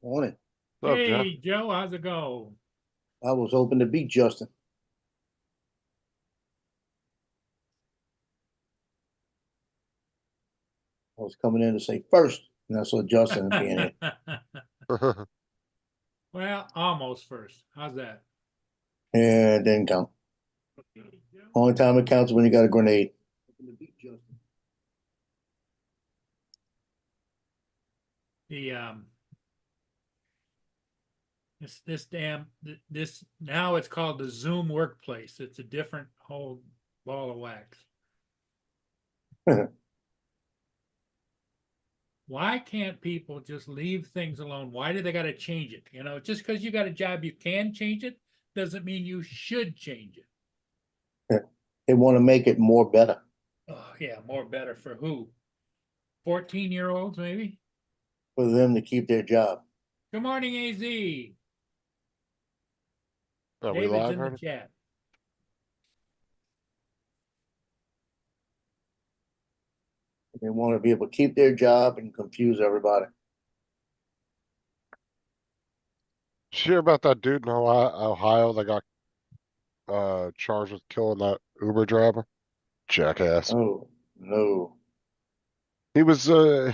On it. What's up, Jeff? Hey, Joe, how's it go? I was hoping to beat Justin. I was coming in to say first, and I saw Justin being here. Well, almost first. How's that? And it didn't count. Only time it counts is when you got a grenade. Hoping to beat Justin. The this damn this now it's called the Zoom workplace. It's a different whole ball of wax. Why can't people just leave things alone? Why do they got to change it? You know, just because you got a job, you can change it doesn't mean you should change it. They want to make it more better Oh, yeah, more better for who? 14-year-olds, maybe? for them to keep their job. Good morning, AZ. Are we David's live, in the Ernie? chat. They want to be able to keep their job and confuse everybody. Did you hear about that dude in Ohio that got charged with killing that Uber driver? Jackass. Oh no. He was he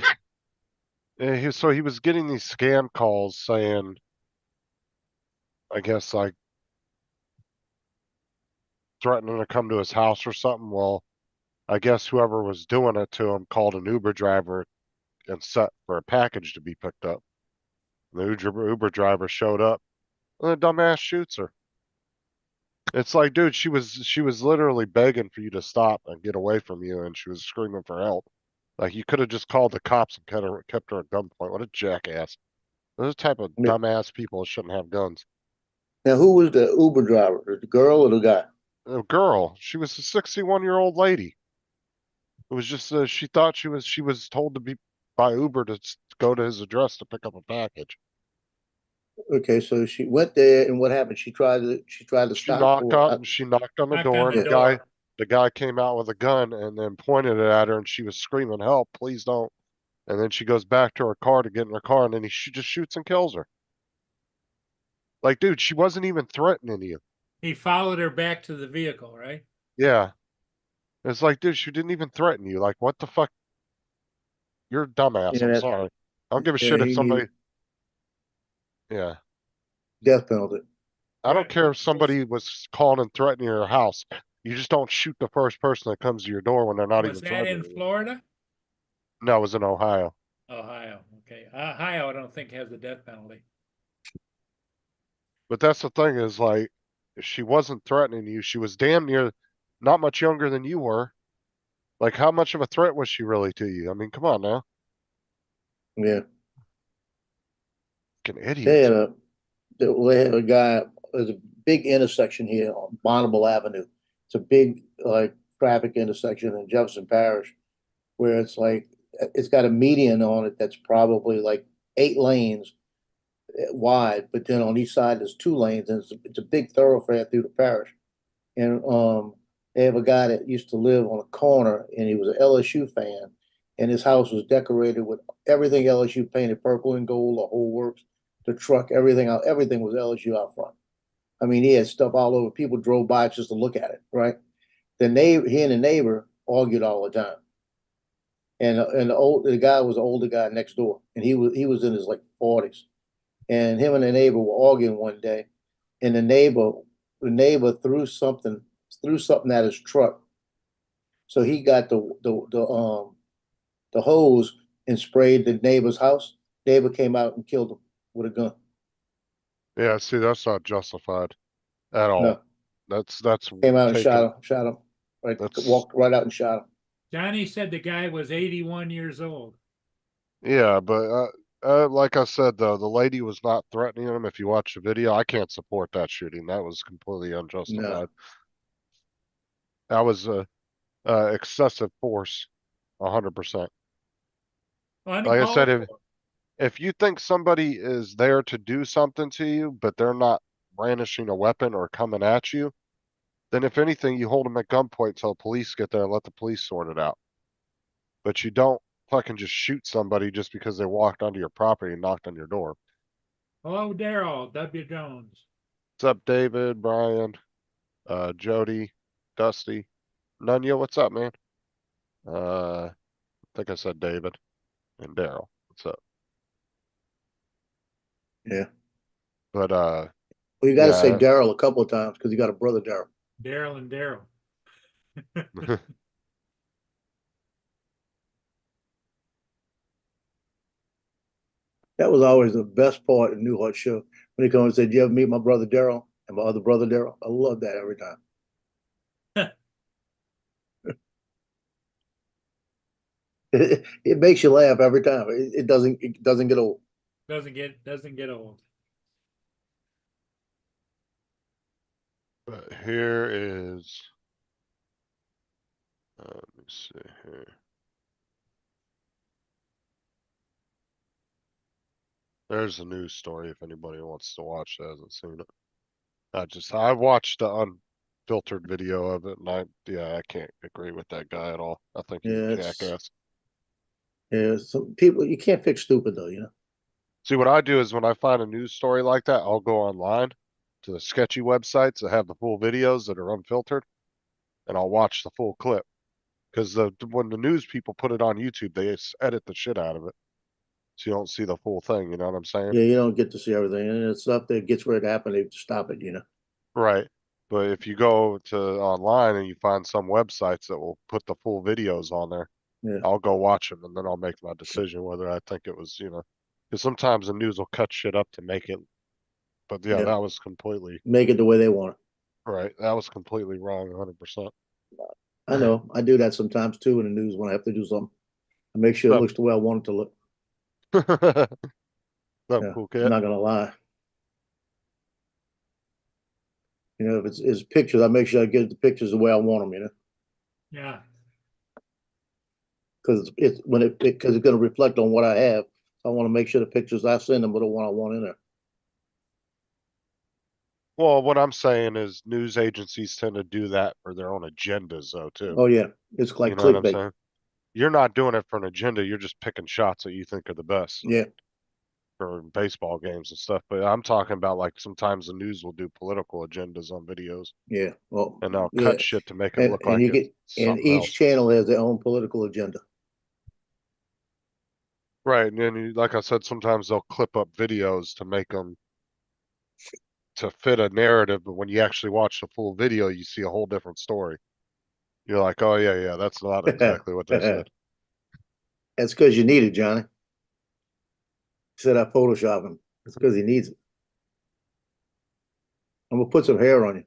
was getting these scam calls saying, I guess like threatening to come to his house or something. Well, I guess whoever was doing it to him called an Uber driver and set for a package to be picked up. The Uber driver showed up and the dumbass shoots her. It's like, dude, she was literally begging for you to stop and get away from you, and she was screaming for help. Like you could have just called the cops and kept her at gunpoint. What a jackass! Those type of dumbass people shouldn't have guns. Now, who was the Uber driver? The girl or the guy? A girl, she was a 61-year-old lady. It was just she thought she was told to be by Uber to go to his address to pick up a package. Okay, so she went there, and what happened? She tried to She stop, knocked or on she knocked on the Knocked on door, the and yeah. door. the guy came out with a gun and then pointed it at her, and she was screaming, "Help! Please don't!" And then she goes back to her car to get in her car, and then just shoots and kills her. Like, dude, she wasn't even threatening you. He followed her back to the vehicle, right? Yeah. It's like, dude, she didn't even threaten you. Like, what the fuck? You're a dumbass. Yeah, I'm sorry. I don't give a yeah, shit if he needed somebody, yeah. death penalty. I don't Right. care if somebody was calling and threatening your house. You just don't shoot the first person that comes to your door when they're not Was even that in threatening you. Florida? No, it was in Ohio. Ohio. Okay. Ohio, I don't think has the death penalty. But that's the thing is, like, she wasn't threatening you. She was damn near not much younger than you were. Like, how much of a threat was she really to you? I mean, come on now. Yeah, Fucking they idiots. had a they had a guy. There's a big intersection here on Bonneville Avenue. It's a big like traffic intersection in Jefferson Parish where it's got a median on it that's probably like 8 lanes wide, but then on each side there's 2 lanes, and it's a big thoroughfare through the parish. And they have a guy that used to live on a corner, and he was an LSU fan, and his house was decorated with everything LSU painted purple and gold, the whole works, the truck, everything out, everything was LSU out front. I mean, he had stuff all over. People drove by just to look at it, right? He and the neighbor argued all the time, and the guy was an older guy next door, and he was in his like 40s, and him and the neighbor were arguing one day, and the neighbor threw something at his truck. So he got the hose and sprayed the neighbor's house. Neighbor came out and killed him with a gun. Yeah, see, that's not justified at all. No, That's came out and taken. shot him. Right, That's walked right out and shot him. Johnny said the guy was 81 years old. yeah, but like I said though, the lady was not threatening him. If you watch the video, I can't support that shooting. That was completely No, unjustified. That was excessive force, 100%. Like I said, Uncalled for. if you think somebody is there to do something to you, but they're not brandishing a weapon or coming at you, then if anything, you hold them at gunpoint till police get there and let the police sort it out. But you don't fucking just shoot somebody just because they walked onto your property and knocked on your door. Hello, Daryl, W. Jones. What's up, David, Brian, Jody, Dusty, Nunya, what's up, man? I think I said David and Daryl. What's up? Yeah. But Well, you got to say yeah, Daryl a couple of times because you got a brother Daryl. Daryl and Daryl. That was always the best part of New Heart Show when he comes and said, "You ever meet my brother Daryl and my other brother Daryl?" I love that every time. It makes you laugh every time. It doesn't get old. Doesn't get old. but here is, let me see here. There's a news story if anybody wants to watch that hasn't seen it. I watched the unfiltered video of it, and I can't agree with that guy at all. I think he's Yeah, a it's jackass. yeah. Some people you can't fix stupid though. You know. See, what I do is when I find a news story like that, I'll go online to the sketchy websites that have the full videos that are unfiltered, and I'll watch the full clip. Because when the news people put it on YouTube, they edit the shit out of it, so you don't see the full thing. You know what I'm saying? Yeah, you don't get to see everything, and it's stuff that gets ready to happen. They stop it. You know. Right. But if you go to online and you find some websites that will put the full videos on there, Yeah. I'll go watch them and then I'll make my decision whether I think it was, because sometimes the news will cut shit up to make it. But yeah, Yeah. that was completely Make it the way they want it. right. That was completely wrong, 100%. I know. I do that sometimes too in the news when I have to do something. I make sure it So, looks the way I want it to look. that Yeah. cool I'm cat. not gonna lie. You know, if it's pictures, I make sure I get the pictures the way I want them. You know, Yeah. because because it's going to reflect on what I have. So I want to make sure the pictures I send them are the one I want in there. Well, what I'm saying is news agencies tend to do that for their own agendas, though, too. Oh yeah, it's You like know what I'm clickbait. saying? You're not doing it for an agenda. You're just picking shots that you think are the best. Yeah, For baseball games and stuff, but I'm talking about like sometimes the news will do political agendas on videos yeah. Well, and they'll yeah, cut shit to make it and look and like you it's get and something each else. channel has their own political agenda. Right, and then like I said, sometimes they'll clip up videos to make them to fit a narrative, but when you actually watch the full video, you see a whole different story. You're like, oh yeah, that's not exactly what they That's said. because you need it, Johnny. He said I Photoshop him. It's because he needs it. I'm gonna put some hair on you.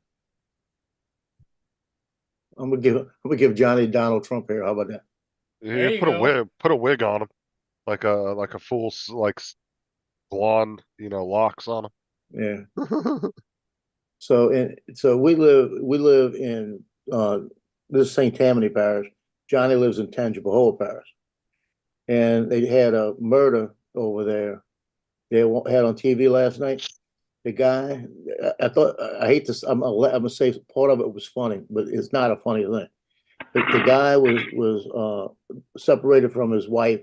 I'm gonna give Johnny Donald Trump hair. How about that? There You you go. put a wig on him, like a full blonde, locks on Yeah. him. So we live in this is St. Tammany Parish. Johnny lives in Tangipahoa Parish, and they had a murder over there. They had on TV last night. The guy, I thought I hate this. I'm gonna say part of it was funny, but it's not a funny thing. The guy was separated from his wife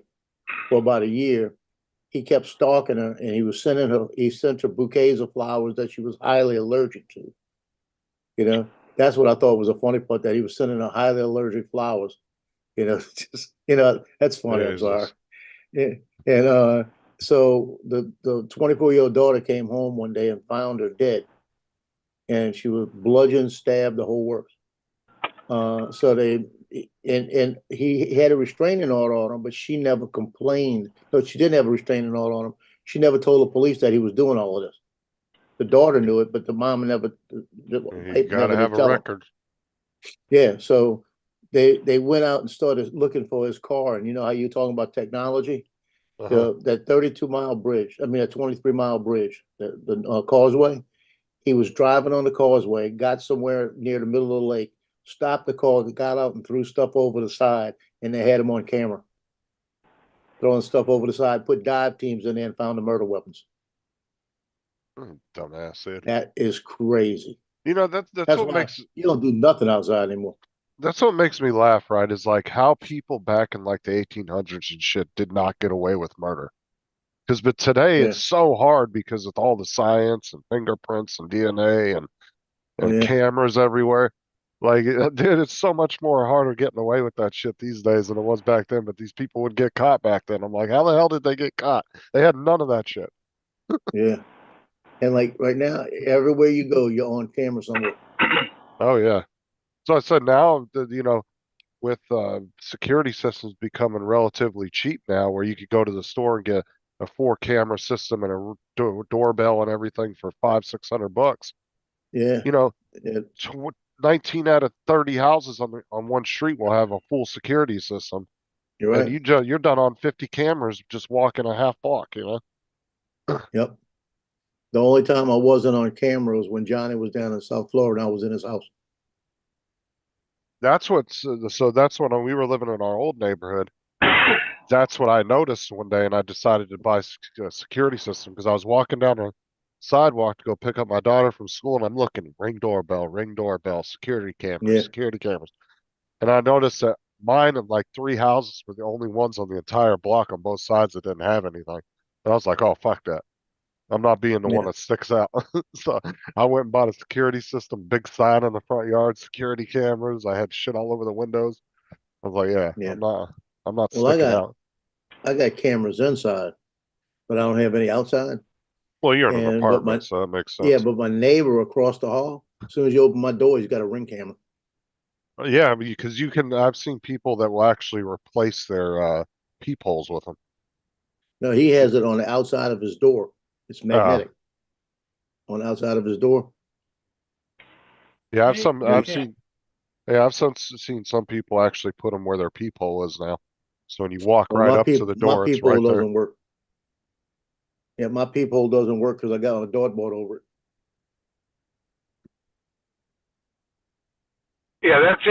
for about a year. He kept stalking her, and he sent her bouquets of flowers that she was highly allergic to. You know, that's what I thought was a funny part, that he was sending her highly allergic flowers. Just that's funny. I'm sorry. Jesus. Yeah. And so the 24-year-old daughter came home one day and found her dead, and she was bludgeoned, stabbed, the whole works. So and he had a restraining order on him, but she never complained. No, she didn't have a restraining order on him. She never told the police that he was doing all of this. The daughter knew it, but the mom never, the You wife gotta never have did a tell him. record. Yeah, so they went out and started looking for his car, and you know how you're talking about technology. Uh-huh. That 32-mile bridge, I mean a 23-mile bridge, the causeway. He was driving on the causeway, got somewhere near the middle of the lake, stopped the car, got out and threw stuff over the side, and they had him on camera throwing stuff over the side. Put dive teams in there and found the murder weapons. Dumbass, dude. That is crazy. That's That's what why makes you don't do nothing outside anymore. that's what makes me laugh, right? Is like how people back in like the 1800s and shit did not get away with murder. But today Yeah. it's so hard because with all the science and fingerprints and DNA Oh, and yeah. cameras everywhere. Like, dude, it's so much more harder getting away with that shit these days than it was back then. But these people would get caught back then. I'm like, how the hell did they get caught? They had none of that shit. Yeah. And like right now, everywhere you go, you're on camera somewhere. Oh yeah. So I said now that with security systems becoming relatively cheap now, where you could go to the store and get a 4 camera system and a doorbell and everything for 500-600 bucks. Yeah. You know, Yeah. 19 out of 30 houses on one street will have a full security system, You're and right. you're done on 50 cameras just walking a half block. Yep. The only time I wasn't on camera was when Johnny was down in South Florida and I was in his house. That's what's so that's when we were living in our old neighborhood. That's what I noticed one day, and I decided to buy a security system because I was walking down a sidewalk to go pick up my daughter from school, and I'm looking ring doorbell, Yeah. security cameras, and I noticed that mine and like 3 houses were the only ones on the entire block on both sides that didn't have anything. And I was like, oh fuck that. I'm not being the one Yeah. that sticks out. So I went and bought a security system, big sign in the front yard, security cameras. I had shit all over the windows. I was like, yeah, Yeah. I'm not Well, sticking out. I got cameras inside, but I don't have any outside. Well, you're in an And but my apartment, so that makes Yeah, sense. but my neighbor across the hall, as soon as you open my door, he's got a ring camera. Yeah, because you can. I've seen people that will actually replace their peepholes with them. No, he has it on the outside of his door. It's Uh, magnetic on the outside of his door. yeah, Hey, Yeah. I've seen. Yeah, seen some people actually put them where their peephole is now. So when you walk Well, right up to the my door, it's right peephole there. doesn't work. Yeah, my peephole doesn't work because I got a dartboard over it. Yeah, that's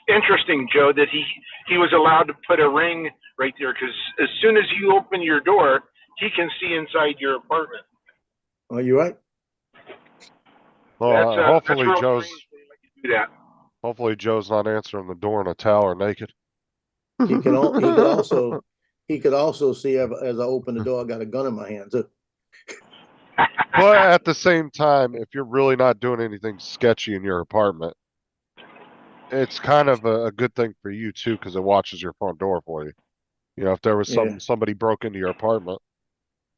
interesting, Joe, that he was allowed to put a ring right there because as soon as you open your door, he can see inside your apartment. Oh, you right? Well, That's real strange they let you do that. hopefully Joe's not answering the door in a towel or naked. He can all he could also see as I open the door, I got a gun in my hand too. But at the same time, if you're really not doing anything sketchy in your apartment, it's kind of a good thing for you too, because it watches your front door for you. If there was Yeah. somebody broke into your apartment,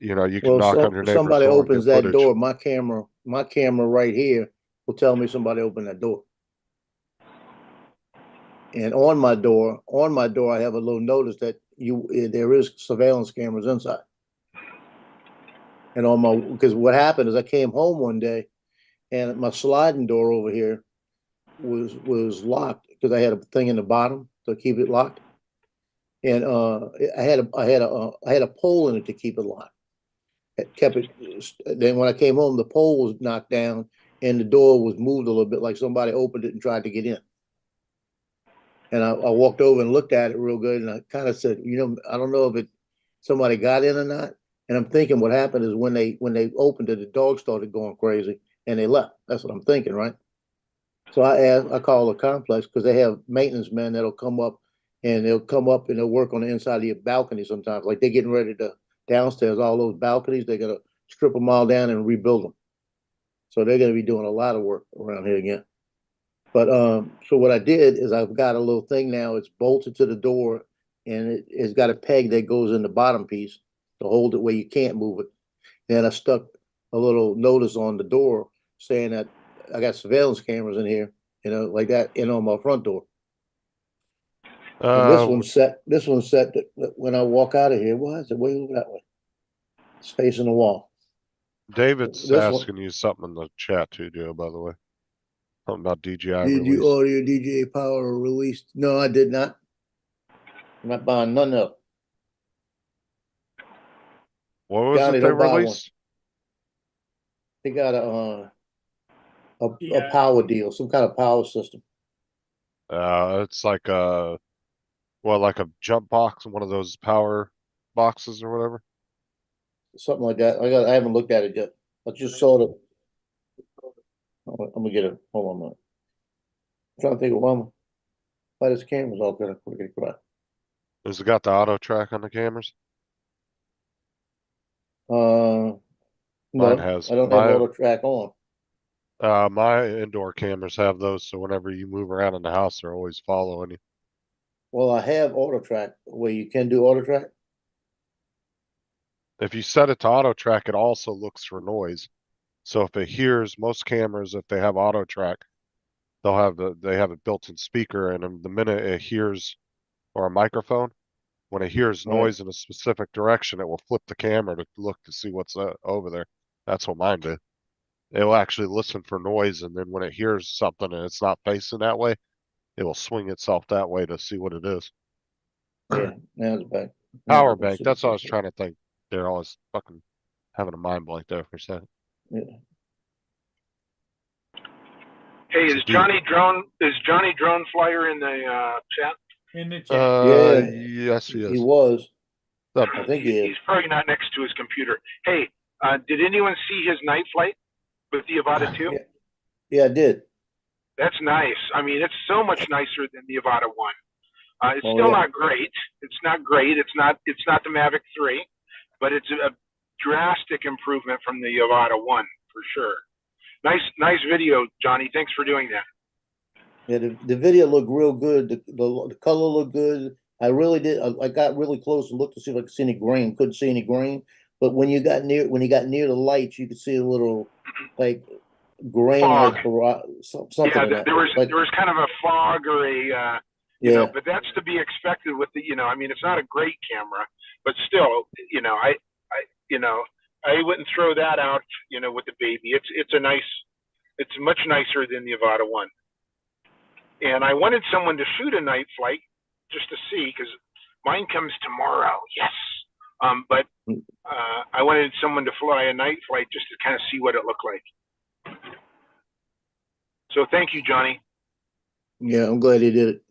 you can Well, knock on so your neighbor's somebody door and opens get that footage. door, my camera right here will tell me somebody opened that door. And on my door, I have a little notice that there is surveillance cameras inside. And because what happened is I came home one day and my sliding door over here was locked because I had a thing in the bottom to keep it locked. And I had a pole in it to keep it locked. It kept it. Then when I came home, the pole was knocked down and the door was moved a little bit, like somebody opened it and tried to get in. And I walked over and looked at it real good, and I kind of said, I don't know if somebody got in or not. And I'm thinking what happened is when they opened it, the dog started going crazy and they left. That's what I'm thinking, right? So I called the complex because they have maintenance men that'll come up and they'll work on the inside of your balcony sometimes. Like they're getting ready to downstairs, all those balconies, they're gonna strip them all down and rebuild them. So they're gonna be doing a lot of work around here again. But so what I did is I've got a little thing now. It's bolted to the door, and it's got a peg that goes in the bottom piece to hold it where you can't move it. And I stuck a little notice on the door saying that I got surveillance cameras in here, like that, on my front door. And Uh, This one's set that when I walk out of here. Why is it way over that way? It's facing the wall. David's This one. asking you something in the chat too, Joe, by the way. Something about DJI Did you release. order your DJI Power released? No, I did not. I'm not buying none of it. What was Johnny, it they don't buy one. released? They got a Yeah. power deal, some kind of power system. It's like like a jump box, one of those power boxes or whatever. Something like that. I haven't looked at it yet. I just saw it. I'm gonna get it. Hold on a minute. I'm trying to think of why this camera's all kind of quick. Has it got the auto track on the cameras? No, Mine has I don't have auto track on. my indoor cameras have those, so whenever you move around in the house, they're always following you. Well, I have auto track where you can do auto track. If you set it to auto track, it also looks for noise. So if it hears most cameras, if they have auto track, they have a built-in speaker, and the minute it hears or a microphone, when it hears Right. noise in a specific direction, it will flip the camera to look to see what's over there. That's what mine do. It will actually listen for noise, and then when it hears something and it's not facing that way, it will swing itself that way to see what it is. Yeah, now it's back. Power bank. That's what I was trying to think. They're always fucking having a mind blank there for a second. Yeah. Hey, So is Johnny Drone Flyer in the chat? In the chat. Yeah, Yes, he He is. was. Up. I think he is. He's probably not next to his computer. Hey, did anyone see his night flight with the Avata 2? Yeah. Yeah, I did. That's nice. I mean, it's so much nicer than the Avata 1. It's Oh, still yeah. not great. It's not great. It's not the Mavic 3, but it's a drastic improvement from the Avata 1 for sure. Nice video, Johnny. Thanks for doing that. Yeah, the video looked real good. The color looked good. I really did. I got really close and looked to see if I could see any grain. Couldn't see any grain. But when you got near the lights, you could see a little like grain, Fog. like something. Yeah, in that. there was Like, kind of a fog or a you yeah, know, but that's to be expected with the, I mean, it's not a great camera, but still, I wouldn't throw that out, with the baby. It's much nicer than the Avata 1. And I wanted someone to shoot a night flight just to see, because mine comes tomorrow. Yes. But I wanted someone to fly a night flight just to kind of see what it looked like. So thank you, Johnny. yeah, I'm glad he did it.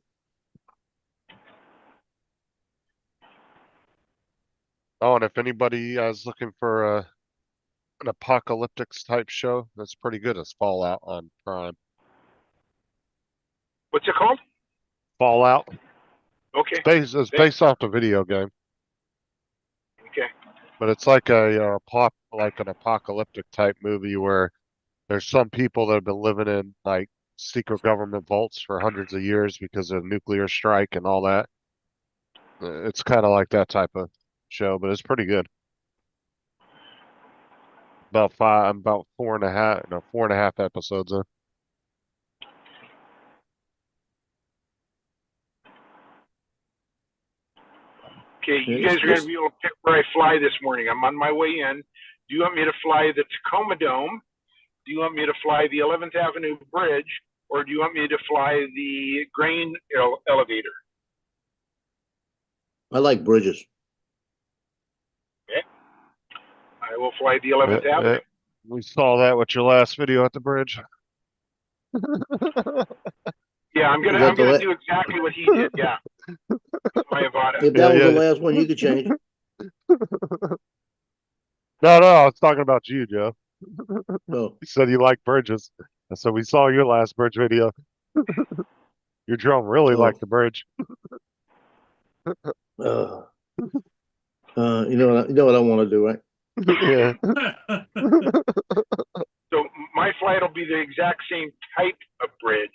Oh, and if anybody is looking for an apocalyptic type show, that's pretty good. It's Fallout on Prime. What's it called? Fallout. Okay. It's based off the video game, Okay. but it's like like an apocalyptic type movie where there's some people that have been living in like secret government vaults for hundreds of years because of nuclear strike and all that. It's kind of like that type of show, but it's pretty good. About 4.5 episodes in. Okay, you Yeah, guys are going to be able to pick where I fly this morning. I'm on my way in. Do you want me to fly the Tacoma Dome? Do you want me to fly the 11th Avenue Bridge? Or do you want me to fly the grain elevator? I like bridges. Okay. I will fly the 11th Avenue. We saw that with your last video at the bridge. Yeah, I'm gonna do exactly what he did. Yeah, my Avata. If that was the last one, you could change. No, I was talking about you, Joe. No. You said you like bridges. And so we saw your last bridge video. Your drone really liked the bridge. You know what I want to do, right? Yeah. So my flight will be the exact same type of bridge,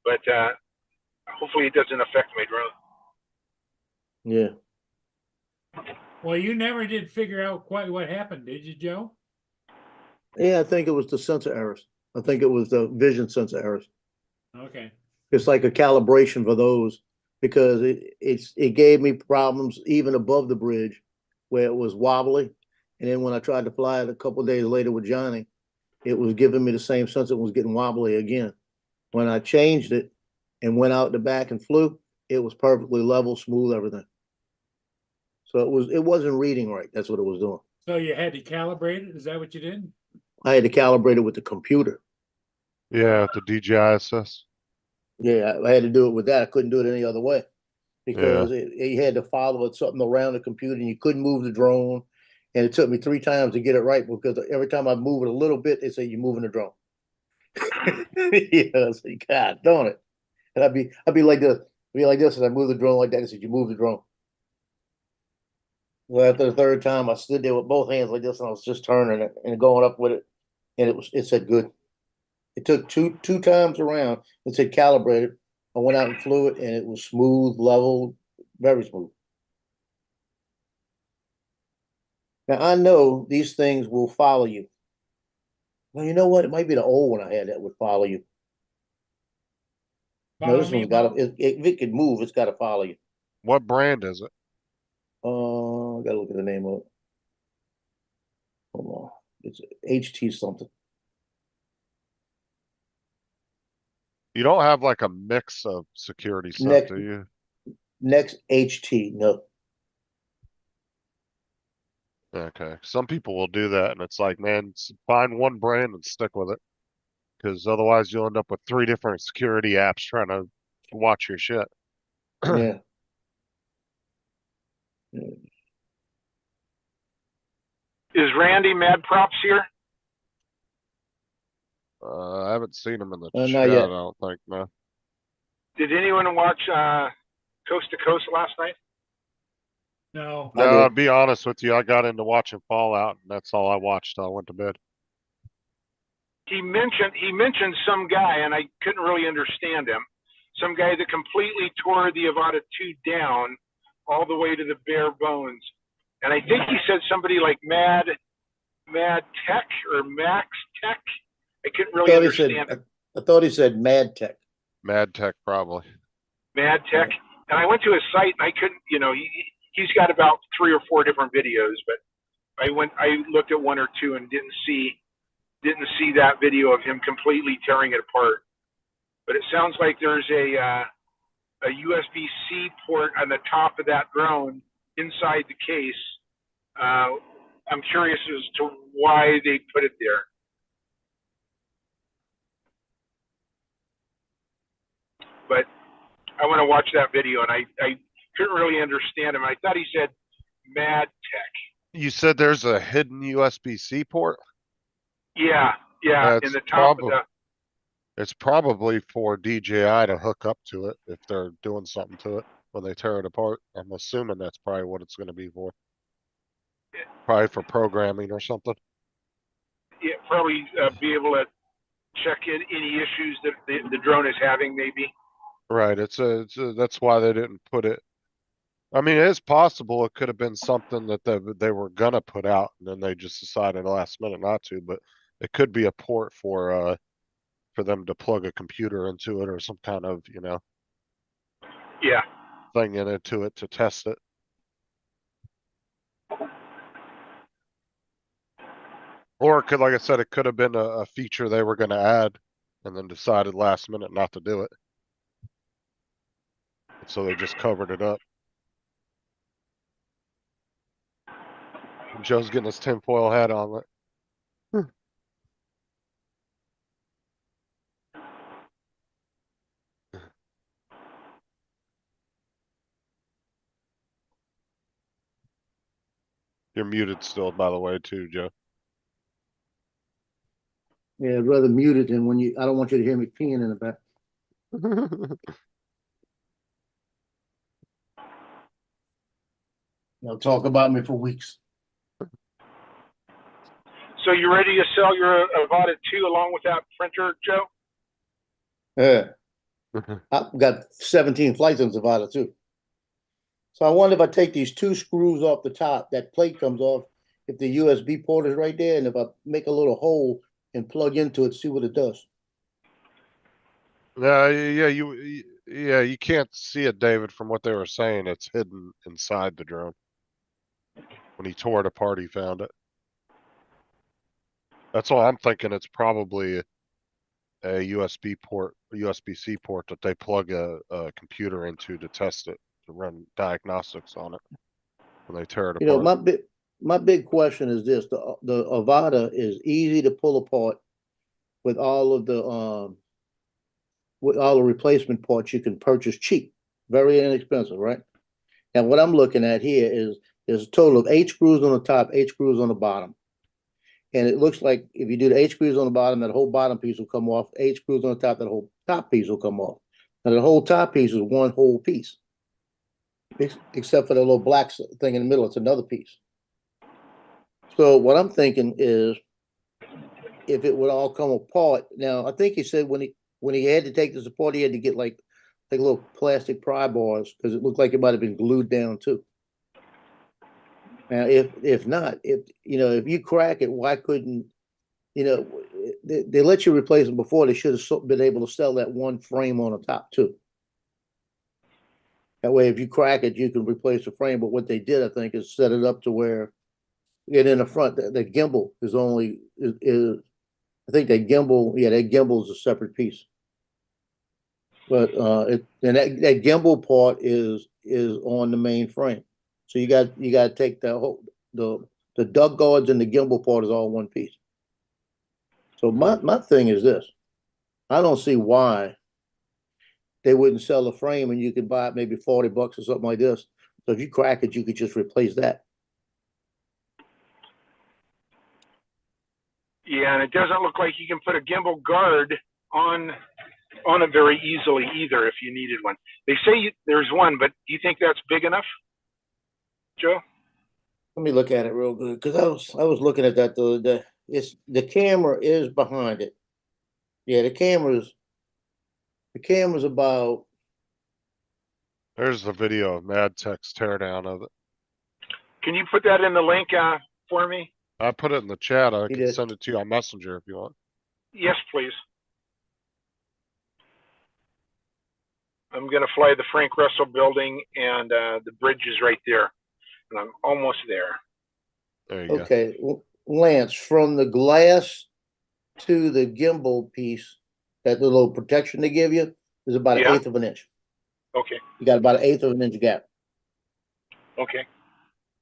but hopefully it doesn't affect my drone. Yeah. Well, you never did figure out quite what happened, did you, Joe? Yeah, I think it was the sensor errors. I think it was the vision sensor errors. Okay. It's like a calibration for those because it gave me problems even above the bridge where it was wobbly. And then when I tried to fly it a couple of days later with Johnny, it was giving me the same sense. It was getting wobbly again. When I changed it and went out the back and flew, it was perfectly level, smooth, everything. So it wasn't reading right. That's what it was doing. So you had to calibrate it? Is that what you did? I had to calibrate it with the computer. Yeah, with the DJI-SS. Yeah, I had to do it with that. I couldn't do it any other way because it had to follow something around the computer and you couldn't move the drone. And it took me 3 times to get it right because every time I move it a little bit, they say you're moving the drone. Yeah, I say, God darn it. And I'd be like this. I'd be like this and I move the drone like that. I said, you move the drone. Well, after the third time, I stood there with both hands like this, and I was just turning it and going up with it, and it said good. It took two times around. It said calibrated. I went out and flew it, and it was smooth, level, very smooth. Now I know these things will follow you. Well, you know what? It might be the old one I had that would follow you. No, Follow this me one's got about to. If it can move, it's got to follow you. What brand is it? I gotta look at the name of it. Hold on. It's HT something. You don't have like a mix of security stuff, Next, do you? next HT. No. Okay. Some people will do that, and it's like, man, find one brand and stick with it, because otherwise you'll end up with 3 different security apps trying to watch your shit. Yeah. Is Randy Mad Props here? I haven't seen them in the Not chat, I yet. don't think, no. Did anyone watch Coast to Coast last night? no. I No, did. I'll be honest with you, I got into watching Fallout, and that's all I watched till I went to bed. He mentioned some guy, and I couldn't really understand him. Some guy that completely tore the Avata 2 down all the way to the bare bones. And I think he said somebody like Mad Tech or Max Tech. I couldn't really Thought he said. understand it. I thought he said Mad Tech. Mad Tech, probably. Mad Tech. And I went to his site and I couldn't, he's got about 3 or 4 different videos, but I looked at 1 or 2 and didn't see that video of him completely tearing it apart. But it sounds like there's a USB-C port on the top of that drone inside the case. I'm curious as to why they put it there. But I want to watch that video, and I couldn't really understand him. I thought he said Mad Tech. You said there's a hidden USB-C port? Yeah, in the top of the. It's probably for DJI to hook up to it if they're doing something to it when they tear it apart. I'm assuming that's probably what it's gonna be for. Probably for programming or something. Yeah, probably be able to check in any issues that the drone is having, maybe. Right, that's why they didn't put it. I mean, it is possible it could have been something that they were gonna put out and then they just decided last minute not to, but it could be a port for them to plug a computer into it or some kind of, Yeah. thing into it to test it. Or it could, like I said, it could have been a feature they were gonna add and then decided last minute not to do it. So they just covered it up. Joe's getting his tinfoil hat on. You're muted still, by the way, too, Joe. Yeah, I'd rather mute it than when you. I don't want you to hear me peeing in the back. They'll talk about me for weeks. So you ready to sell your Avata 2 along with that printer, Joe? Yeah. I've got 17 flights on Zavada too. So I wonder if I take these 2 screws off the top, that plate comes off, if the USB port is right there, and if I make a little hole and plug into it, see what it does. You can't see it, David, from what they were saying. It's hidden inside the drone. When he tore it apart, he found it. That's all I'm thinking. It's probably a USB-C port that they plug a computer into to test it, to run diagnostics on it when they tear it You know, apart. my big question is this: the Avata is easy to pull apart with all of the replacement parts you can purchase cheap, very inexpensive, right? And what I'm looking at here is there's a total of 8 screws on the top, 8 screws on the bottom. And it looks like if you do the 8 screws on the bottom, that whole bottom piece will come off. 8 screws on the top, that whole top piece will come off. Now the whole top piece is one whole piece. except for the little black thing in the middle, it's another piece. So what I'm thinking is, if it would all come apart, now, I think he said when he had to take this apart, he had to get like little plastic pry bars, because it looked like it might have been glued down too. Now, if not, if you crack it, why couldn't, they let you replace them before, they should have been able to sell that one frame on the top too. That way, if you crack it, you can replace the frame, but what they did, I think, is set it up to where, in the front, the gimbal is only, I think that gimbal is a separate piece. But, and that gimbal part is on the main frame. So you got to take the dug guards and the gimbal part is all one piece. So my thing is this, I don't see why they wouldn't sell a frame and you could buy it maybe $40 or something like this. So if you crack it, you could just replace that. Yeah, and it doesn't look like you can put a gimbal guard on it very easily either if you needed one. They say there's one, but do you think that's big enough, Joe? Let me look at it real good, because I was looking at that the other day. The camera is behind it. Yeah, the camera's about, There's the video of Mad Tech's teardown of it. Can you put that in the link for me? I put it in the chat. I He can did. send it to you on Messenger if you want. Yes, please. I'm going to fly the Frank Russell building, and the bridge is right there. And I'm almost there. There you go. okay, Lance, from the glass to the gimbal piece, that little protection they give you is about Yeah. 1/8 of an inch. Okay. You got about 1/8 of an inch gap. Okay.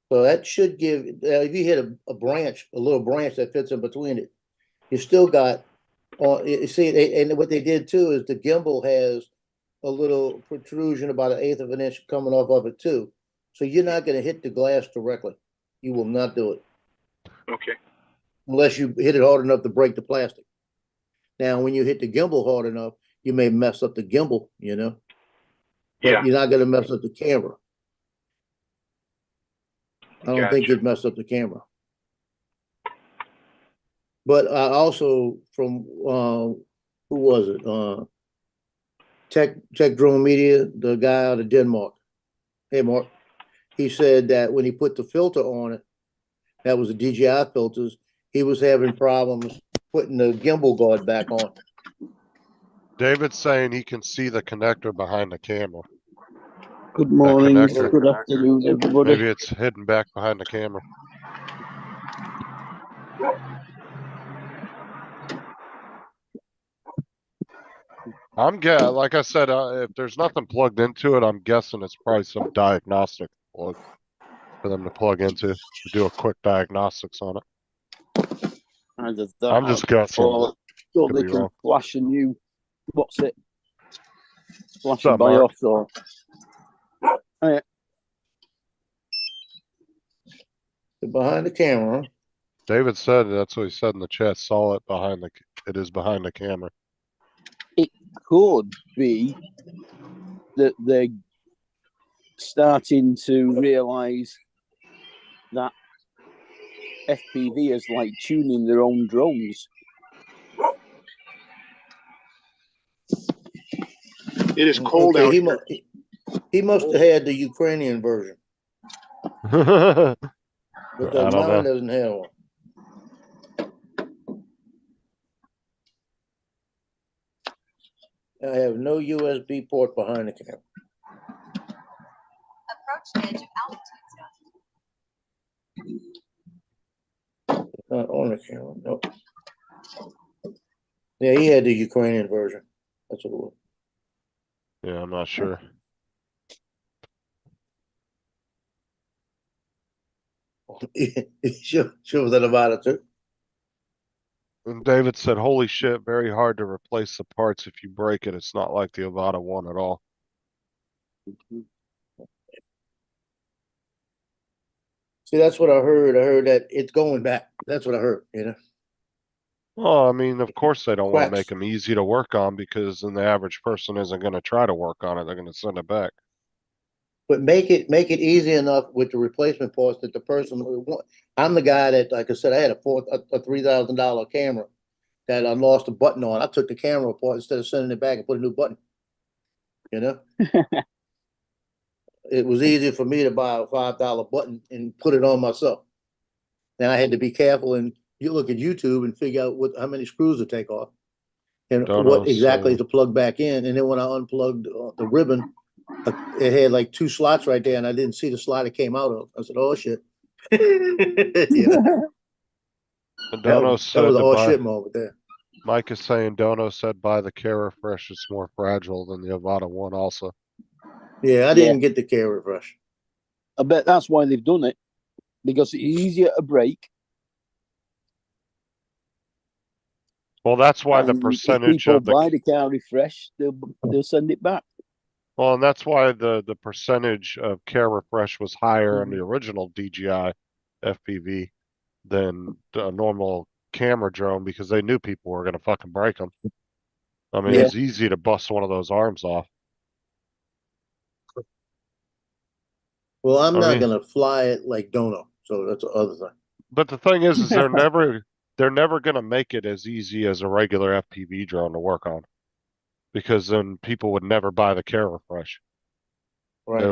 So that should give, if you hit a branch, a little branch that fits in between it, you still got, you see, and what they did too is the gimbal has a little protrusion about 1/8 of an inch coming off of it too. So you're not gonna hit the glass directly. You will not do it Okay. unless you hit it hard enough to break the plastic. Now, when you hit the gimbal hard enough, you may mess up the gimbal, but Yeah. you're not gonna mess up the camera. I don't think Gotcha. you'd mess up the camera. But I also, from who was it? Tech Drone Media, the guy out of Denmark. Hey, Mark. He said that when he put the filter on it, that was the DJI filters, he was having problems putting the gimbal guard back on. David's saying he can see the connector behind the camera. Good morning, connector. good afternoon, everybody. Maybe it's hidden back behind the camera. Like I said, if there's nothing plugged into it, I'm guessing it's probably some diagnostic plug for them to plug into to do a quick diagnostics on it. Either that I'm just guessing. or so Could they be can wrong. flash a new, what's it? Flash What's a up, Mark? BIOS or. Behind the camera. David said that's what he said in the chat. Saw it behind the. It is behind the camera. It could be that they're starting to realise that FPV is like tuning their own drones. It is cold Okay, out here. he must have had the Ukrainian version, I because don't know. mine doesn't have one. I have no USB port behind the camera. Approach the edge of altitude zone. Not on the camera, nope. Yeah, he had the Ukrainian version. That's what it was. Yeah, I'm not sure. Sure was that about it too. And David said, "Holy shit! Very hard to replace the parts if you break it. It's not like the Avata one at all." See, that's what I heard. I heard that it's going back. That's what I heard, Well, I mean, of course they don't want to Cracks. make them easy to work on because then the average person isn't going to try to work on it. They're going to send it back. But make it easy enough with the replacement parts that the person, I'm the guy that, like I said, I had a $3,000 camera that I lost a button on. I took the camera apart instead of sending it back and put a new button. You know? It was easier for me to buy a $5 button and put it on myself. Then I had to be careful, and you look at YouTube and figure out how many screws to take off and Don't what know, exactly so- to plug back in. And then when I unplugged the ribbon, it had like 2 slots right there, and I didn't see the slot it came out of. I said, "Oh shit!" You know, And that Dono was said a to oh buy, shit moment there. Mike is saying Dono said buy the Care Refresh, it's more fragile than the Avata one also. Yeah, I didn't get the care refresh. I bet that's why they've done it, because it's easier to break. Well, that's why the And if percentage people of the, buy the car refresh, they'll send it back. well, and that's why the percentage of Care Refresh was higher on the original DJI FPV than a normal camera drone because they knew people were gonna fucking break them. I mean, Yeah. it's easy to bust one of those arms off. Well, I'm I not mean- gonna fly it like Dono, so that's the other thing. But the thing is they're never gonna make it as easy as a regular FPV drone to work on. Because then people would never buy the Care Refresh. Right.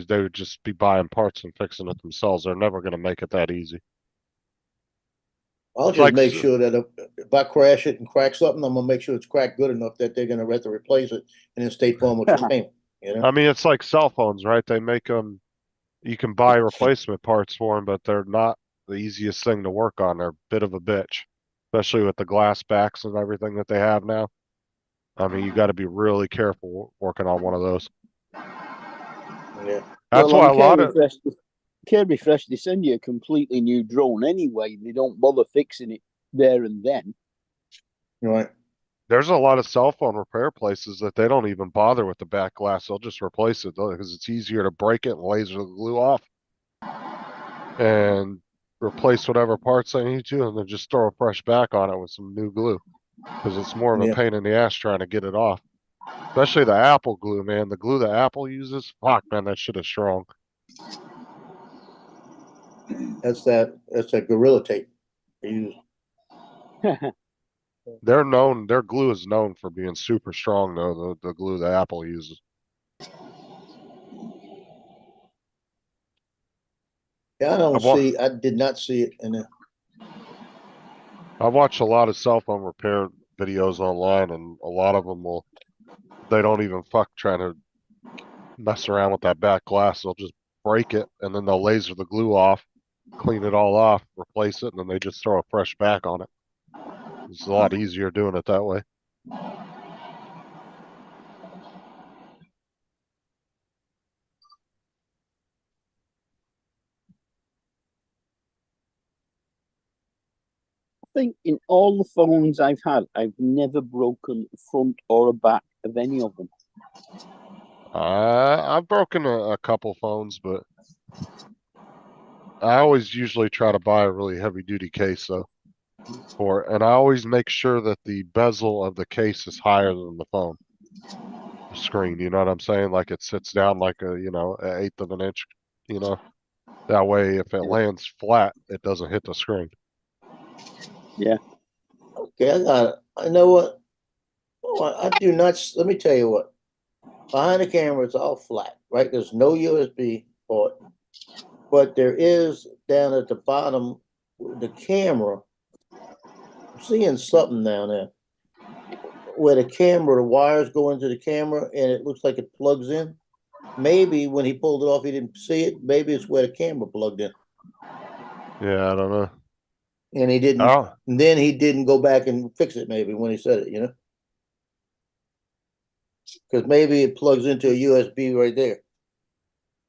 They would just be buying parts and fixing it themselves. They're never gonna make it that easy. I'll just like make s- sure that if I crash it and crack something, I'm gonna make sure it's cracked good enough that they're gonna have to replace it, and then State Farm will just payment. You know? I mean, it's like cell phones, right? They make them, you can buy replacement parts for them, but they're not the easiest thing to work on. They're a bit of a bitch, especially with the glass backs and everything that they have now. I mean, you got to be really careful working on one of those. Yeah. That's Well, why on a lot of, Care Refresh, they send you a completely new drone anyway. They don't bother fixing it there and then. Right. there's a lot of cell phone repair places that they don't even bother with the back glass. They'll just replace it because it's easier to break it and laser the glue off and replace whatever parts they need to, and then just throw a fresh back on it with some new glue because it's more of a Yeah. pain in the ass trying to get it off. Especially the Apple glue, man. The glue that Apple uses, fuck, man, that shit is strong. That's that Gorilla Tape they use. Their glue is known for being super strong, though. The glue that Apple uses. Yeah, I did not see it in there. I watch a lot of cell phone repair videos online, and a lot of them they don't even fuck trying to mess around with that back glass. They'll just break it, and then they'll laser the glue off, clean it all off, replace it, and then they just throw a fresh back on it. It's a lot easier doing it that way. I think in all the phones I've had, I've never broken a front or a back of any of them. I've broken a couple phones, but I always usually try to buy a really heavy duty case though. And I always make sure that the bezel of the case is higher than the phone screen. You know what I'm saying? Like it sits down like an eighth of an inch. You know, that way if it lands flat, it doesn't hit the screen. Yeah. Okay, I know what. Oh, I do not. Let me tell you what. Behind the camera, it's all flat, right? There's no USB port, but there is down at the bottom the camera. I'm seeing something down there where the wires go into the camera, and it looks like it plugs in. Maybe when he pulled it off, he didn't see it. Maybe it's where the camera plugged in, Yeah, I don't know. and he didn't. Oh, And then he didn't go back and fix it. Maybe when he said it, because maybe it plugs into a USB right there.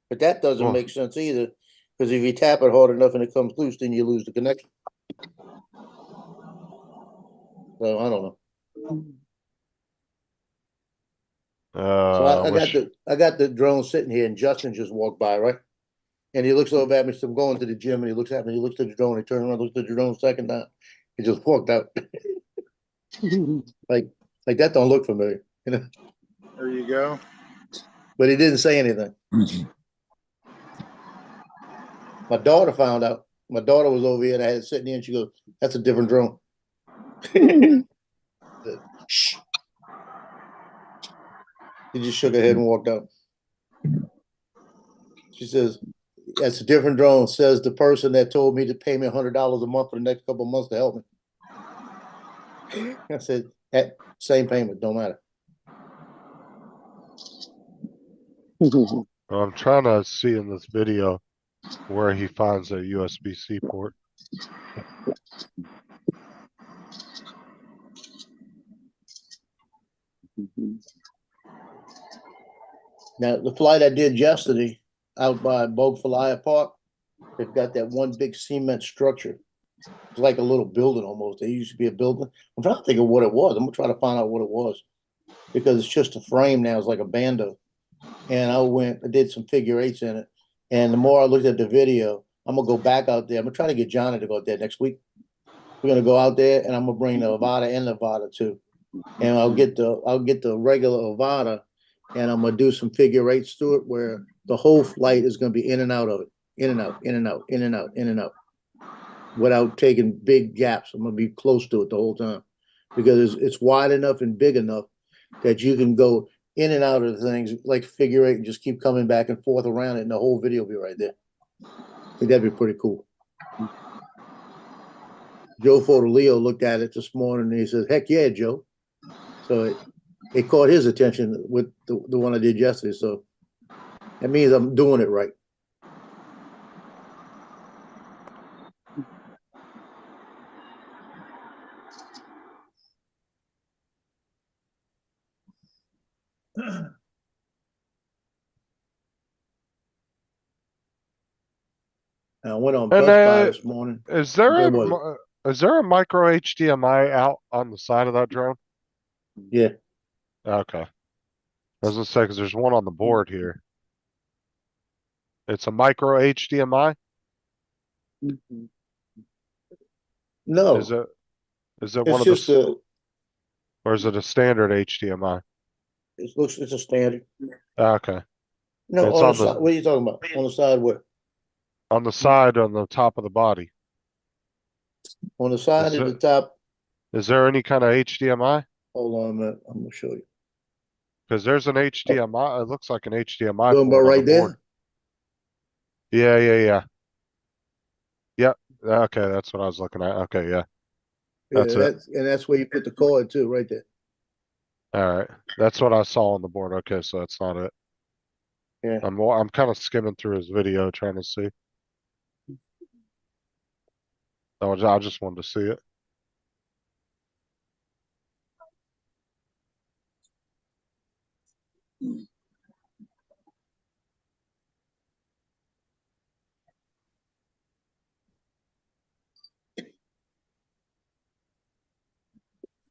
But that doesn't Well. make sense either, because if you tap it hard enough and it comes loose, then you lose the connection. So I don't know. So I I got the drone sitting here, and Justin just walked by, right? And he looks over at me. So I'm going to the gym, and he looks at me. He looks at the drone. He turns around, looks at the drone a second time. He just walked out. like that don't look familiar, There you go. But he didn't say anything. My daughter found out. My daughter was over here and I had it sitting there and she goes, "That's a different drone." Shh. She just shook her head and walked out. She says, "That's a different drone," says the person that told me to pay me $100 a month for the next couple of months to help me. I said, "That same payment, don't matter." I'm trying to see in this video where he finds a USB-C port. Now, the flight I did yesterday out by Bogfalia Park, they've got that one big cement structure. It's like a little building almost. It used to be a building. I'm trying to think of what it was. I'm gonna try to find out what it was because it's just a frame now. It's like a bando. And I did some figure eights in it. And the more I looked at the video, I'm gonna go back out there. I'm gonna try to get Johnny to go out there next week. We're gonna go out there and I'm gonna bring the Avata and the Avata too. And I'll get the regular Avata and I'm gonna do some figure eights to it where the whole flight is gonna be in and out of it. In and out, in and out, in and out, in and out. Without taking big gaps. I'm gonna be close to it the whole time. Because it's wide enough and big enough that you can go in and out of the things like figure eight and just keep coming back and forth around it and the whole video will be right there. I think that'd be pretty cool. Joe Fodolio looked at it this morning and he says, "Heck yeah, Joe." So it caught his attention with the one I did yesterday. So that means I'm doing it right. I went on And, Best Buy this morning. Is there What a was is there a micro HDMI out on the side of that drone? Yeah. Okay. I was gonna say, because there's one on the board here. It's a micro HDMI? No, Is it it's one of just the, or is it a standard HDMI? it's a standard. Okay. No, It's on the on the- side. What are you talking about? On the side where? On the side, on the top of the body. On the side Is at the it- top. Is there any kind of HDMI? Hold on a minute. I'm gonna show you. Because there's an HDMI, it looks like an HDMI Talking about port on the right board. there. Yeah. Yep. Okay, that's what I was looking at. Okay, yeah. Yeah, That's it. that's where you put the cord too, right there. Alright. That's what I saw on the board. Okay, so that's not it. Yeah. I'm kind of skimming through his video trying to see. I just wanted to see it.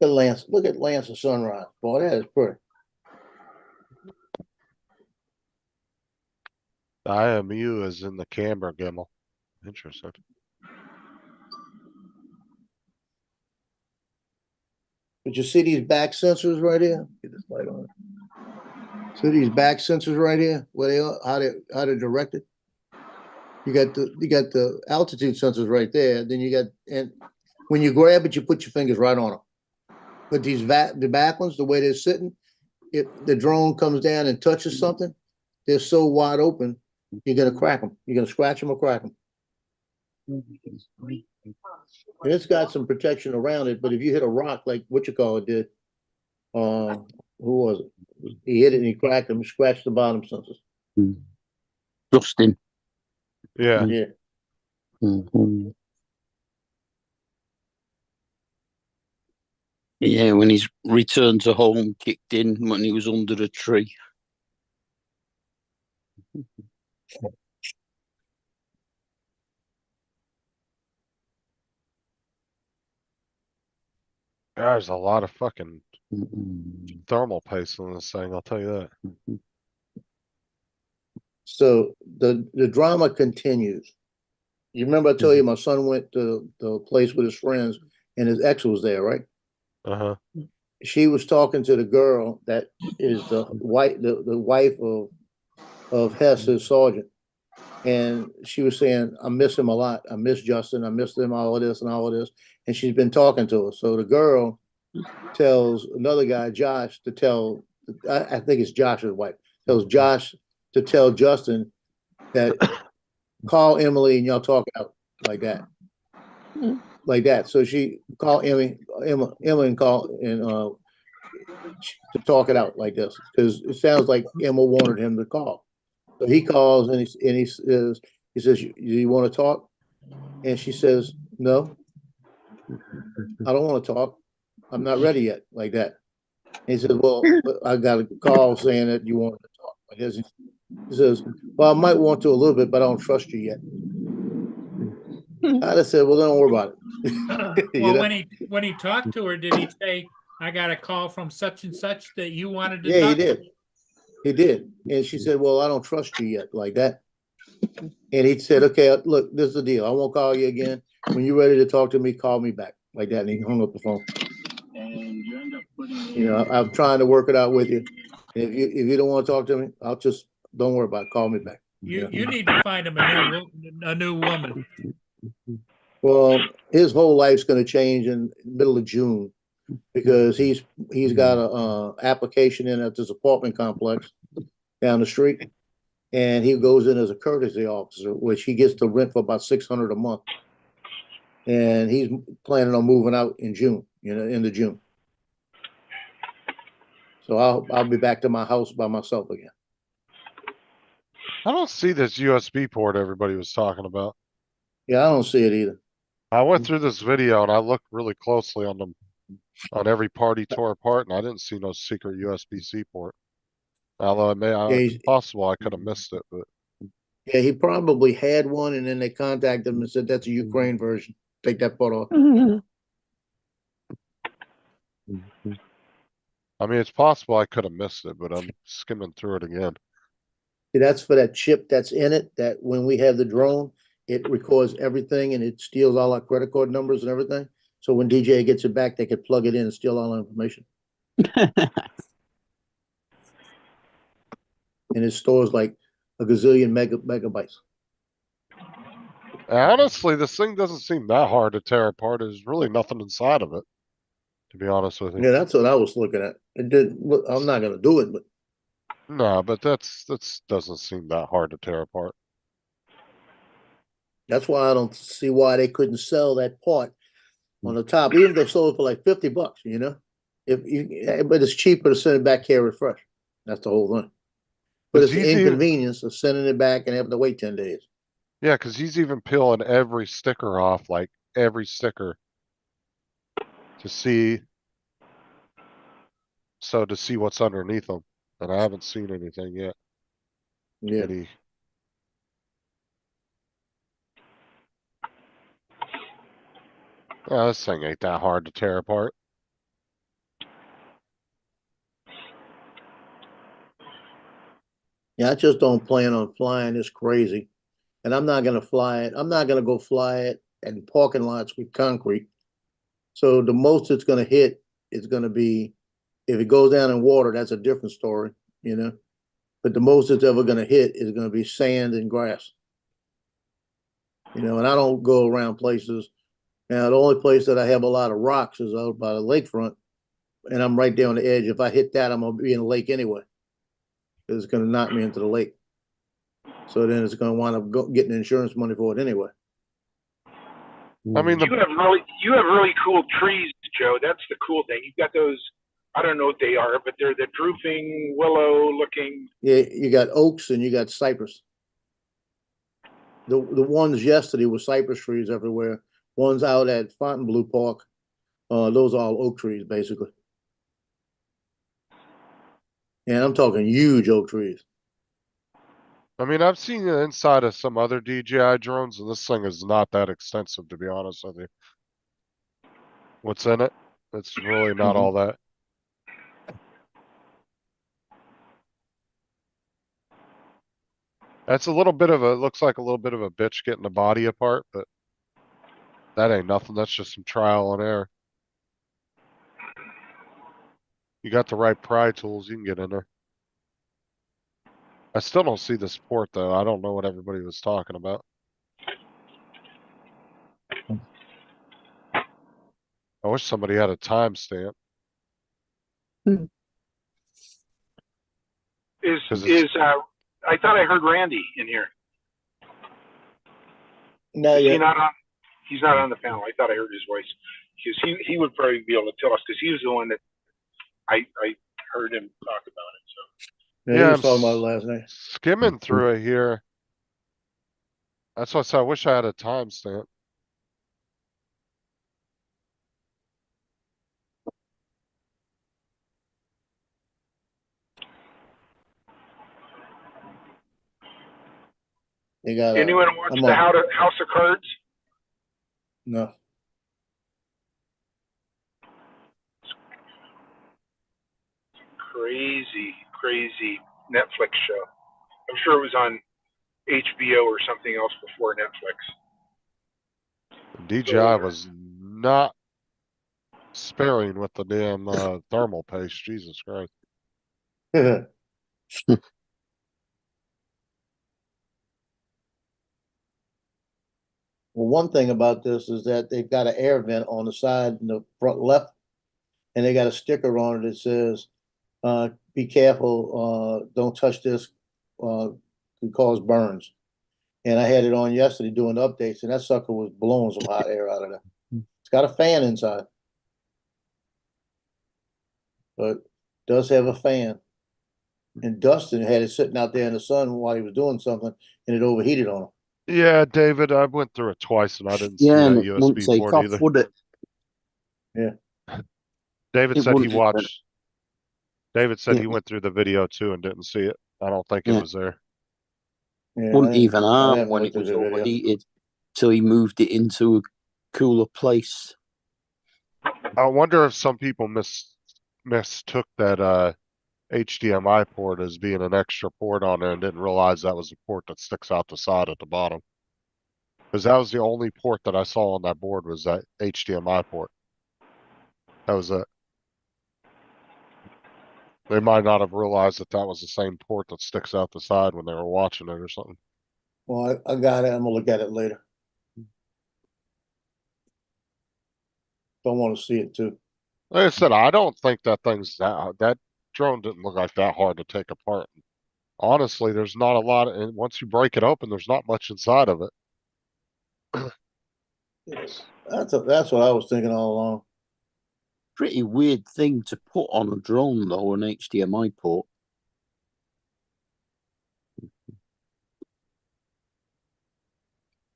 Look at Lance's sunrise. Boy, that is pretty. The IMU is in the camera gimbal. Interesting. But you see these back sensors right here? Get this light on. See these back sensors right here? Where they are, how they're directed? You got the altitude sensors right there. Then you got, and when you grab it, you put your fingers right on them. But the back ones, the way they're sitting, if the drone comes down and touches something, they're so wide open, you're gonna crack them. You're gonna scratch them or crack them. And it's got some protection around it, but if you hit a rock like what you call it did, who was it? He hit it and he cracked them, scratched the bottom sensors. Justin. Yeah. Yeah. Yeah, when his return to home kicked in when he was under a tree. There's a lot of fucking thermal paste on this thing, I'll tell you that. So the drama continues. You remember I told you my son went to the place with his friends and his ex was there, right? Uh-huh. She was talking to the girl that is the wife of Hess, his sergeant. And she was saying, I miss him a lot. I miss Justin. I miss him, all of this and all of this. And she's been talking to us. So the girl tells another guy, Josh, to tell, I think it's Josh's wife, tells Josh to tell Justin that call Emily and y'all talk out like that. Like that. So she called Emma and call and to talk it out like this. Because it sounds like Emma wanted him to call. So he calls and he says, do you want to talk? And she says, no, I don't want to talk. I'm not ready yet, like that. And he says, well, I got a call saying that you wanted to talk. I guess he says, well, I might want to a little bit, but I don't trust you yet. I just said, well, don't worry about it. You Well, know? when he talked to her, did he say, I got a call from such and such that you wanted to Yeah, he talk to did. me? He did. And she said, well, I don't trust you yet, like that. And he said, okay, look, this is the deal. I won't call you again. When you're ready to talk to me, call me back, like that. And he hung up the phone. You know, I'm trying to work it out with you. If you don't want to talk to me, I'll just don't worry about it. Call me back. You need to find him a new woman. Well, his whole life's going to change in the middle of June because he's got a application in at this apartment complex down the street, and he goes in as a courtesy officer, which he gets to rent for about $600 a month. And he's planning on moving out in June, into June. So I'll be back to my house by myself again. I don't see this USB port everybody was talking about. Yeah, I don't see it either. I went through this video and I looked really closely on them, on every party tore apart, and I didn't see no secret USB-C port. Although it's possible I could have missed it, but Yeah, he probably had one, and then they contacted him and said that's a Ukraine version. Take that part off. I mean, it's possible I could have missed it, but I'm skimming through it again. See, that's for that chip that's in it, that when we have the drone, it records everything and it steals all our credit card numbers and everything. So when DJ gets it back, they could plug it in and steal all our information. And it stores like a gazillion megabytes. Honestly, this thing doesn't seem that hard to tear apart. There's really nothing inside of it, to be honest with you. Yeah, that's what I was looking at. It didn't look, I'm not gonna do it, but No, but that's doesn't seem that hard to tear apart. that's why I don't see why they couldn't sell that part on the top, even if they sold it for like $50, but it's cheaper to send it back here refresh. That's the whole thing. But it's the inconvenience of sending it back and having to wait 10 days. Yeah, because he's even peeling every sticker off, like every sticker, to see what's underneath them. And I haven't seen anything yet. Yeah. Oh, this thing ain't that hard to tear apart. Yeah, I just don't plan on flying this crazy. And I'm not gonna fly it. I'm not gonna go fly it in parking lots with concrete. So the most it's gonna hit is gonna be, if it goes down in water, that's a different story, But the most it's ever gonna hit is gonna be sand and grass. And I don't go around places. Now, the only place that I have a lot of rocks is out by the lakefront, and I'm right there on the edge. If I hit that, I'm gonna be in the lake anyway. It's gonna knock me into the lake. So then it's gonna wind up getting insurance money for it anyway. I mean, you have really cool trees, Joe. That's the cool thing. You've got those. I don't know what they are, but they're the drooping willow looking. Yeah, you got oaks and you got cypress. The ones yesterday were cypress trees everywhere. Ones out at Fontainebleau Park, those are all oak trees basically. And I'm talking huge oak trees. I mean, I've seen the inside of some other DJI drones, and this thing is not that extensive, to be honest with you. What's in it? It's really not all that. That's a little bit of a, looks like a little bit of a bitch getting the body apart, but that ain't nothing. That's just some trial and error. You got the right pry tools, you can get in there. I still don't see this port though. I don't know what everybody was talking about. I wish somebody had a timestamp. Is 'Cause it's- I thought I heard Randy in here. No, Is he yeah, not on? He's not on the panel. I thought I heard his voice because he would probably be able to tell us because he was the one that I heard him talk about it. So yeah, he Yeah, was I'm talking about it last night. skimming through it here. That's what I said. I wish I had a timestamp. They got anyone watch I'm the on, House of Cards? no, Crazy Netflix show. I'm sure it was on HBO or something else before Netflix. DJI was not sparing with the damn thermal paste. Jesus Christ. well, one thing about this is that they've got an air vent on the side in the front left, and they got a sticker on it that says, be careful, don't touch this, could cause burns. And I had it on yesterday doing updates, and that sucker was blowing some hot air out of there. It's got a fan inside, but does have a fan. And Dustin had it sitting out there in the sun while he was doing something, and it overheated on him. Yeah, David, I went through it twice and I didn't see Yeah, that and it won't USB take port off, either. would it? David It said he wouldn't. watched. David said he Yeah. went through the video too and didn't see it. I don't think it Yeah. was there. Yeah, Wouldn't even I harm haven't when looked it at was the video. overheated till he moved it into a cooler place. I wonder if some people mistook that HDMI port as being an extra port on there and didn't realize that was a port that sticks out the side at the bottom. Because that was the only port that I saw on that board was that HDMI port. That was it. They might not have realized that that was the same port that sticks out the side when they were watching it or something. Well, I got it. I'm gonna look at it later. Don't want to see it too. Like I said, I don't think that drone didn't look like that hard to take apart. Honestly, there's not a lot, and once you break it open, there's not much inside of it. That's what I was thinking all along. Pretty weird thing to put on a drone, though, an HDMI port.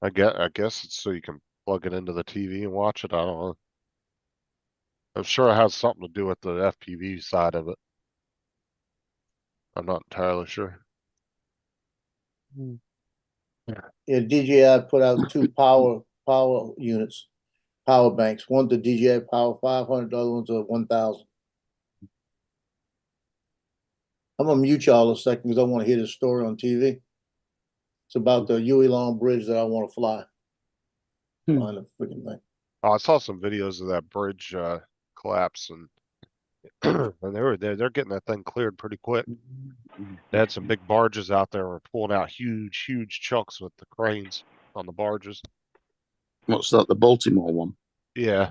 I guess it's so you can plug it into the TV and watch it. I don't know. I'm sure it has something to do with the FPV side of it. I'm not entirely sure. Yeah, DJI put out two power units, power banks. One to DJI Power 500, the other one's a 1,000. I'm gonna mute y'all a second because I want to hear this story on TV. It's about the Huey Long Bridge that I want to fly. On the freaking thing. Oh, I saw some videos of that bridge collapse and and they're getting that thing cleared pretty quick. They had some big barges out there were pulling out huge chunks with the cranes on the barges. What's that, the Baltimore one? Yeah.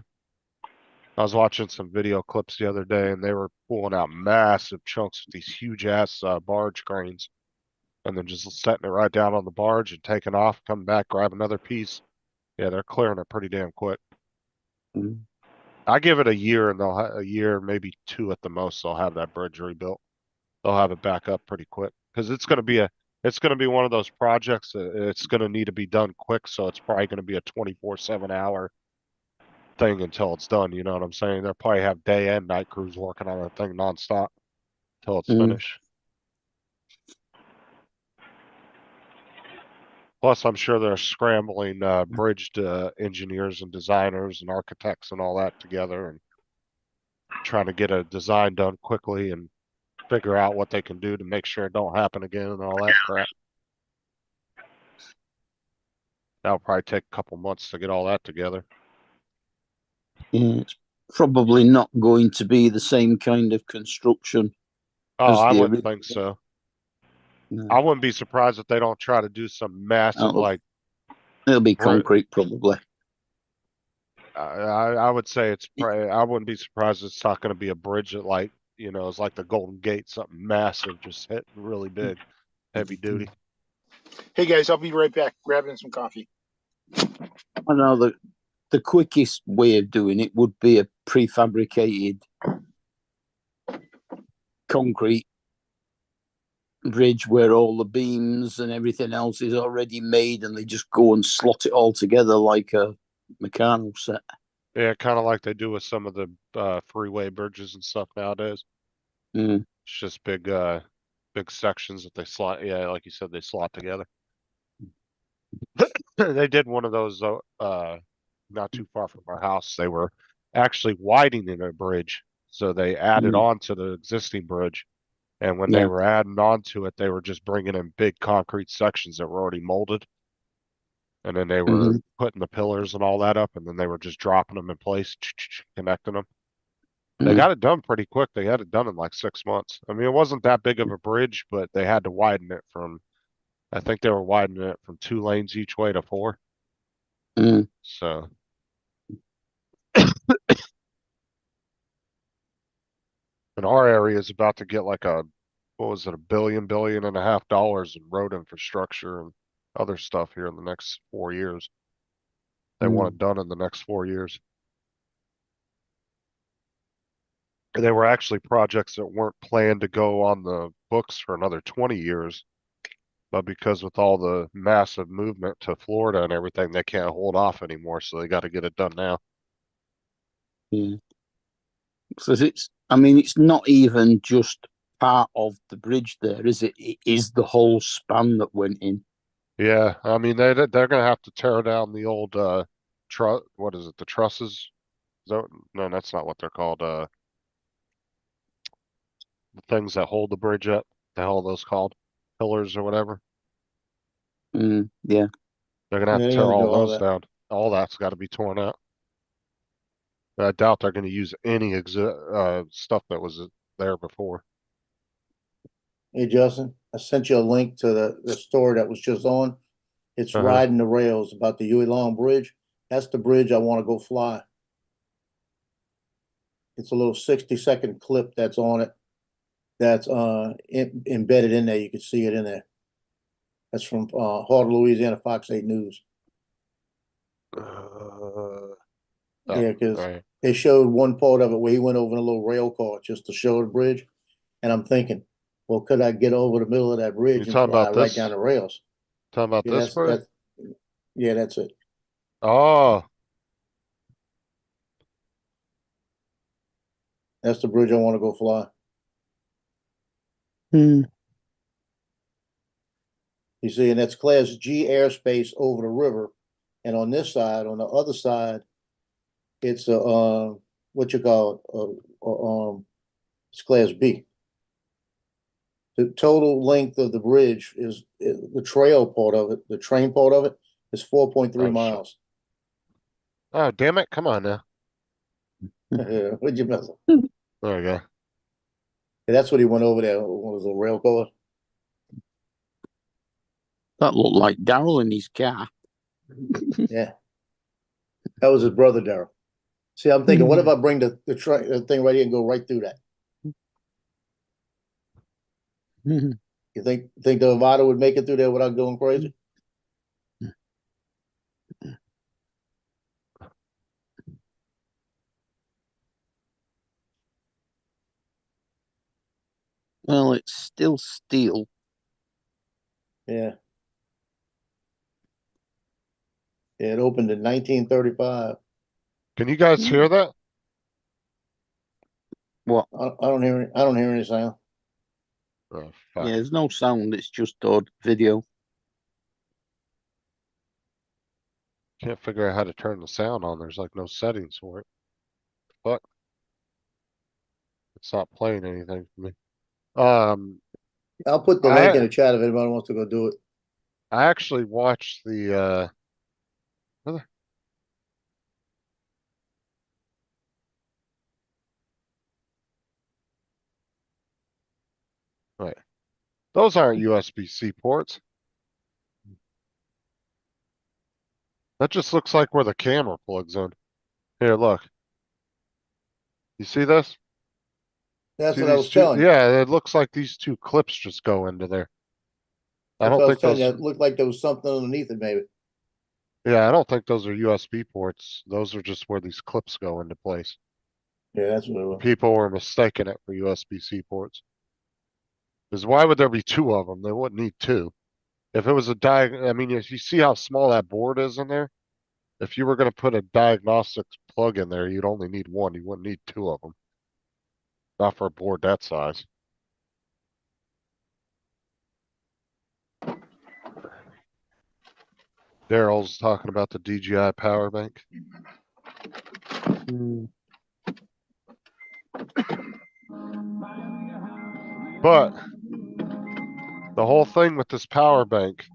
I was watching some video clips the other day and they were pulling out massive chunks with these huge ass barge cranes and then just setting it right down on the barge and taking off, coming back, grab another piece. Yeah, they're clearing it pretty damn quick. Mm. I give it a year and they'll a year, maybe two at the most, they'll have that bridge rebuilt. They'll have it back up pretty quick because it's going to be one of those projects that it's going to need to be done quick. So it's probably going to be a 24/7 hour thing until it's done. You know what I'm saying? They'll probably have day and night crews working on that thing nonstop till it's finished. Plus, I'm sure they're scrambling bridge engineers and designers and architects and all that together and trying to get a design done quickly and figure out what they can do to make sure it don't happen again and all that crap. That'll probably take a couple months to get all that together. Yeah, it's probably not going to be the same kind of construction. Oh, As I the wouldn't original. think so. No. I wouldn't be surprised if they don't try to do some massive, It'll, like, it'll be bri- concrete probably. I would say it's probably, I wouldn't be surprised it's not gonna be a bridge that like, it's like the Golden Gate, something massive, just hit really big, heavy duty. Hey guys, I'll be right back, grabbing some coffee. I know the quickest way of doing it would be a prefabricated concrete bridge where all the beams and everything else is already made and they just go and slot it all together like a Meccano set. Yeah, kinda like they do with some of the, freeway bridges and stuff nowadays. Mm. It's just big sections that they slot, yeah, like you said, they slot together. They did one of those, not too far from our house. They were actually widening a bridge. So they added Mm. on to the existing bridge. And when they Yeah. were adding on to it, they were just bringing in big concrete sections that were already molded. And then they were Mhm. putting the pillars and all that up, and then they were just dropping them in place, connecting them. They Mm. got it done pretty quick. They had it done in like 6 months. I mean, it wasn't that big of a bridge, but they had to widen it from, I think they were widening it from 2 lanes each way to 4. Mm. So, and our area is about to get like what was it, $1.5 billion in road infrastructure and other stuff here in the next 4 years. They want it done in the next 4 years. And they were actually projects that weren't planned to go on the books for another 20 years. But because with all the massive movement to Florida and everything, they can't hold off anymore. So they got to get it done now. Yeah. Because I mean, it's not even just part of the bridge there, is it? It is the whole span that went in. Yeah, I mean they're gonna have to tear down the old what is it, the trusses? No, that's not what they're called. The things that hold the bridge up. The hell are those called? Pillars or whatever. Yeah. They're gonna have Yeah, to they tear gotta do all all those that. down. All that's got to be torn out. I doubt they're gonna use any stuff that was there before. Hey, Justin, I sent you a link to the story that was just on. It's Uh-huh. riding the rails about the Huey Long Bridge. That's the bridge I want to go fly. It's a little 60-second clip that's on it. That's embedded in there. You can see it in there. That's from Heart of Louisiana, Fox 8 News. Oh, Yeah, because right. they showed one part of it where he went over in a little rail car just to show the bridge. And I'm thinking, well, could I get over the middle of that You bridge and talking fly about right down this? the rails? Talking about Yeah, this bridge? that's it. Oh, That's the bridge I want to go fly. Mm. You see, and that's Class G airspace over the river. And on this side, on the other side, it's a what you call it's Class B. The total length of the bridge is the trail part of it, the train part of it is 4.3 oh shit. miles. Oh, damn it! Come on now. What'd you mess up? There we go. That's what he went over there. What was a rail car? That looked like Daryl in his car. Yeah, that was his brother Daryl. See, I'm thinking, what if I bring the thing right here and go right through that? You think the Avada would make it through there without going crazy? Well, it's still steel. Yeah. Yeah, it opened in 1935. Can you guys hear that? What? I don't hear any sound. Oh fuck! Yeah, there's no sound. It's just odd video. Can't figure out how to turn the sound on. There's like no settings for it. Fuck! It's not playing anything for me. I'll put the link in I the chat if anybody wants to go do it. I actually watched the where the- wait. Those aren't USB-C ports. That just looks like where the camera plugs in. Here, look. You see this? That's See what I these was two? telling you. Yeah, it looks like these two clips just go into there. I That's don't what I was think telling you. those, It looked like there was something underneath it, maybe. yeah, I don't think those are USB ports. Those are just where these clips go into place. Yeah, that's what it was. People were mistaking it for USB-C ports. Because why would there be two of them? They wouldn't need two. If it was a I mean, if you see how small that board is in there, if you were going to put a diagnostics plug in there, you'd only need one. You wouldn't need two of them. Not for a board that size. Daryl's talking about the DJI power bank. Mm. But the whole thing with this power bank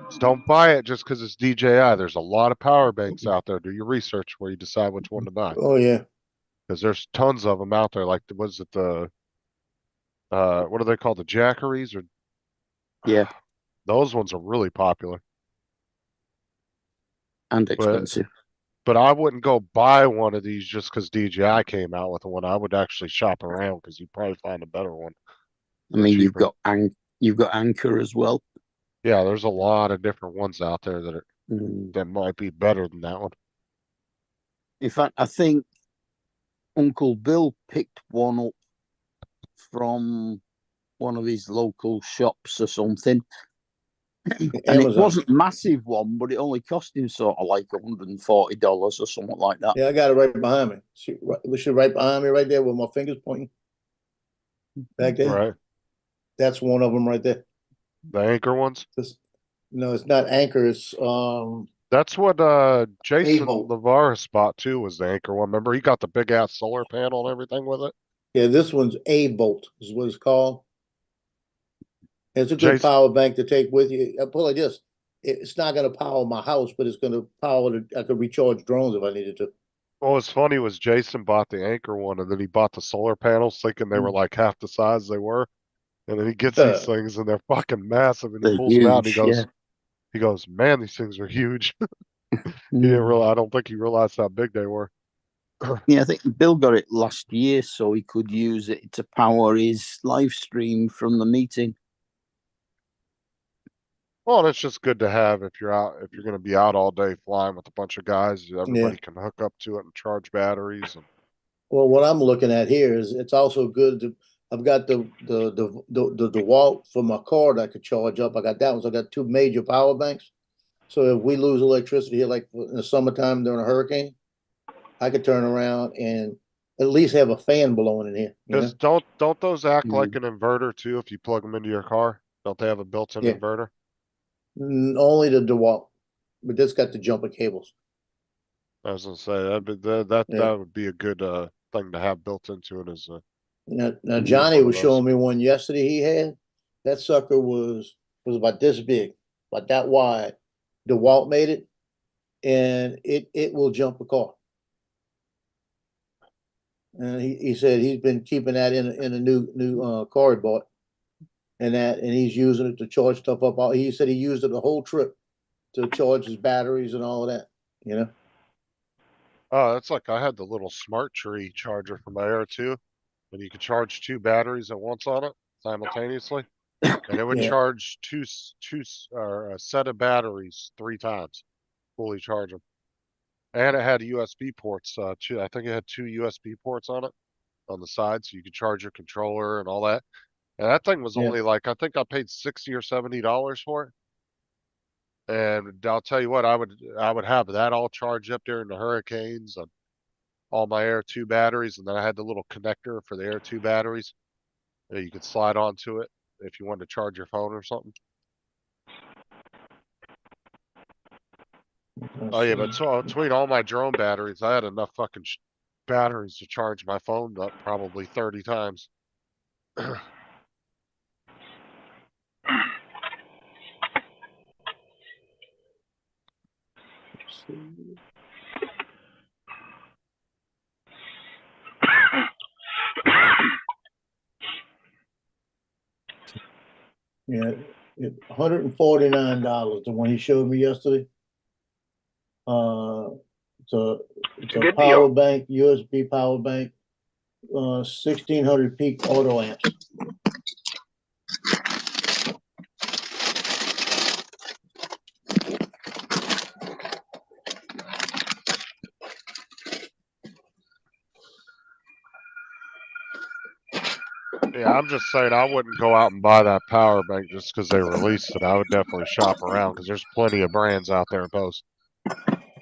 is don't buy it just because it's DJI. There's a lot of power banks out there. Do your research where you decide which one to buy. Oh, yeah. Because there's tons of them out there. Like, was it the, what are they called? The Jackeries? Or Yeah, those ones are really popular. and But expensive. But I wouldn't go buy one of these just because DJI came out with one. I would actually shop around because you'd probably find a better one. I mean, cheaper. you've got Anchor as well. Yeah, there's a lot of different ones out there that that might be better than that one. In fact, I think Uncle Bill picked one up from one of his local shops or something. And it Amazon. wasn't a massive one, but it only cost him sort of like $140 or something like that. Yeah, I got it right behind me. See, right behind me, right there, with my fingers pointing back there. Right. That's one of them right there. The Anchor ones. No, it's not Anchor. It's That's what Jason Avo. Lavaris bought too, was the Anchor one. Remember, he got the big ass solar panel and everything with it. Yeah, this one's A-Bolt is what it's called. It's a good Jason, power bank to take with you. I put it like this. It's not going to power my house, but it's going to power. I could recharge drones if I needed to. what was funny was Jason bought the Anchor one and then he bought the solar panels thinking they were like half the size they were. And then he gets these things and they're fucking massive and he They're pulls them out and huge, he goes, man, these things are huge. He yeah. didn't realize, I don't think he realized how big they were. Yeah, I think Bill got it last year so he could use it to power his live stream from the meeting. Well, and it's just good to have if you're going to be out all day flying with a bunch of guys, everybody can hook up to it and charge batteries. And Well, what I'm looking at here is it's also good to. I've got the DeWalt for my car that I could charge up. I got that one. So I got two major power banks. So if we lose electricity here, like in the summertime during a hurricane, I could turn around and at least have a fan blowing in here. You know? Because don't those act like an inverter too if you plug them into your car? Don't they have a built-in Yeah. inverter? Only the DeWalt, but this got the jumper cables. I was gonna say that would be a good thing to have built into it as a Now Johnny one of was those. showing me one yesterday he had. That sucker was about this big, about that wide. DeWalt made it, and it will jump a car. And he said he's been keeping that in a new car he bought, and he's using it to charge stuff up. He said he used it the whole trip to charge his batteries and all of that. You know. Oh, that's like I had the little smart tree charger for my Air 2, and you could charge two batteries at once on it simultaneously, and it would Yeah. charge or a set of batteries 3 times, fully charge them. And it had USB ports too. I think it had 2 USB ports on it on the side, so you could charge your controller and all that. And that thing was Yeah. only like I think I paid $60 or $70 for it. And I'll tell you what, I would have that all charged up during the hurricanes on all my Air 2 batteries, and then I had the little connector for the Air 2 batteries that you could slide onto it if you wanted to charge your phone or something. Oh yeah, but so between all my drone batteries, I had enough fucking batteries to charge my phone up probably 30 times. Yeah, $149, the one he showed me yesterday. It's a, It's it's a a good power deal. bank, USB power bank, 1600 peak auto amps. Yeah, I'm just saying I wouldn't go out and buy that power bank just because they released it. I would definitely shop around because there's plenty of brands out there, post.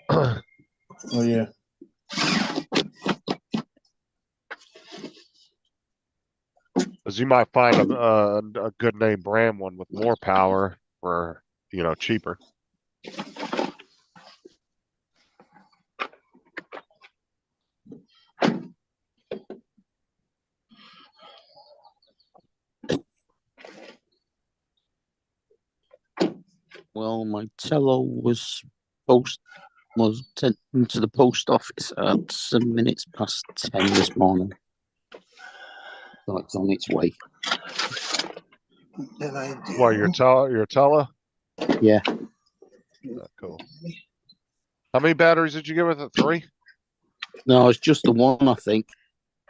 Oh, yeah. Because you might find a good name brand one with more power for, you know, cheaper. Well, my tello was sent to the post office at 7 minutes past 10 this morning. So it's on its way. What, your Tella? Yeah. Cool. How many batteries did you get with it? 3? No, it's just the one, I think.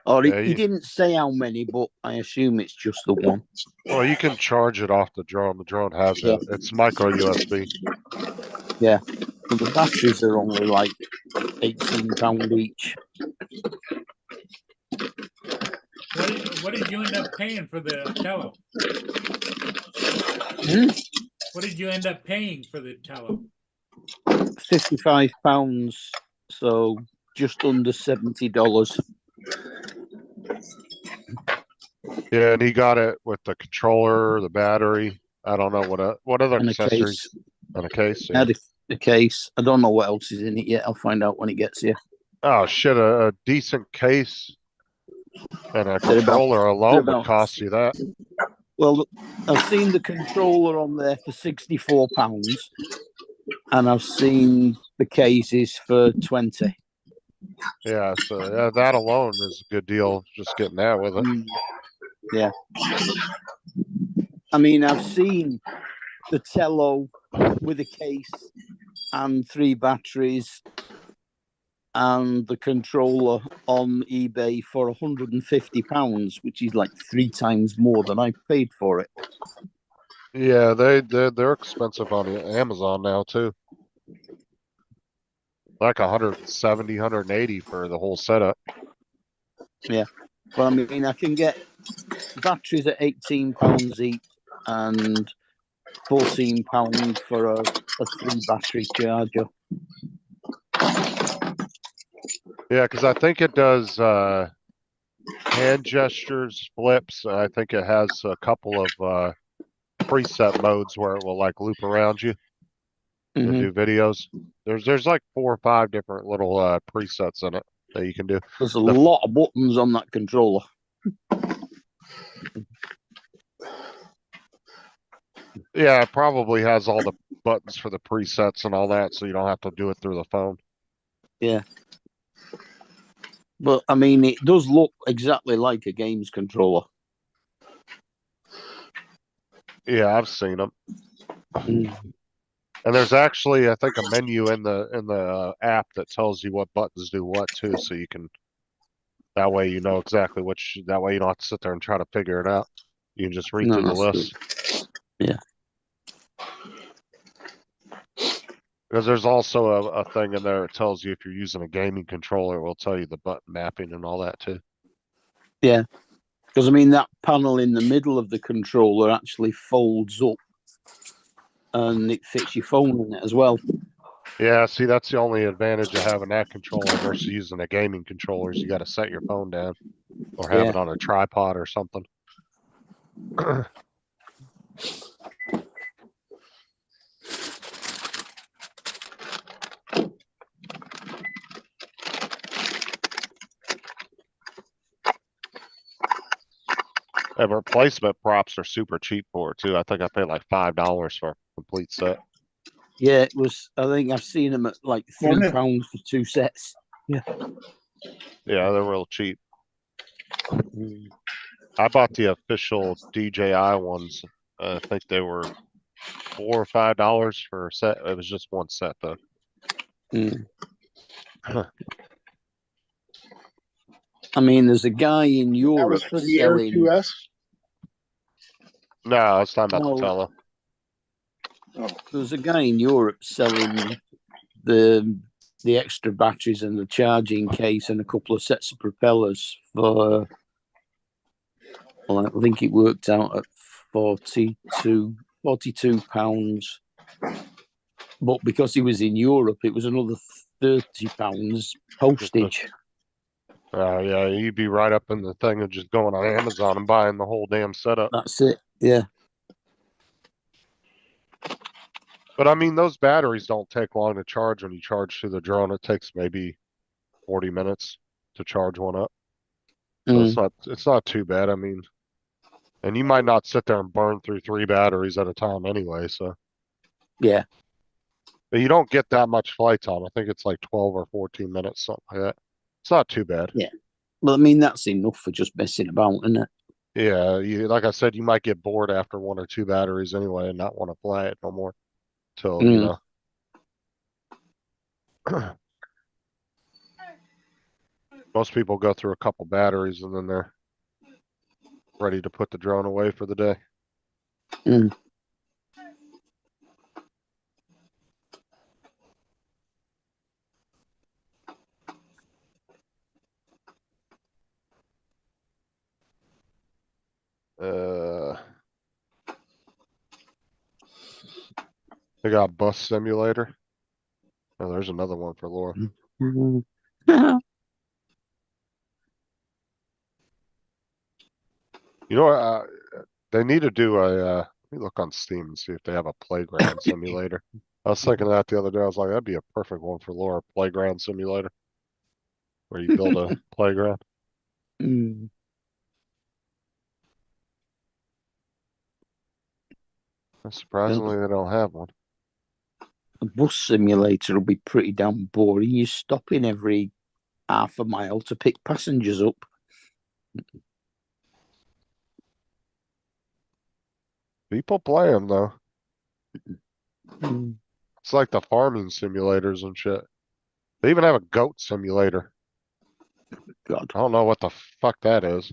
Or Yeah, he didn't say how many, but I assume it's just the one. Well, you can charge it off the drone. The drone has Yeah. it. It's micro USB. Yeah. But the batteries are only like £18 each. What did you end up paying for the Tello? What did you end up paying for the Tello? £55, so just under $70. Yeah, and he got it with the controller, the battery. I don't know what other And a accessories case. and a case. I Yeah. had a case. I don't know what else is in it yet. I'll find out when it gets here. Oh shit! A decent case and a They're controller alone would about- cost you that. Well, I've seen the controller on there for £64, and I've seen the cases for 20. Yeah, so yeah, that alone is a good deal. Just getting that with it. Yeah. I mean, I've seen the Tello with a case and 3 batteries and the controller on eBay for £150, which is like 3 times more than I paid for it. Yeah, they're expensive on Amazon now too. Like 170, 180 for the whole setup. Yeah. But I mean, I can get batteries at £18 each and £14 for a 3 battery charger. Yeah, because I think it does hand gestures, flips. I think it has a couple of preset modes where it will like loop around you to Mhm. do videos. There's like 4 or 5 different little presets in it that you can do. There's a lot of buttons on that controller. Yeah, it probably has all the buttons for the presets and all that, so you don't have to do it through the phone. Yeah. But I mean, it does look exactly like a games controller. Yeah, I've seen them. Mm. And there's actually, I think, a menu in the app that tells you what buttons do what too, so you can. That way you know exactly which. That way you don't have to sit there and try to figure it out. You can just read No, through the that's list. good. Yeah. Because there's also a thing in there that tells you if you're using a gaming controller, it will tell you the button mapping and all that too. Yeah. Because I mean, that panel in the middle of the controller actually folds up and it fits your phone in it as well. Yeah, see, that's the only advantage of having that controller versus using a gaming controller is you got to set your phone down or have Yeah. it on a tripod or something. And replacement props are super cheap for it too. I think I paid like $5 for a complete set. Yeah, it was. I think I've seen them at like £3 for 2 sets. Yeah. Yeah, they're real cheap. Mm. I bought the official DJI ones I think they were $4 or $5 for a set. It was just one set though. Mm. I mean, there's a guy in That Europe was for the Air selling. 2S. No, it's talking about No. the Tello. Oh, There's a guy in Europe selling the extra batteries and the charging case and a couple of sets of propellers for. Well, I think it worked out at £42. But because he was in Europe, it was another £30 postage. Yeah, you'd be right up in the thing of just going on Amazon and buying the whole damn setup. That's it. Yeah. But I mean, those batteries don't take long to charge when you charge through the drone. It takes maybe 40 minutes to charge one up. So Mm. it's not too bad. I mean, and you might not sit there and burn through 3 batteries at a time anyway, so. Yeah. But you don't get that much flight time. I think it's like 12 or 14 minutes, something like that. It's not too bad. Yeah. Well, I mean, that's enough for just messing about, isn't it? Yeah, like I said, you might get bored after 1 or 2 batteries anyway and not want to fly it no more. Till, you know. Most people go through a couple batteries and then they're ready to put the drone away for the day. Mm. They got Bus Simulator. Oh, there's another one for Laura. Mm. You know, they need to do a, let me look on Steam and see if they have a playground simulator. I was thinking of that the other day. I was like, that'd be a perfect one for Laura, playground simulator. Where you build a playground. Mm. Surprisingly, they don't have one. A bus simulator will be pretty damn boring. You're stopping every half a mile to pick passengers up. People play them though. Mm. It's like the farming simulators and shit. They even have a goat simulator. God. I don't know what the fuck that is.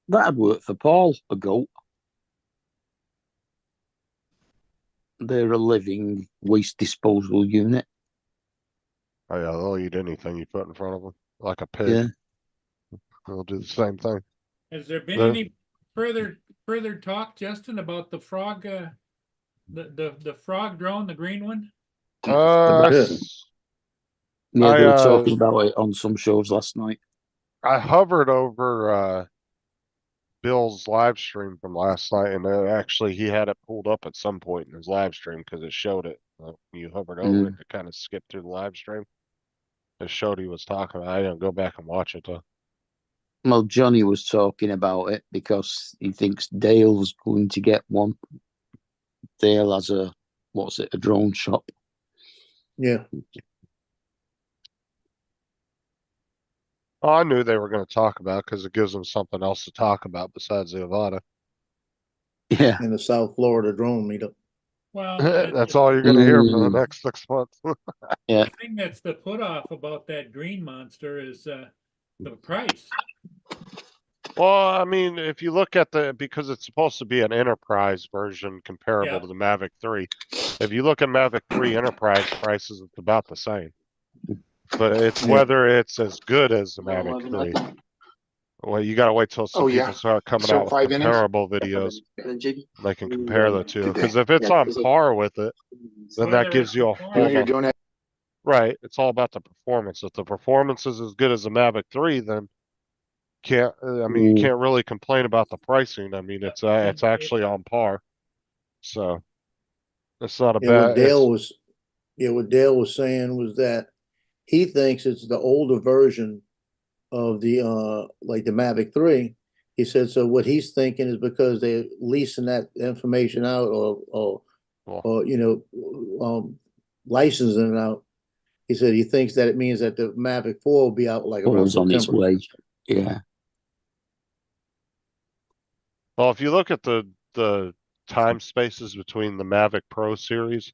That'd work for Paul, a goat. They're a living waste disposal unit. Oh yeah, they'll eat anything you put in front of them, like a pig. Yeah. They'll do the same thing. Has there been The- any further talk, Justin, about the frog, the frog drone, the green one? Uh, Yeah. Yeah, they I, were talking about it on some shows last night. I hovered over Bill's live stream from last night, and actually he had it pulled up at some point in his live stream because it showed it. When you hovered over it, it kind of skipped through the live stream. It showed he was talking. I didn't go back and watch it though. Well, Johnny was talking about it because he thinks Dale's going to get one. Dale has a drone shop. Yeah. Oh, I knew they were going to talk about because it gives them something else to talk about besides the Avata. Yeah. In the South Florida drone meetup. Well, That's all you're going to hear for the Mm. next 6 months. the thing that's the put off about that green monster is the price. Well, I mean, if you look at because it's supposed to be an enterprise version comparable Yeah. to the Mavic 3. If you look at Mavic 3 enterprise prices, it's about the same. But it's Yeah. whether it's as good as the Mavic 3. Well, you gotta wait till some Oh, people yeah. start coming So out with 5 innings? comparable videos. They can compare the two. Because if it's on par with it, then that Whether gives you a it's You know, you're whole doing it. right. It's all about the performance. If the performance is as good as the Mavic 3, then you can't really complain about the pricing. I mean, it's actually on par. So it's not a Yeah, what bad. what Dale was saying was that he thinks it's the older version of the like the Mavic 3. He said, so what he's thinking is because they're leasing that information out Well, or, licensing it out. He said he thinks that it means that the Mavic 4 will be out like around Falls on its September. way. Yeah. well, if you look at the time spaces between the Mavic Pro series,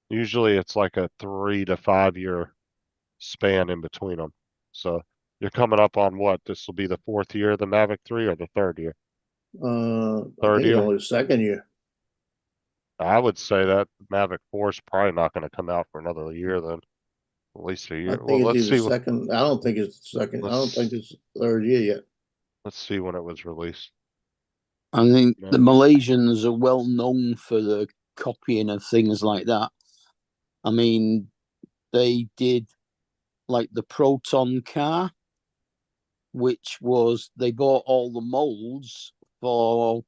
usually it's like a 3 to 5 year span in between them. So you're coming up on what? This will be the 4th year of the Mavic 3 or the 3rd year? I Third think it's year? only the second year. I would say that Mavic 4 is probably not going to come out for another year then. At least a I year. think Well, it's let's either see. second. I don't think it's the second. I don't think it's the third year yet. Let's see when it was released. I think No. the Malaysians are well known for the copying of things like that. I mean, they did like the Proton car, which was they bought all the molds for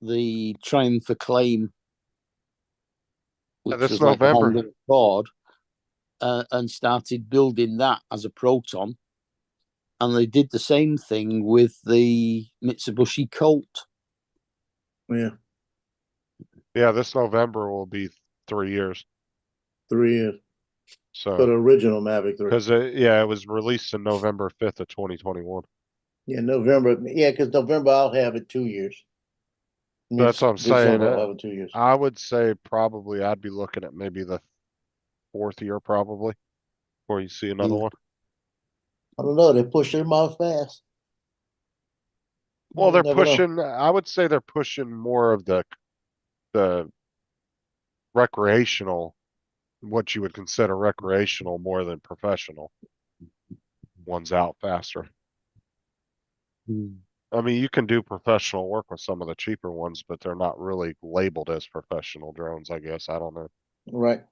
the Triumph Acclaim, which this was like a November. Honda Accord, and started building that as a Proton. And they did the same thing with the Mitsubishi Colt. Yeah, Yeah, this November will be 3 years. 3 years for So, the original Mavic 3. because it was released in November 5th of 2021. Yeah, November. Yeah, because November I'll have it 2 years. That's what I'm saying. December I'll have it 2 years. I would say probably I'd be looking at maybe the 4th year probably before you see another Yeah. one. I don't know. They push them out fast. Well, You they're never know. pushing. I would say they're pushing more of the recreational, what you would consider recreational, more than professional ones out faster. I mean, you can do professional work with some of the cheaper ones, but they're not really labeled as professional drones, I guess. I don't know. Right.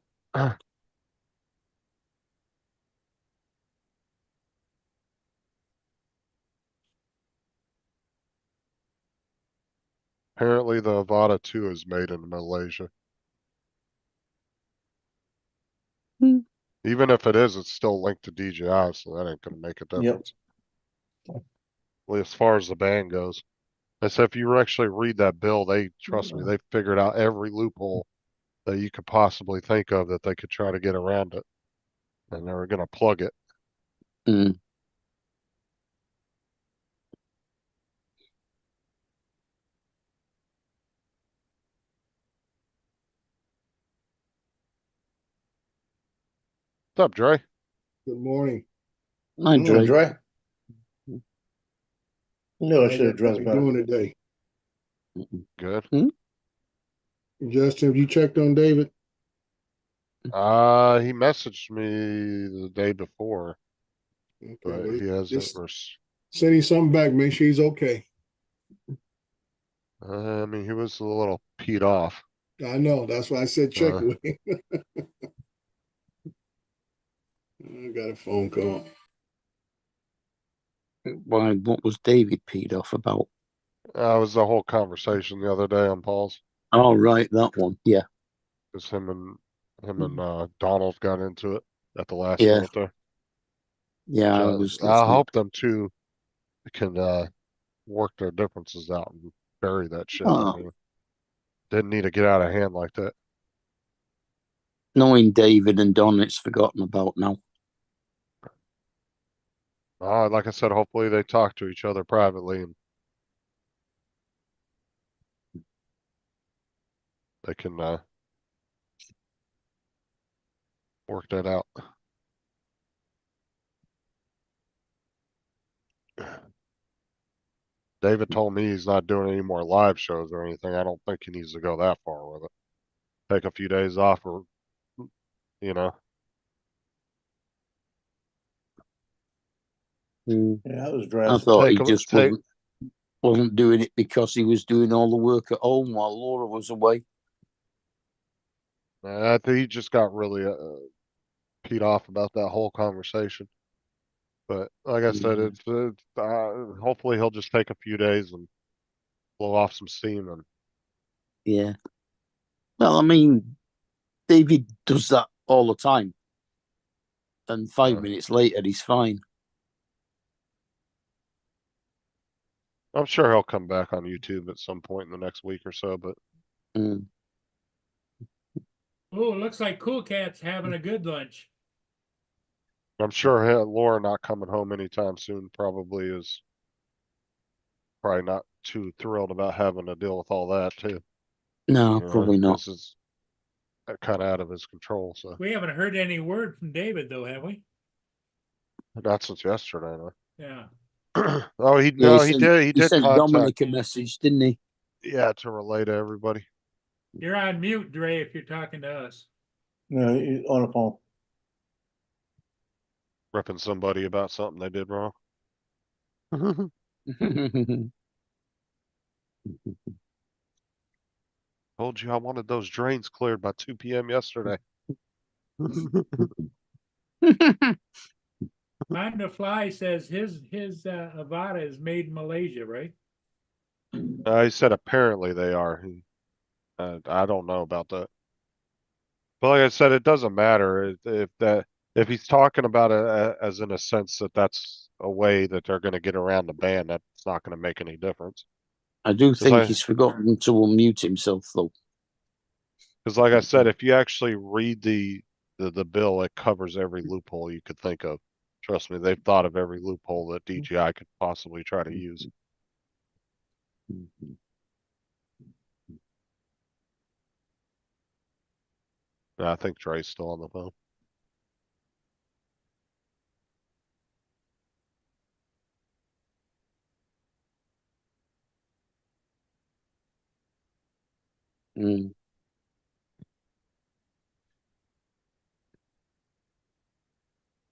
Apparently, the Avata 2 is made in Malaysia. Hmm. Even if it is, it's still linked to DJI, so that ain't gonna make a difference. Well, as far as the ban goes. I said, if you actually read that bill, trust me, they figured out every loophole that you could possibly think of that they could try to get around it. And they were gonna plug it. Mm. What's up, Dre? Good morning. Hi, Dre. Dre. No, I How should have you dressed better. doing today? Good. Justin, have you checked on David? He messaged me the day before, Okay, but well, he hasn't. just send him something back. Make sure he's okay. I mean, he was a little peed off. I know. That's why I said check with him. I got a phone call. Why? What was David peed off about? That was the whole conversation the other day on Paul's. Oh, right, that one. Yeah, Because him and Donald got into it at the last Yeah. minute there. yeah. I So was. I listening. hope them two can work their differences out and bury that shit. Oh. I mean, didn't need to get out of hand like that. Knowing David and Don, it's forgotten about now. Like I said, hopefully they talk to each other privately and they can work that out. David told me he's not doing any more live shows or anything. I don't think he needs to go that far with it. Take a few days off or, you know. Yeah, I was I dressed. thought Take he a- just take- wasn't doing it because he was doing all the work at home while Laura was away. I think he just got really peed off about that whole conversation. But like I said, it's hopefully he'll just take a few days and blow off some steam. And Yeah. Well, I mean, David does that all the time. And 5 minutes later, he's fine. I'm sure he'll come back on YouTube at some point in the next week or so, but Mm. Oh, looks like Cool Cat's having a good lunch. I'm sure Laura not coming home anytime soon probably is probably not too thrilled about having to deal with all that too. No, You know, probably not. this is kind of out of his control, so We haven't heard any word from David though, have we? not since yesterday. No. Yeah. Oh, he Yeah, no, he did. He he did sent contact. Dominic a message, didn't he? Yeah, to relay to everybody. You're on mute, Dre, if you're talking to us. No, he's on the phone. Ripping somebody about something they did wrong. Told you I wanted those drains cleared by 2 p.m. yesterday. Mind the Fly says his Avada is made in Malaysia, right? He said apparently they are. I don't know about that. But like I said, it doesn't matter if he's talking about it as in a sense that that's a way that they're going to get around the ban. That's not going to make any difference. I do think I- he's forgotten to unmute himself, though. Because like I said, if you actually read the bill, it covers every loophole you could think of. Trust me, they've thought of every loophole that DJI could possibly try to use. I think Dre's still on the phone. Mm.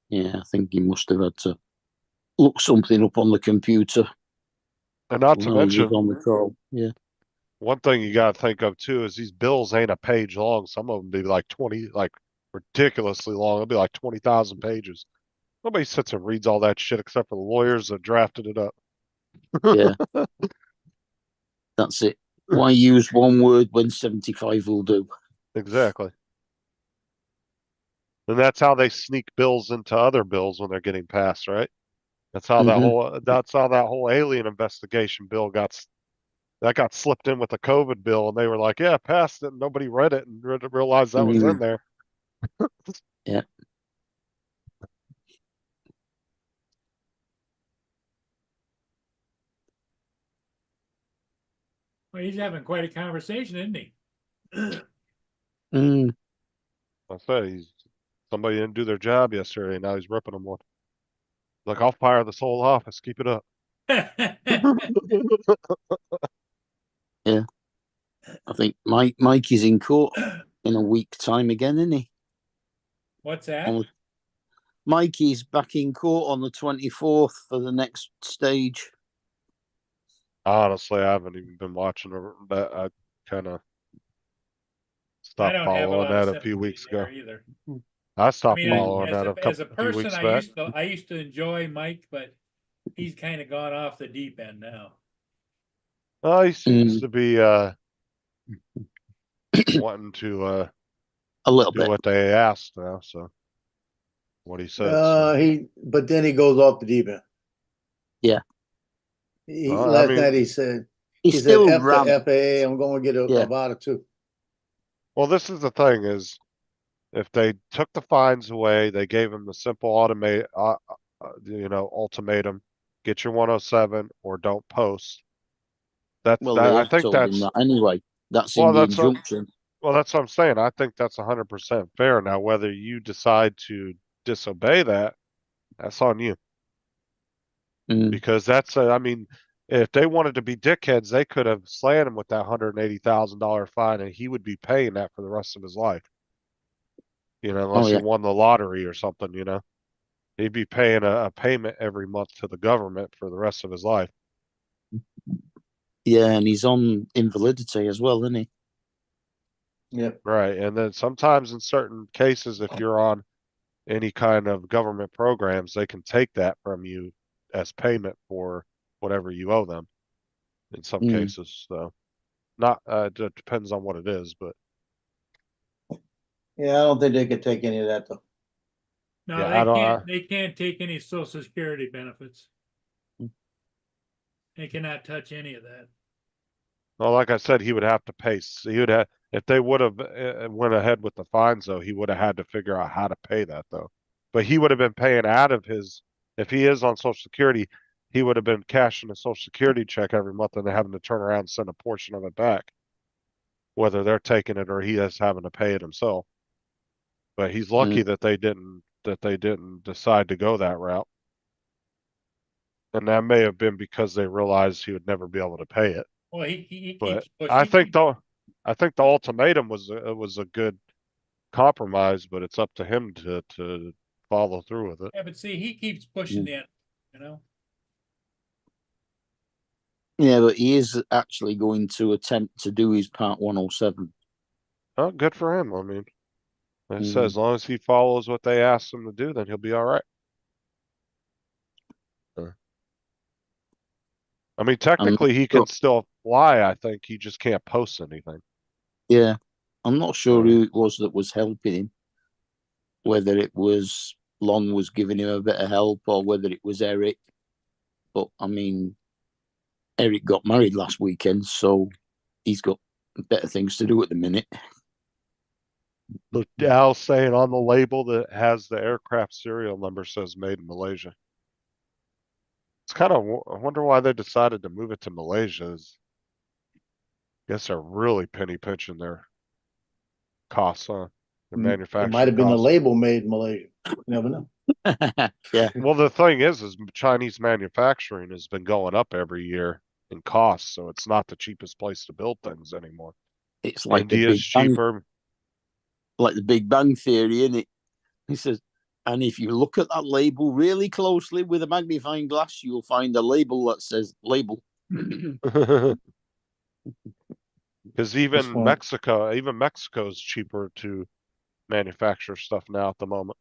Yeah, I think he must have had to look something up on the computer And not to while he was mention, on the call. Yeah. one thing you got to think of too is these bills ain't a page long. Some of them be like 20, like ridiculously long. It'll be like 20,000 pages. Nobody sits and reads all that shit except for the lawyers that drafted it up. Yeah. That's it. Why use one word when 75 will do? Exactly. And that's how they sneak bills into other bills when they're getting passed, right? That's how that's how that whole alien investigation bill got slipped in with the COVID bill, and they were like, "Yeah, passed it." And nobody read it and realized that was in there. Yeah. Well, he's having quite a conversation, isn't he? Mm. I say somebody didn't do their job yesterday. Now he's ripping them one. Like, I'll fire this whole office. Keep it up. Yeah. I think Mike is in court in a week time again, isn't he? What's that? Mikey's back in court on the 24th for the next stage. Honestly, I haven't even been watching that. I kind of I stopped don't have a following lot of that a few sympathy weeks ago. there either. I I stopped mean, following as that as a few person, weeks back. I used to enjoy Mike, but he's kind of gone off the deep end now. He seems to be wanting to A little do bit. what they asked now. So what he said. So. But then he goes off the deep end. Yeah. Well, I Last mean- night he said, He said, still F ran. the FAA, I'm going to get Yeah. Avada too. Well, this is the thing is, if they took the fines away, they gave him the simple ultimatum, get your 107 or don't post. Well, they I have think told him that's that anyway. That's well, in the that's what- injunction. well, that's what I'm saying. I think that's 100% fair. Now, whether you decide to disobey that, that's on you. Mm. Because I mean, if they wanted to be dickheads, they could have slammed him with that $180,000 fine, and he would be paying that for the rest of his life. Unless he yeah. won the lottery or something, he'd be paying a payment every month to the government for the rest of his life. Yeah, and he's on invalidity as well, isn't he? Yep. Right. And then sometimes in certain cases, if you're on any kind of government programs, they can take that from you as payment for whatever you owe them in some cases. So not, it depends on what it is, but Yeah, I don't think they could take any of that though. No, Yeah, I don't- they can't take any Social Security benefits. They cannot touch any of that. Well, like I said, he would have to pay. He would have, if they would have went ahead with the fines, though, he would have had to figure out how to pay that, though. But he would have been paying out of his, if he is on Social Security, he would have been cashing a Social Security check every month and having to turn around and send a portion of it back, whether they're taking it or he is having to pay it himself. But he's lucky that they didn't decide to go that route. And that may have been because they realized he would never be able to pay it. Well, he But keeps pushing. I think the ultimatum was a good compromise, but it's up to him to follow through with it. Yeah, but see, he keeps pushing the, you know. Yeah, but he is actually going to attempt to do his Part 107. Oh, good for him. I mean, like I said, as long as he follows what they asked him to do, then he'll be all right. I mean, technically, he can still fly. I think he just can't post anything. Yeah, I'm not sure who it was that was helping him. Whether it was Long was giving him a bit of help, or whether it was Eric. But I mean, Eric got married last weekend, so he's got better things to do at the minute. But Al's saying on the label that has the aircraft serial number says made in Malaysia. It's kind of, I wonder why they decided to move it to Malaysia. I guess they're really penny pinching their costs, huh? Their It manufacturing might have been the costs. label made in Malaysia. You never know. Yeah, Well, the thing is Chinese manufacturing has been going up every year in costs, so it's not the cheapest place to build things anymore. it's like India's cheaper. Like the Big Bang Theory, isn't it? He says, and if you look at that label really closely with a magnifying glass, you'll find a label that says label. Because That's fine. even Mexico's cheaper to manufacture stuff now at the moment.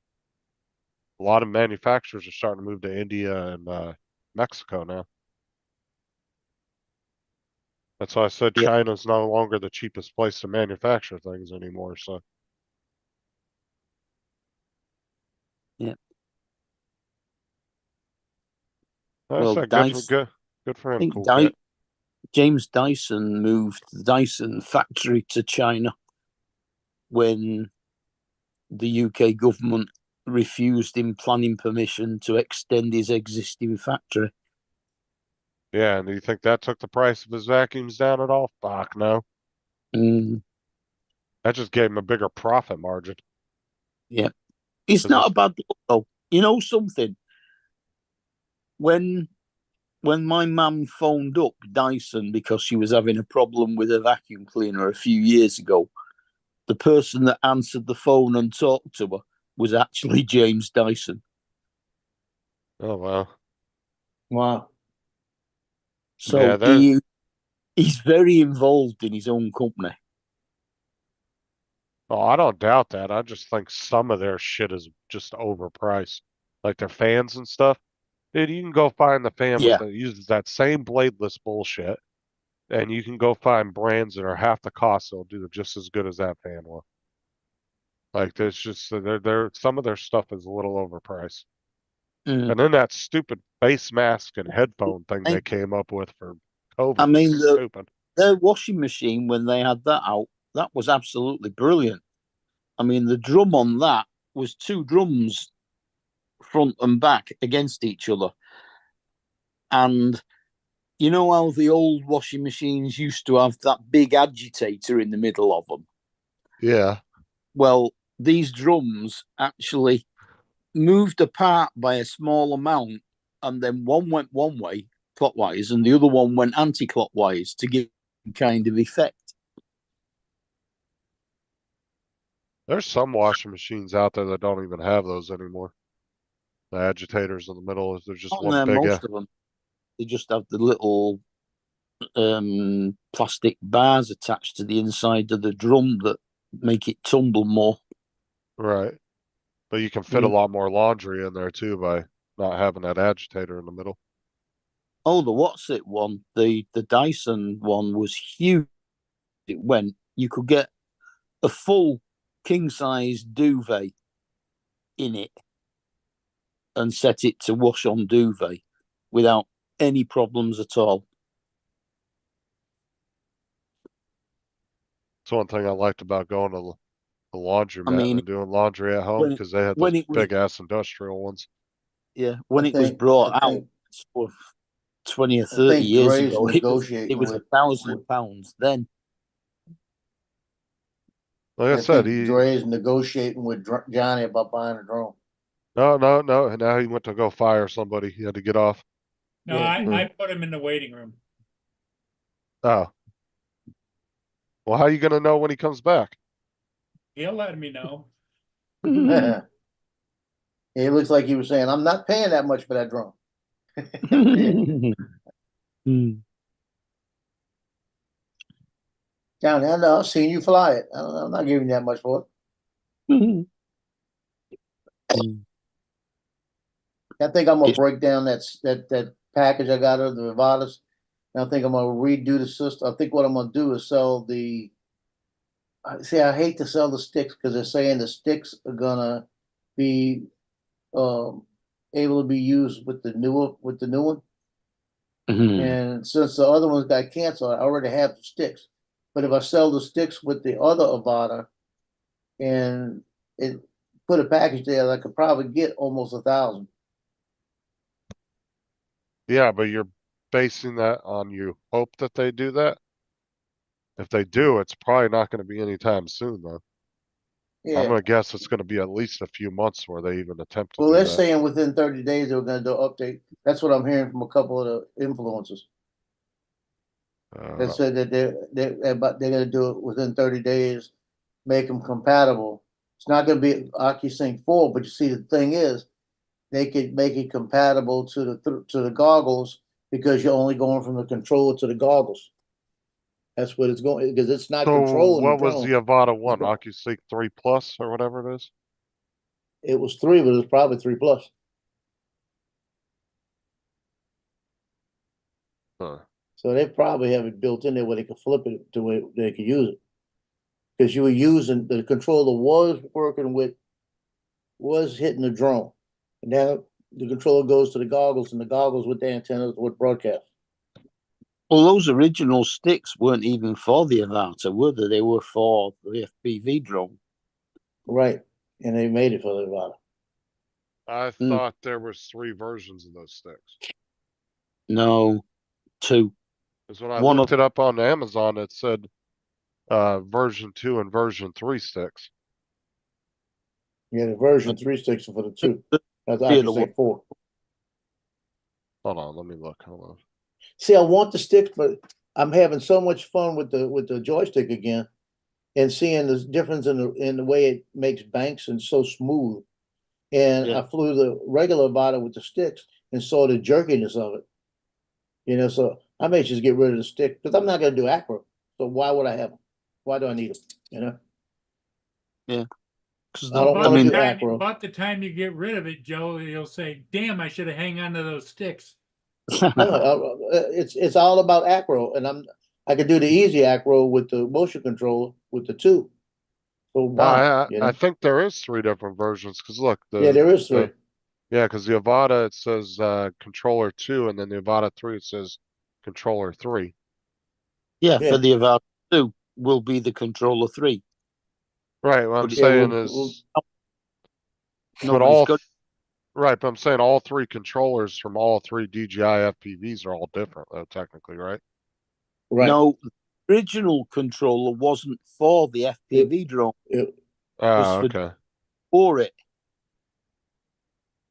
A lot of manufacturers are starting to move to India and Mexico now. That's why I said Yep. China's no longer the cheapest place to manufacture things anymore. So Yeah. like I Well, said, good for I him. think Cool cat. James Dyson moved the Dyson factory to China when the UK government refused him planning permission to extend his existing factory. Yeah, and do you think that took the price of his vacuums down at all? Fuck no. Mm, That just gave him a bigger profit margin. yeah. It's Is not this- a bad look, though. You know something? When my mum phoned up Dyson because she was having a problem with a vacuum cleaner a few years ago, the person that answered the phone and talked to her was actually James Dyson. Oh wow. Wow. So Yeah, he's very involved in his own company. Oh, I don't doubt that. I just think some of their shit is just overpriced. Like their fans and stuff. Dude, you can go find the fan Yeah. that uses that same bladeless bullshit, and you can go find brands that are half the cost that'll do just as good as that fan will. Like there's just they're some of their stuff is a little overpriced. Mm. And then that stupid face mask and headphone thing they came up with for COVID I mean, was stupid. their washing machine, when they had that out, that was absolutely brilliant. I mean, the drum on that was two drums front and back against each other. And you know how the old washing machines used to have that big agitator in the middle of them? Yeah. Well, these drums actually moved apart by a small amount, and then one went one way clockwise and the other one went anti-clockwise to give kind of effect. There's some washing machines out there that don't even have those anymore. The agitators in the middle, there's just one big Most of them, they just have the little plastic bars attached to the inside of the drum that make it tumble more. Right. But you can fit a lot more laundry in there too by not having that agitator in the middle. Oh, the what's it one, the Dyson one was huge. It went, you could get a full king size duvet in it and set it to wash on duvet without any problems at all. That's one thing I liked about going to the laundromat mean, and doing laundry at home when it- because they had when those it was- big ass industrial ones. Yeah, when I it was think- brought I out think- sort of 20 or I 30 think years Dre's ago, negotiating it was with- £1,000 then. Like I I said, think Dre's negotiating with Johnny about buying a drone. no. Now he went to go fire somebody. He had to get off. No, Yeah. I put him in the waiting room. Oh. Well, how you gonna know when he comes back? He'll let me know. It looks like he was saying, I'm not paying that much for that drone. Johnny, I know, I've seen you fly it. I'm not giving you that much for it. I think I'm gonna break down that package I got of the Vivadas. And I think I'm gonna redo the system. I think what I'm gonna do is sell the. See, I hate to sell the sticks because they're saying the sticks are gonna be able to be used with the new one. And since the other ones got canceled, I already have the sticks. But if I sell the sticks with the other Avata and it put a package there, I could probably get almost 1,000. Yeah, but you're basing that on you hope that they do that. If they do, it's probably not going to be anytime soon, though. I'm Yeah. gonna guess it's gonna be at least a few months where they even attempt to Well, do they're that. saying within 30 days they were going to do an update. That's what I'm hearing from a couple of the influencers. They said that they're going to do it within 30 days, make them compatible. It's not going to be OcuSync 4, but you see, the thing is, they could make it compatible to the goggles because you're only going from the controller to the goggles. That's what it's going, because it's not So controlling what the was drone. the Avata 1? OcuSync 3 Plus or whatever it is? It was 3, but it was probably 3 plus. Huh. So they probably have it built in there where they can flip it to where they can use it. Because you were using, the controller was hitting the drone. And now the controller goes to the goggles, and the goggles with the antennas would broadcast. Well, those original sticks weren't even for the Avata, were they? They were for the FPV drone. Right. And they made it for the Avata. I thought there was 3 versions of those sticks. No, 2. Because when I One looked of- it up on Amazon, it said version 2 and version 3 sticks. Yeah, the version 3 sticks are for the 2. That's Yeah, the OcuSync 4. Hold on, let me look. Hold on. See, I want the sticks, but I'm having so much fun with the joystick again, and seeing the difference in the way it makes banks and so smooth. And Yeah. I flew the regular Avata with the sticks and saw the jerkiness of it. So I may just get rid of the stick because I'm not going to do acro. So why would I have them? Why do I need them? Because I don't About wanna the do time- acro. About the time you get rid of it, Joe, you'll say, damn, I should have hang on to those sticks. No, it's all about acro, and I could do the easy acro with the motion controller with the 2. So No, why? I think there is 3 different versions. Because look, Yeah, there is 3. Yeah, because the Avata it says controller 2, and then the Avata 3 it says controller 3. Yeah, Yeah. for the Avata 2 will be the controller 3. Right. What I'm But saying we'll- is, but Nobody's got right. But I'm saying all 3 controllers from all 3 DJI FPVs are all different, though, technically, right? Right. No, the original controller wasn't for the FPV drone, It- Oh, for- okay. for it.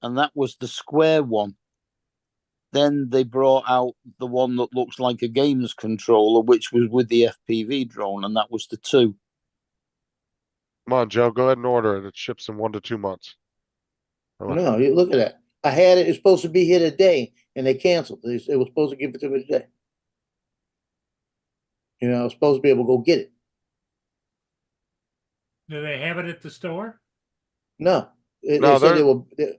And that was the square one. Then they brought out the one that looks like a games controller, which was with the FPV drone, and that was the 2. Come on, Joe. Go ahead and order it. It ships in 1 to 2 months. Oh, No, you look at that. I had it. It's supposed to be here today, and they canceled. It was supposed to give it to me today. I was supposed to be able to go get it. Do they have it at the store? No, they No, said they're-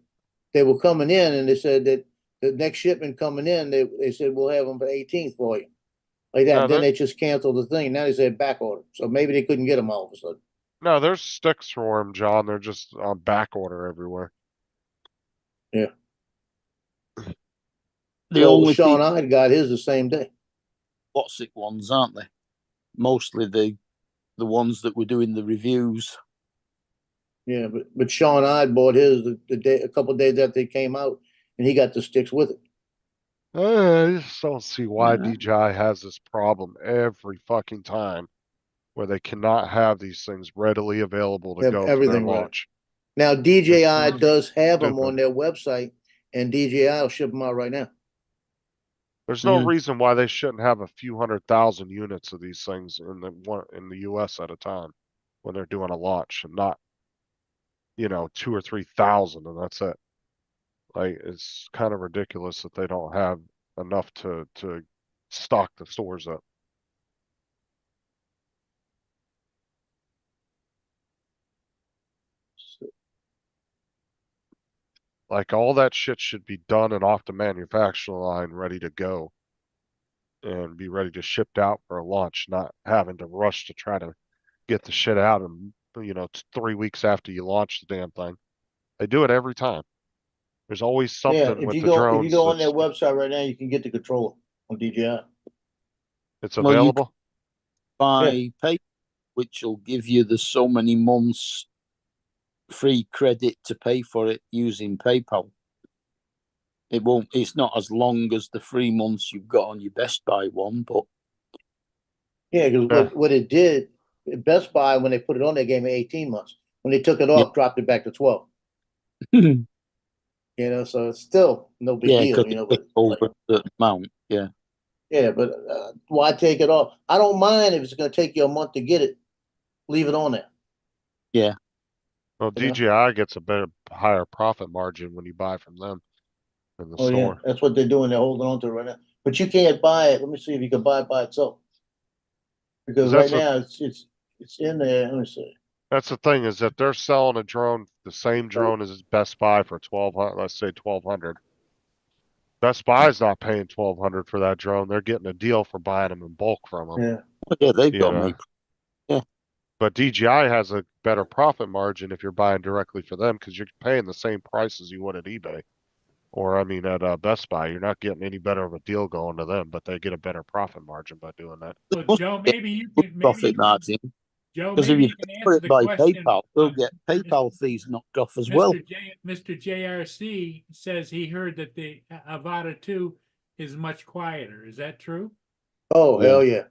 they were coming in, and they said that the next shipment coming in, they said we'll have them for 18th for you, like that. No, Then they're- they just canceled the thing. Now they said back order, so maybe they couldn't get them all of a sudden. No, there's sticks for them, John. They're just on back order everywhere. The Well, only Sean people I got his the same day. Botsic ones, aren't they? Mostly the the ones that were doing the reviews. Yeah, but Sean Odd bought his the day, a couple days after they came out, and he got the sticks with it. I just don't see why Yeah. DJI has this problem every fucking time where they cannot have these things readily available to Have go to their everything ready. launch. Now DJI It's does have them on stupid. their website, and DJI will ship them out right now. There's no Mm. reason why they shouldn't have a few 100,000 units of these things in the US at a time when they're doing a launch, and not, 2 or 3,000, and that's it. Like, it's kind of ridiculous that they don't have enough to stock the stores up. Like, all that shit should be done and off the manufacturing line, ready to go. And be ready to shipped out for a launch, not having to rush to try to get the shit out and, 3 weeks after you launch the damn thing. They do it every time. There's always Yeah, something if with you the go drones on their that's, website right now, you can get the controller on DJI. it's Well, you available. Buy pay, which will give you the so many months free credit to pay for it using PayPal. It won't. It's not as long as the 3 months you've got on your Best Buy one, but Yeah, because Yeah. what it did, Best Buy, when they put it on, they gave me 18 months. When they took it off, dropped it back to 12. yeah, So it's still no big deal, because but it's over a certain amount. Yeah, yeah, but why take it off? I don't mind if it's going to take you a month to get it. Leave it on there. Well, You know? DJI gets a better, higher profit margin when you buy from them in the Oh yeah, store. that's what they're doing. They're holding on to it right now. But you can't buy it. Let me see if you can buy it by itself. Because right That's a now it's in there. Let me see. That's the thing, is that they're selling a drone, the same drone as Best Buy for 1,200, let's say 1,200. Best Buy's not paying 1,200 for that drone. They're getting a deal for buying them in bulk from them. Yeah. well, yeah, they've You got know, me. but DJI has a better profit margin if you're buying directly for them, because you're paying the same price as you would at eBay. Or, I mean, at Best Buy, you're not getting any better of a deal going to them, but they get a better profit margin by doing that. Well, must Joe, get maybe you good can, profit margin. Joe, Because if maybe you you can put answer it the by question. PayPal, they'll get PayPal fees knocked off as well. Mr. JRC says he heard that the Avata 2 is much quieter. Is that true? Oh, Yeah. hell yeah.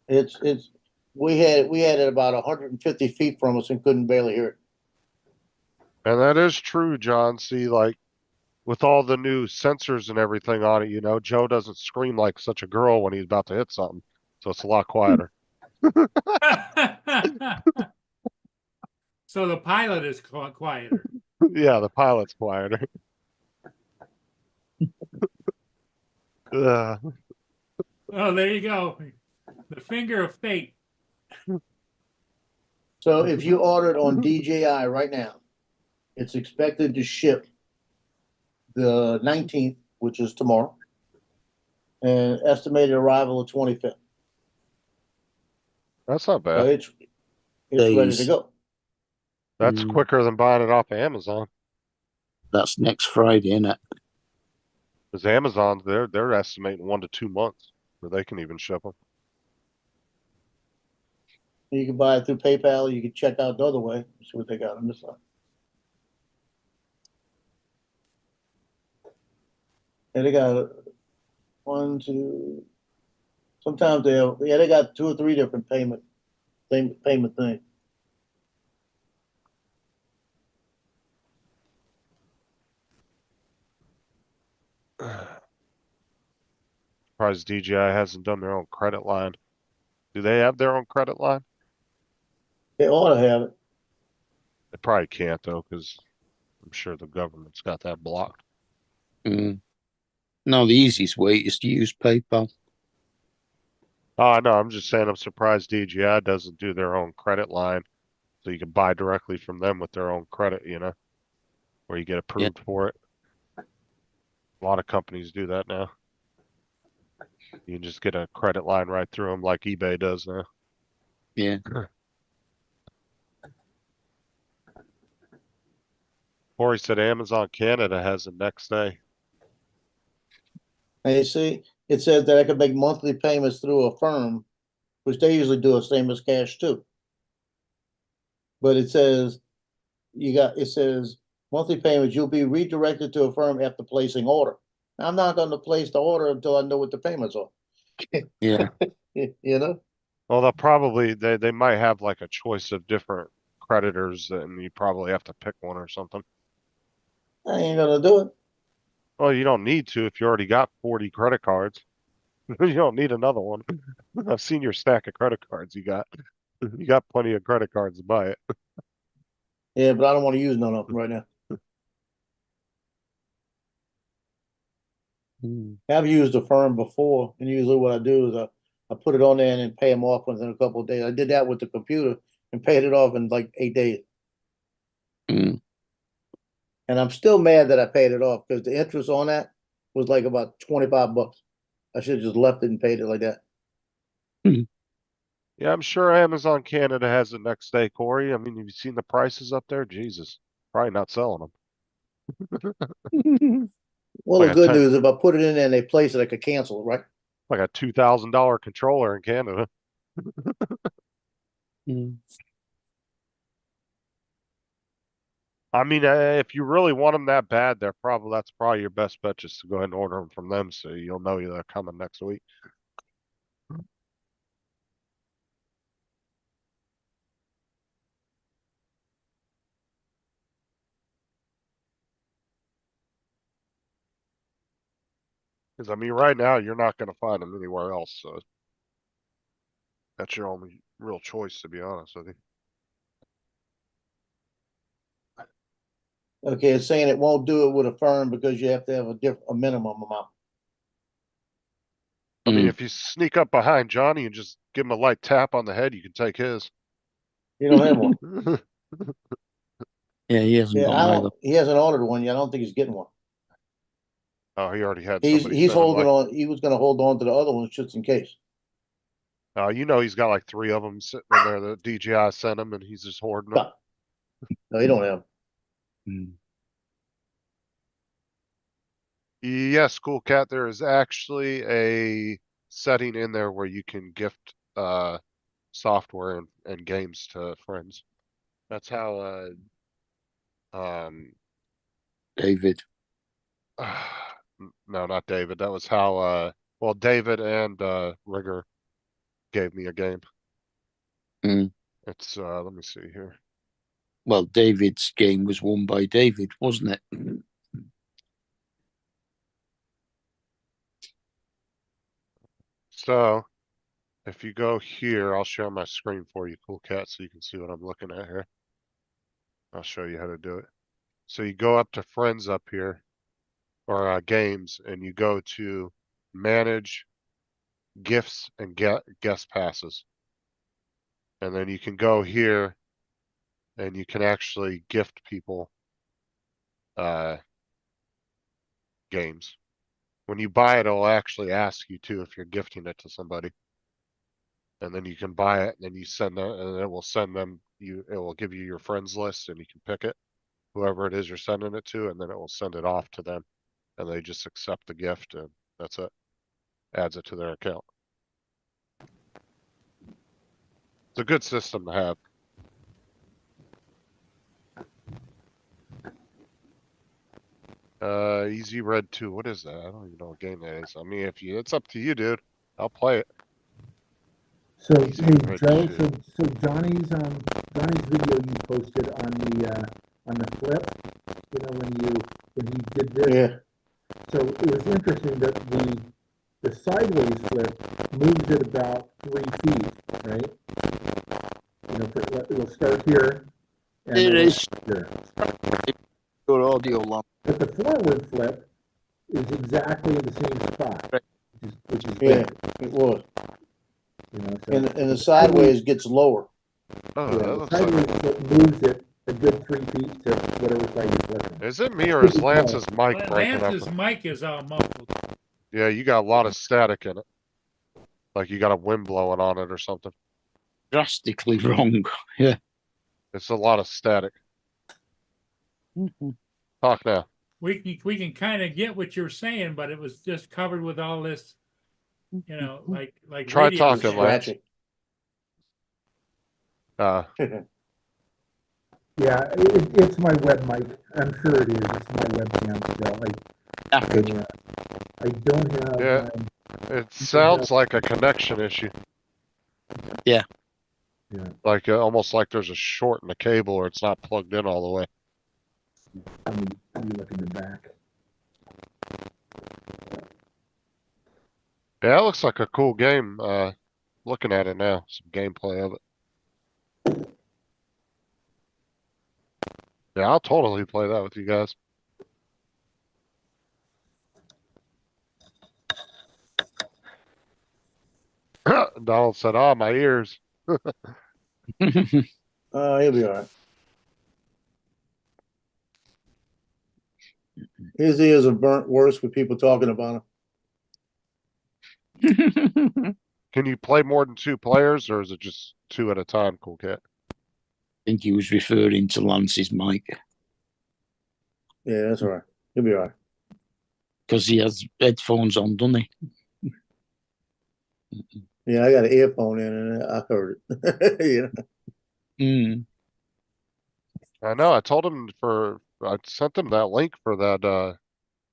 It's we had it about 150 feet from us and couldn't barely hear it. And that is true, John. See, like, with all the new sensors and everything on it, Joe doesn't scream like such a girl when he's about to hit something. So it's a lot quieter. So the pilot is quieter. Yeah, the pilot's quieter. Ugh. Oh, there you go. The finger of fate. So if you order it on DJI right now, it's expected to ship the 19th, which is tomorrow, and estimated arrival of 25th. That's not So bad. it's ready to Days. go. That's quicker than buying it off Amazon. That's next Friday, isn't it? Because Amazon, they're estimating 1 to 2 months where they can even ship them. You can buy it through PayPal. You can check out the other way. See what they got on this side. And they got 1, 2. Sometimes they got 2 or 3 different payment things. Surprised DJI hasn't done their own credit line. Do they have their own credit line? They ought to have it. They probably can't, though, because I'm sure the government's got that blocked. Mm. No, the easiest way is to use PayPal. Oh, no, I'm just saying I'm surprised DJI doesn't do their own credit line so you can buy directly from them with their own credit, where you get approved for it. A lot of companies do that now. You can just get a credit line right through them like eBay does now. Yeah. Corey said Amazon Canada has it next day. And you see, it says that I can make monthly payments through a firm, which they usually do the same as cash too. But it says, it says monthly payments, you'll be redirected to a firm after placing order. I'm not gonna place the order until I know what the payments are, Yeah. you know? Well, they'll probably, they might have like a choice of different creditors and you probably have to pick one or something. I ain't gonna do it. Well, you don't need to if you already got 40 credit cards. You don't need another one. I've seen your stack of credit cards you got. You got plenty of credit cards to buy it. Yeah, but I don't wanna use none of them right now. Mm. I've used a firm before, and usually what I do is I put it on there and then pay them off within a couple of days. I did that with the computer and paid it off in like 8 days. Mm. And I'm still mad that I paid it off because the interest on that was like about $25. I should have just left it and paid it like that. Yeah, I'm sure Amazon Canada has it next day, Corey. I mean, have you seen the prices up there? Jesus, probably not selling them. Well, Like the a good 10 news, if I put it in there and they place it, I could cancel it, right? like a $2,000 controller in Canada. Mm. I mean, if you really want them that bad, that's probably your best bet, just to go ahead and order them from them, so you'll know they're coming next week. Because I mean, right now you're not going to find them anywhere else, so that's your only real choice, to be honest with you. Okay, it's saying it won't do it with a firm because you have to have a minimum amount. I mean, Mm. if you sneak up behind Johnny and just give him a light tap on the head, you can take his. You don't have one. Yeah, he hasn't Yeah, got I either. don't, he hasn't ordered one yet. I don't think he's getting one. Oh, he already had He's somebody he's send him holding like, on, he was gonna hold on to the other ones just in case. you know, he's got like 3 of them sitting in there that DJI sent him, and he's just hoarding them. No, he don't have 'em. Mm. Yes, Cool Cat, there is actually a setting in there where you can gift software and games to friends. That's how David. no, not David. That was how well, David and Rigger gave me a game. Mm. It's let me see here. Well, David's game was won by David, wasn't it? So if you go here, I'll share my screen for you, Cool Cat, so you can see what I'm looking at here. I'll show you how to do it. So you go up to friends up here, or games, and you go to manage gifts and get guest passes. And then you can go here and you can actually gift people games. When you buy it, it'll actually ask you too if you're gifting it to somebody. And then you can buy it, and then you send them, and it will send them it will give you your friends list, and you can pick it, whoever it is you're sending it to, and then it will send it off to them. And they just accept the gift, and that's it. Adds it to their account. It's a good system to have. Easy Red 2. What is that? I don't even know what game that is. I mean, it's up to you, dude. I'll play it. So, Easy hey, Red Joe, 2. so Johnny's video you posted on the flip, you know, when he did this. Yeah, So it was interesting that the sideways flip moves it about 3 feet, right? You know, it'll start here. And It it'll is here. your audio line. But the forward flip is exactly in the same spot, Right. which is yeah, good, it was. you know. So And the sideways gets lower. Oh, yeah, that the looks like. sideways flip moves it a good 3 feet to whatever side you're flipping. Is it me or is Lance's mic breaking up? Lance's mic is all muffled. Yeah, you got a lot of static in it. Like you got a wind blowing on it or something. Drastically wrong. Yeah. It's a lot of static. Mm-hmm. Talk now. We can kind of get what you're saying, but it was just covered with all this you know, like Try radio talking, shack. Lance. Scratchy. Yeah, it's my web mic. I'm sure it is. It's my webcam still. Knackered. I don't have Yeah. It sounds like a connection issue. Yeah. Yeah. Like almost like there's a short in the cable or it's not plugged in all the way. Let me look in the back. Yeah, it looks like a cool game. Looking at it now, some gameplay of it. Yeah, I'll totally play that with you guys. Donald said, "Oh, my ears." He'll be all right. His ears are burnt worse with people talking about him. Can you play more than 2 players, or is it just 2 at a time, Cool Cat? think he was referring to Lance's mic Yeah, that's all right. He'll be all right. because he has headphones on, doesn't he? Yeah, I got an earphone in and I heard it. You know? Mm. I know. I told him I sent him that link for that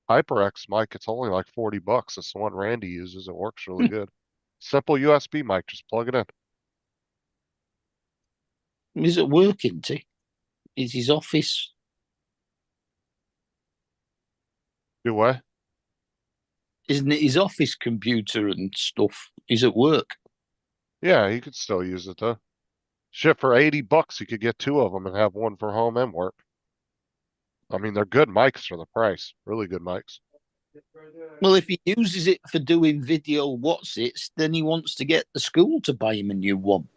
HyperX mic. It's only like $40. It's the one Randy uses. It works really good. Simple USB mic. Just plug it in. Is it working? Is his office? Do what? Isn't it his office computer and stuff? Is at work. Yeah, he could still use it though. Shit, for $80, you could get 2 of them and have one for home and work. I mean, they're good mics for the price. Really good mics. Well, if he uses it for doing video what's it, then he wants to get the school to buy him a new one.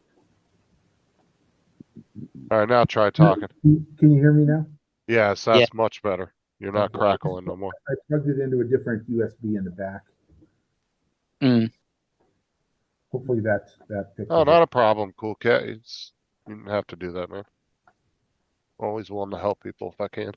All right, now try talking. Can you hear me now? Yes, that's much better. You're not Okay. crackling no more. I plugged it into a different USB in the back. Mm. Hopefully that fixes Oh, it. not a problem, Cool Cat. You didn't have to do that, man. Always willing to help people if I can.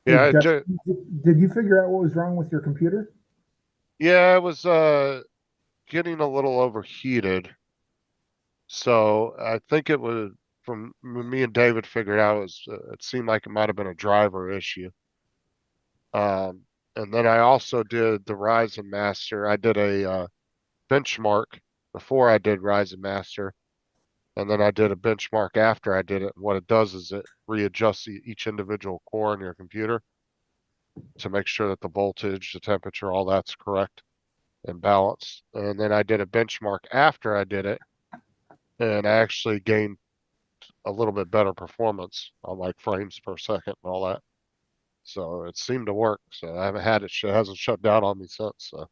Yeah, Hey, Jeff, did you figure out what was wrong with your computer? yeah, it was getting a little overheated. So I think it was from me and David figured out it seemed like it might have been a driver issue. And then I also did the Ryzen Master. I did a benchmark before I did Ryzen Master, and then I did a benchmark after I did it. And what it does is it readjusts each individual core in your computer to make sure that the voltage, the temperature, all that's correct and balanced. And then I did a benchmark after I did it, and I actually gained a little bit better performance on like frames per second and all that. So it seemed to work. So I haven't had it. It hasn't shut down on me since. So.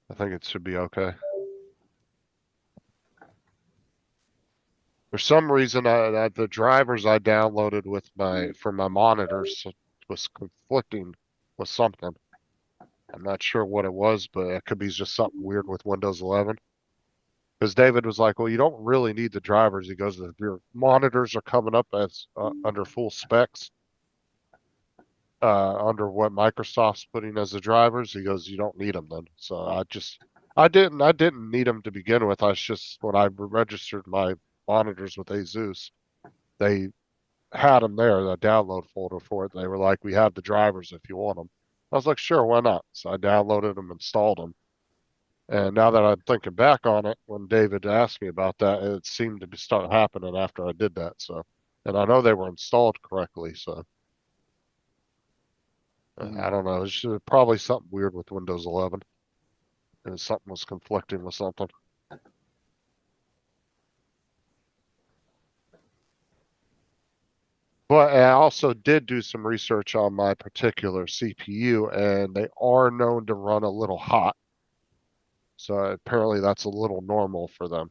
I think it should be okay. For some reason, the drivers I downloaded with for my monitors was conflicting with something. I'm not sure what it was, but it could be just something weird with Windows 11. Because David was like, "Well, you don't really need the drivers." He goes, "If your monitors are coming up as under full specs, under what Microsoft's putting as the drivers," he goes, "You don't need them then." So I didn't need them to begin with. I was just when I registered my monitors with ASUS, they had them there, the download folder for it. They were like, "We have the drivers if you want them." I was like, "Sure, why not?" So I downloaded them, installed them. And now that I'm thinking back on it, when David asked me about that, it seemed to start happening after I did that. So, and I know they were installed correctly. So I don't know. It's probably something weird with Windows 11. And something was conflicting with something. But I also did do some research on my particular CPU, and they are known to run a little hot. So apparently that's a little normal for them.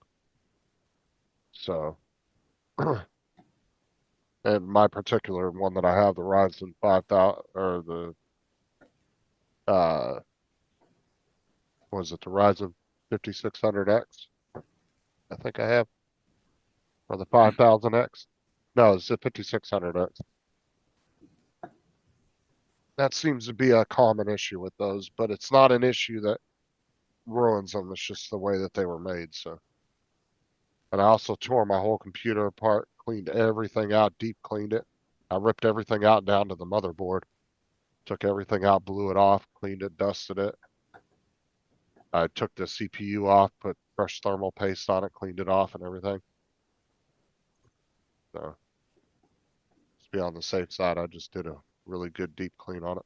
So, and my particular one that I have, the Ryzen 5000 or the was it the Ryzen 5600X? I think I have. Or the 5000X? No, it's the 5600X. That seems to be a common issue with those, but it's not an issue that ruins them. It's just the way that they were made, so. And I also tore my whole computer apart, cleaned everything out, deep cleaned it. I ripped everything out down to the motherboard. Took everything out, blew it off, cleaned it, dusted it. I took the CPU off, put fresh thermal paste on it, cleaned it off and everything. So, to be on the safe side, I just did a really good deep clean on it.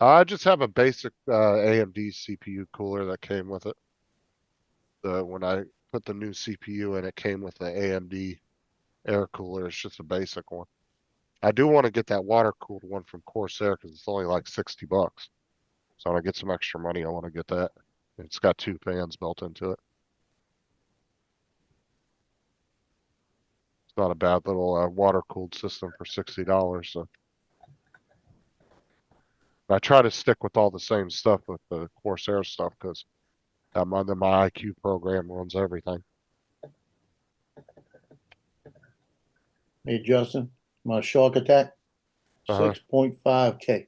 I just have a basic AMD CPU cooler that came with it. When I put the new CPU in, it came with the AMD air cooler. It's just a basic one. I do want to get that water cooled one from Corsair because it's only like $60. So when I get some extra money, I want to get that. It's got 2 fans built into it. It's not a bad little water cooled system for $60. So I try to stick with all the same stuff with the Corsair stuff because I'm under my IQ program runs everything. Hey, Justin, my shark attack, Uh-huh. 6.5K.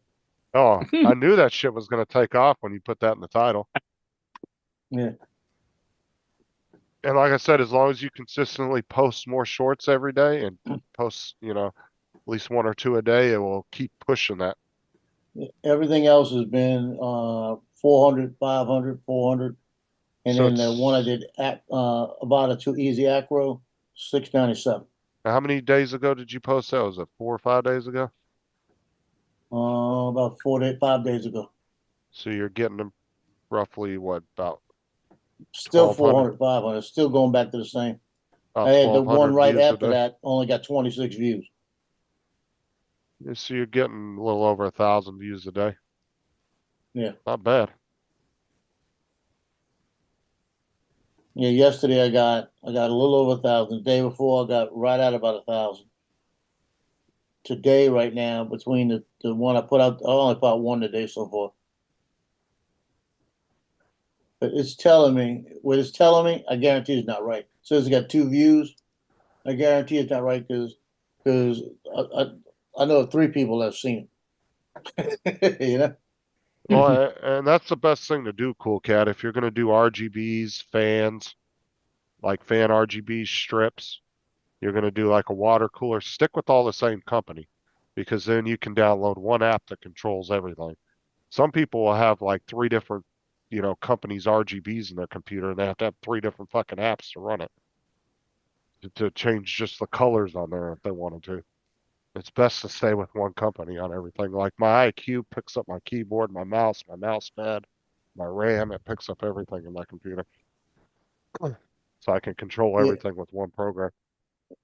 Oh, I knew that shit was gonna take off when you put that in the title. Yeah. And like I said, as long as you consistently post more shorts every day and post, at least 1 or 2 a day, it will keep pushing that. Everything else has been 400, 500, 400. And So then the one I did about a too easy acro, 697. How many days ago did you post that? Was it 4 or 5 days ago? About 5 days ago. So you're getting them roughly what, about Still 1200? 400, 500. Still going back to the same. About I had the one 1200 right views a after day? that, only got 26 views. So you're getting a little over 1,000 views a day. Yeah. Not bad. Yeah, yesterday I got a little over 1,000. The day before I got right at about 1,000. Today, right now, between the one I put out, I only put out one today so far. But it's telling me, what it's telling me, I guarantee it's not right. It says it got 2 views. I guarantee it's not right because I know 3 people that have seen it. You know? Well, and that's the best thing to do, Cool Cat. If you're gonna do RGBs, fans, like fan RGB strips, you're gonna do like a water cooler, stick with all the same company because then you can download one app that controls everything. Some people will have like 3 different, companies RGBs in their computer and they have to have 3 different fucking apps to run it. To change just the colors on there if they wanted to. It's best to stay with one company on everything. Like my IQ picks up my keyboard, my mouse pad, my RAM, it picks up everything in my computer. So I can control Yeah. everything with one program.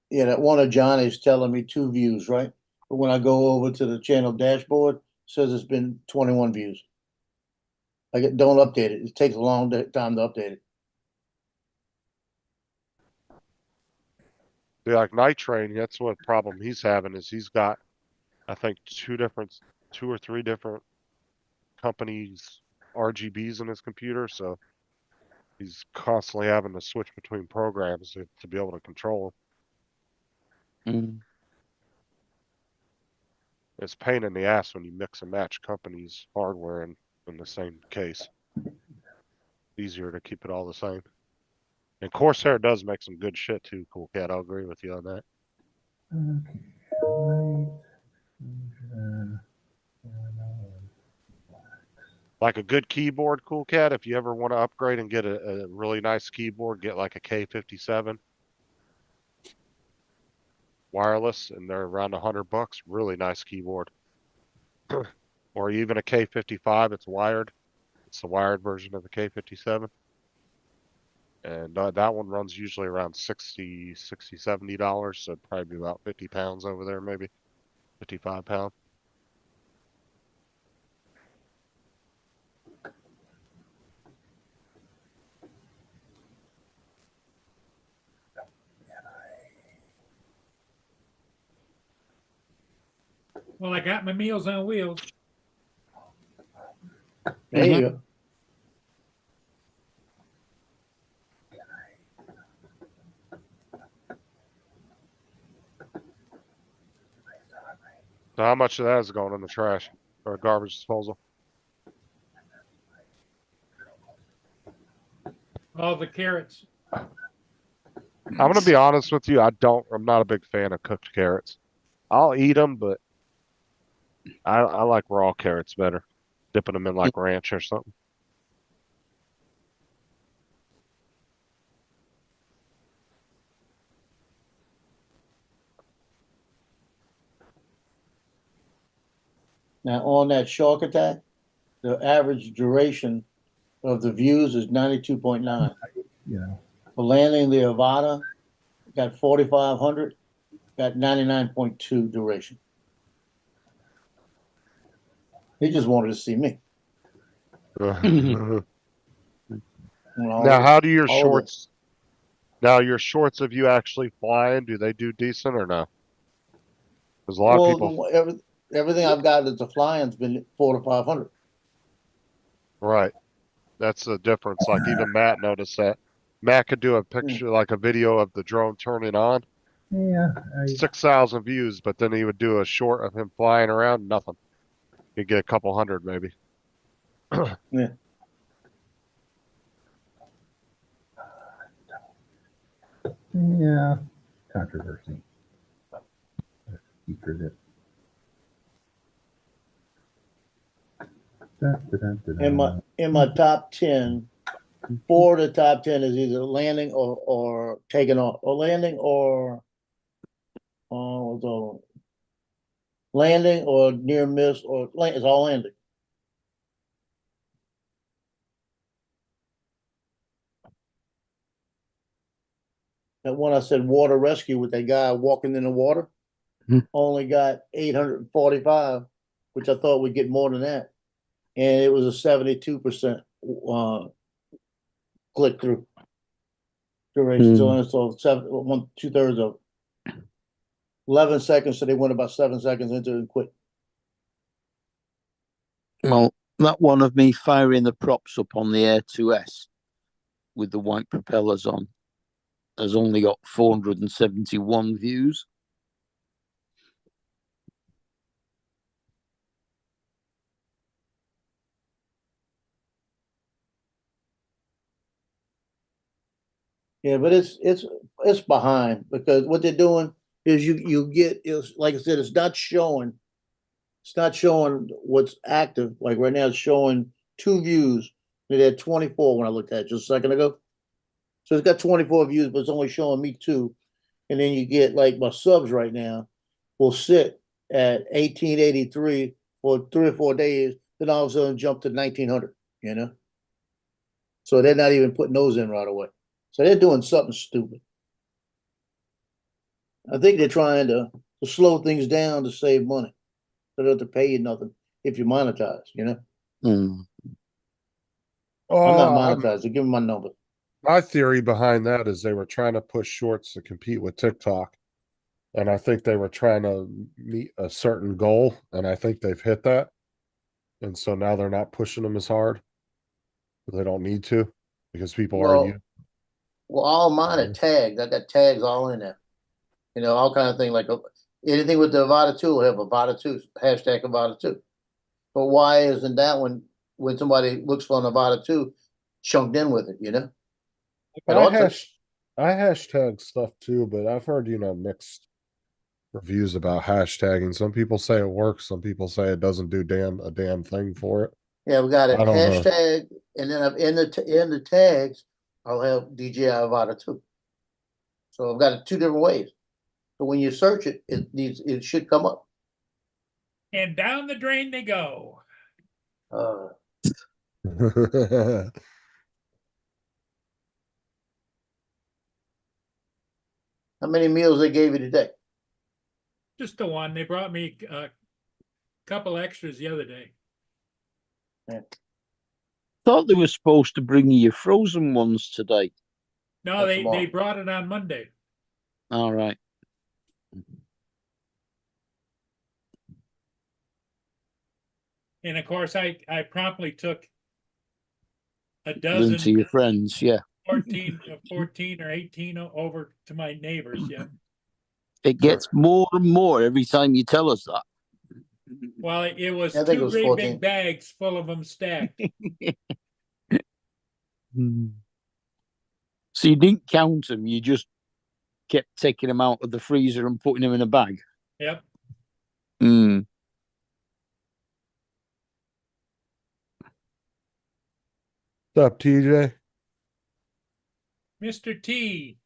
Yeah, that one of Johnny's telling me 2 views, right? But when I go over to the channel dashboard, it says it's been 21 views. Don't update it. It takes a long time to update it. Yeah, like Night Train, that's what problem he's having is he's got, I think, 2 or 3 different companies RGBs in his computer, so he's constantly having to switch between programs to be able to control them. Mm. It's a pain in the ass when you mix and match companies' hardware in the same case. Easier to keep it all the same. And Corsair does make some good shit too, Cool Cat. I'll agree with you on that. Like a good keyboard, Cool Cat, if you ever want to upgrade and get a really nice keyboard, get like a K57 wireless, and they're around $100. Really nice keyboard. Or even a K55, it's wired. It's the wired version of the K57. And that one runs usually around $60, $70. So it'd probably be about 50 pounds over there, maybe 55 pounds. Well, I got my Meals on Wheels. There you go. So how much of that is going in the trash or garbage disposal? All the carrots. I'm gonna be honest with you. I'm not a big fan of cooked carrots. I'll eat them, but I like raw carrots better. Dipping them in like ranch or something. Now, on that shark attack, the average duration of the views is 92.9. You know, For landing the Avata, got 4,500, got 99.2 duration. He just wanted to see me. Now, All how do your all the- shorts? Now, your shorts of you actually flying, do they do decent or no? There's a lot of people. Well, everything I've got that's a flying's been 4 to 500. Right. That's the difference. Like even Matt noticed that. Matt could do a picture, like a video of the drone turning on, yeah, 6,000 views, but then he would do a short of him flying around, nothing. He'd get a couple hundred maybe. yeah, controversy. Secret it. In my top 10, 4 of the top 10 is either landing or taking off, or landing or what's the other one? Landing or near miss or it's all landing. That one I said water rescue with that guy walking in the water, only got 845, which I thought we'd get more than that. And it was a 72% click through duration. So 2/3 of 11 seconds. So they went about 7 seconds into it and quit. Well, that one of me firing the props up on the Air 2S with the white propellers on has only got 471 views. Yeah, but it's behind because what they're doing is you get is like I said, it's not showing what's active. Like right now, it's showing 2 views. It had 24 when I looked at it just a second ago. So it's got 24 views, but it's only showing me 2. And then you get like my subs right now will sit at 1883 for 3 or 4 days, then all of a sudden jump to 1900, you know? So they're not even putting those in right away. So they're doing something stupid. I think they're trying to slow things down to save money. So they don't have to pay you nothing if you monetize, you know? I'm not monetized. They give me my number. My theory behind that is they were trying to push shorts to compete with TikTok. And I think they were trying to meet a certain goal, and I think they've hit that. And so now they're not pushing them as hard. They don't need to because people are Well, all mine are tagged. I got tags all in there. You know, all kind of things like anything with the Avata 2 will have Avata 2, hashtag Avata 2. But why isn't that when somebody looks for an Avata 2 chunked in with it, you know? I hashtag stuff too, but I've heard, mixed reviews about hashtagging. Some people say it works, some people say it doesn't do a damn thing for it. Yeah, we got a I don't know. hashtag, and then in the tags, I'll have DJI Avata 2. So I've got it 2 different ways. So when you search it, it should come up. And down the drain they go. How many meals they gave you today? Just the one. They brought me a couple extras the other day. Thought they were supposed to bring you frozen ones today. No, That's they tomorrow. brought it on Monday. All right. And of course, I promptly took a Then dozen, to your friends, yeah. 14 or 18 over to my neighbors. Yeah. It gets more and more every time you tell us that. Well, it was I think it two was great 14. big bags full of them stacked. Hmm. So you didn't count them, you just kept taking them out of the freezer and putting them in a bag. Yep. Hmm. What's up, TJ? Mr. T,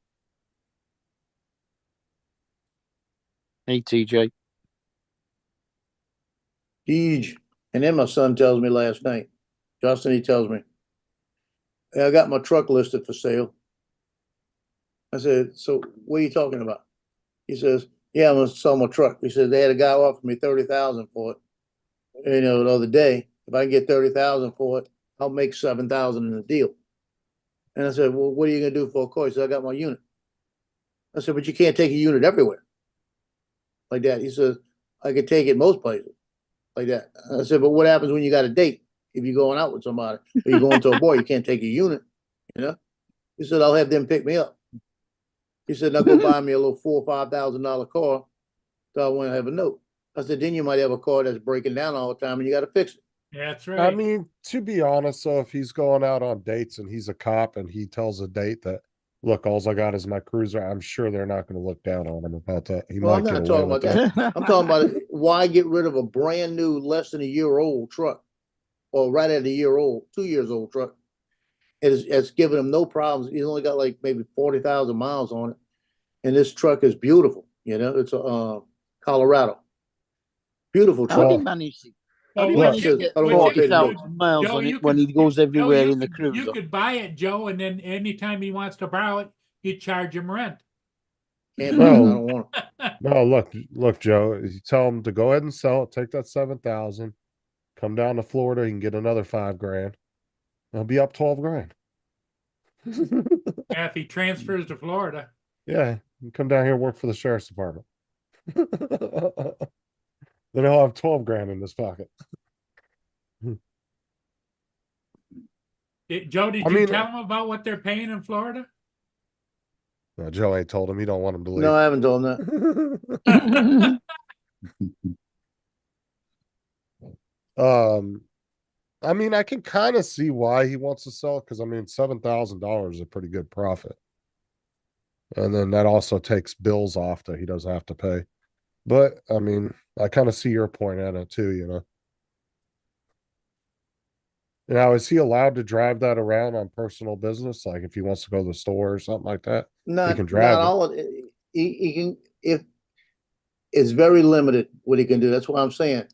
Hey, TJ. Huge. And then my son tells me last night, Justin, he tells me, "Hey, I got my truck listed for sale." I said, "So what are you talking about?" He says, "Yeah, I'm gonna sell my truck." He said, "They had a guy offer me 30,000 for it, the other day. If I can get 30,000 for it, I'll make 7,000 in the deal." And I said, "Well, what are you gonna do for a car?" He said, "I got my unit." I said, "But you can't take a unit everywhere like that." He says, "I could take it most places like that." I said, "But what happens when you got a date? If you're going out with somebody or you're going to a bar, you can't take a unit, you know?" He said, "I'll have them pick me up." He said, "Now go buy me a little $4,000 or $5,000 car, so I won't have a note." I said, "Then you might have a car that's breaking down all the time and you got to fix it." that's I right. mean, to be honest, so if he's going out on dates and he's a cop and he tells a date that, look, all I got is my cruiser, I'm sure they're not going to look down on him about that. He Well, might I'm get not away talking with about that. that. I'm talking about why get rid of a brand new, less than a year old truck, or right at a year old, 2 years old truck. It's given him no problems. He's only got like maybe 40,000 miles on it, and this truck is beautiful. It's a Colorado, beautiful How do you truck. manage to, how Well, do you Look, what manage to you, get I don't know what what you they do. could, 40,000 miles Joe, on you it when could, he goes Joe, everywhere you in the could, cruiser? you could buy it, Joe, and then anytime he wants to borrow it, you charge him rent. Can't buy it. I No, don't want it. no, look, Joe, you tell him to go ahead and sell it, take that 7,000, come down to Florida, he can get another 5 grand. It'll be up 12 grand. If he transfers to Florida. Yeah, you come down here and work for the sheriff's department. Then he'll have 12 grand in his pocket. Joe, did I you mean, tell him about what they're paying in Florida? no, Joe ain't told him he don't want him to leave. No, I haven't told him that. I mean, I can kind of see why he wants to sell it because I mean, $7,000 is a pretty good profit, and then that also takes bills off that he doesn't have to pay. But I mean, I kind of see your point at it too. Now, is he allowed to drive that around on personal business? Like if he wants to go to the store or something like that, he can Not drive it. all of it. He can, if it's very limited what he can do. That's what I'm saying.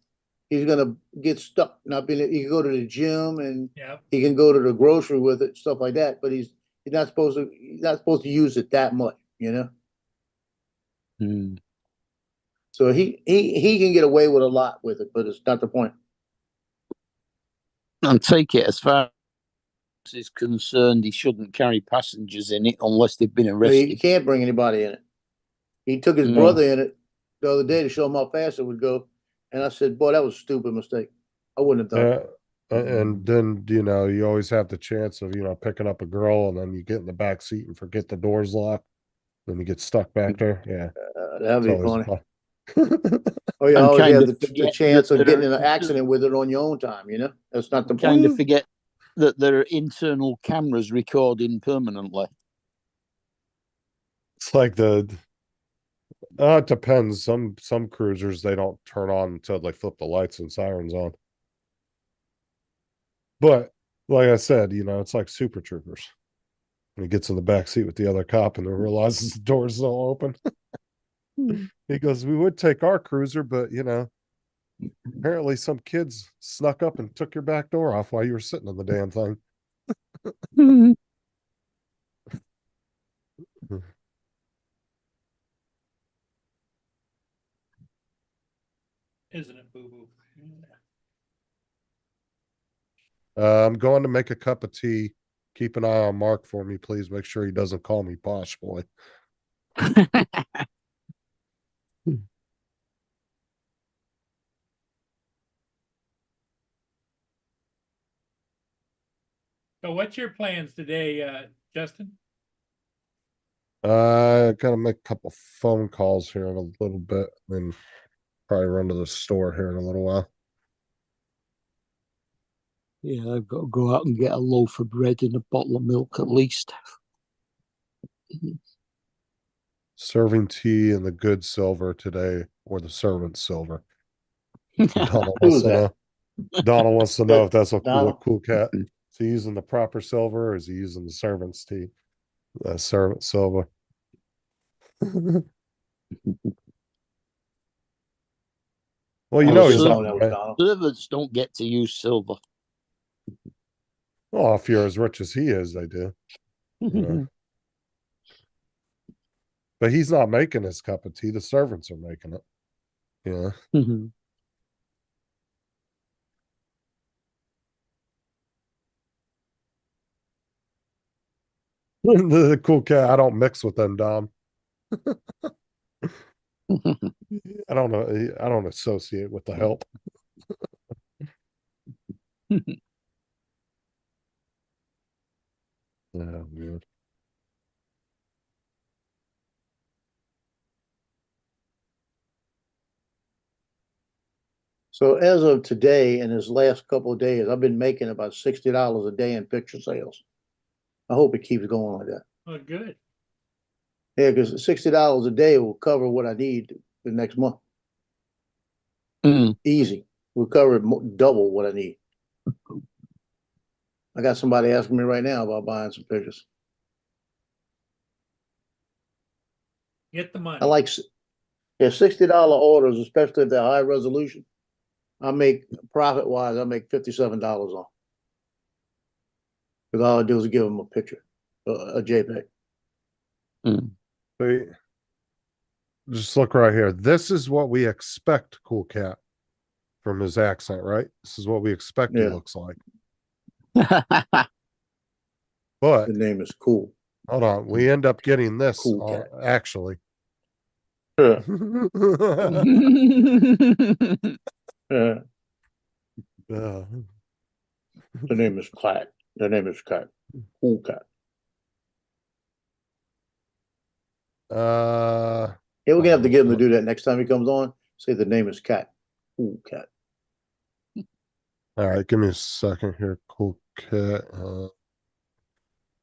He's gonna get stuck not being. He can go to the gym and Yep. he can go to the grocery with it, stuff like that. But he's not supposed to. He's not supposed to use it that much, Hmm. So he can get away with a lot with it, but it's not the point. And take it as far as is concerned, he shouldn't carry passengers in it unless they've been He arrested. can't bring anybody in it. He took his No. brother in it the other day to show him how fast it would go, and I said, "Boy, that was a stupid mistake. I wouldn't have done it." And then you always have the chance of picking up a girl and then you get in the back seat and forget the doors locked, then you get stuck back there. Yeah, That'd it's be always funny. fun. Oh, you And always kind have of the forget chance that of getting in there an are accident with it on your own time. That's not the kind of point. forget that there are internal cameras recording permanently. It's like it depends. Some cruisers they don't turn on until they flip the lights and sirens on. But like I said, it's like Super Troopers. When he gets in the back seat with the other cop and then realizes the door's all open. He goes, "We would take our cruiser, but apparently some kids snuck up and took your back door off while you were sitting in the damn thing." Isn't it, boo boo? I'm going to make a cup of tea. Keep an eye on Mark for me, please. Make sure he doesn't call me posh boy. So what's your plans today, Justin? I gotta make a couple phone calls here in a little bit, and Probably run to the store here in a little while. Yeah, I've got to go out and get a loaf of bread and a bottle of milk at least. Serving tea in the good silver today, or the servant silver. Donald Who wants is to that? know. Donald wants to know if that's a Donald? cool cat. Is he using the proper silver or is he using the servant's tea? Servant silver. Well, you I know was he's just not. knowing that was Donald. Servants don't get to use silver. Well, if you're as rich as he is, they do. Yeah. But he's not making his cup of tea. The servants are making it. Yeah. The cool cat. I don't mix with them, Dom. I don't know. I don't associate with the help. Oh, man. So as of today, in his last couple of days, I've been making about $60 a day in picture sales. I hope it keeps going like that. Oh, good. Yeah, because $60 a day will cover what I need the next month. Mm. Easy. Will cover double what I need. I got somebody asking me right now about buying some pictures. Get the money. I like, yeah, $60 orders, especially if they're high resolution. I make profit wise, I make $57 on. Because all I do is give them a picture, a JPEG. Wait. Just look right here. This is what we expect, cool cat, from his accent, right? This is what we expect he Yeah. looks like. But The name is cool. hold on, we end up getting this Cool cat. actually. Yeah. Uh, The name is Cat. The name is Cat. Cool cat. Yeah, we're gonna have to get him to do that next time he comes on. Say the name is Cat. Cool cat. All right, give me a second here, cool cat.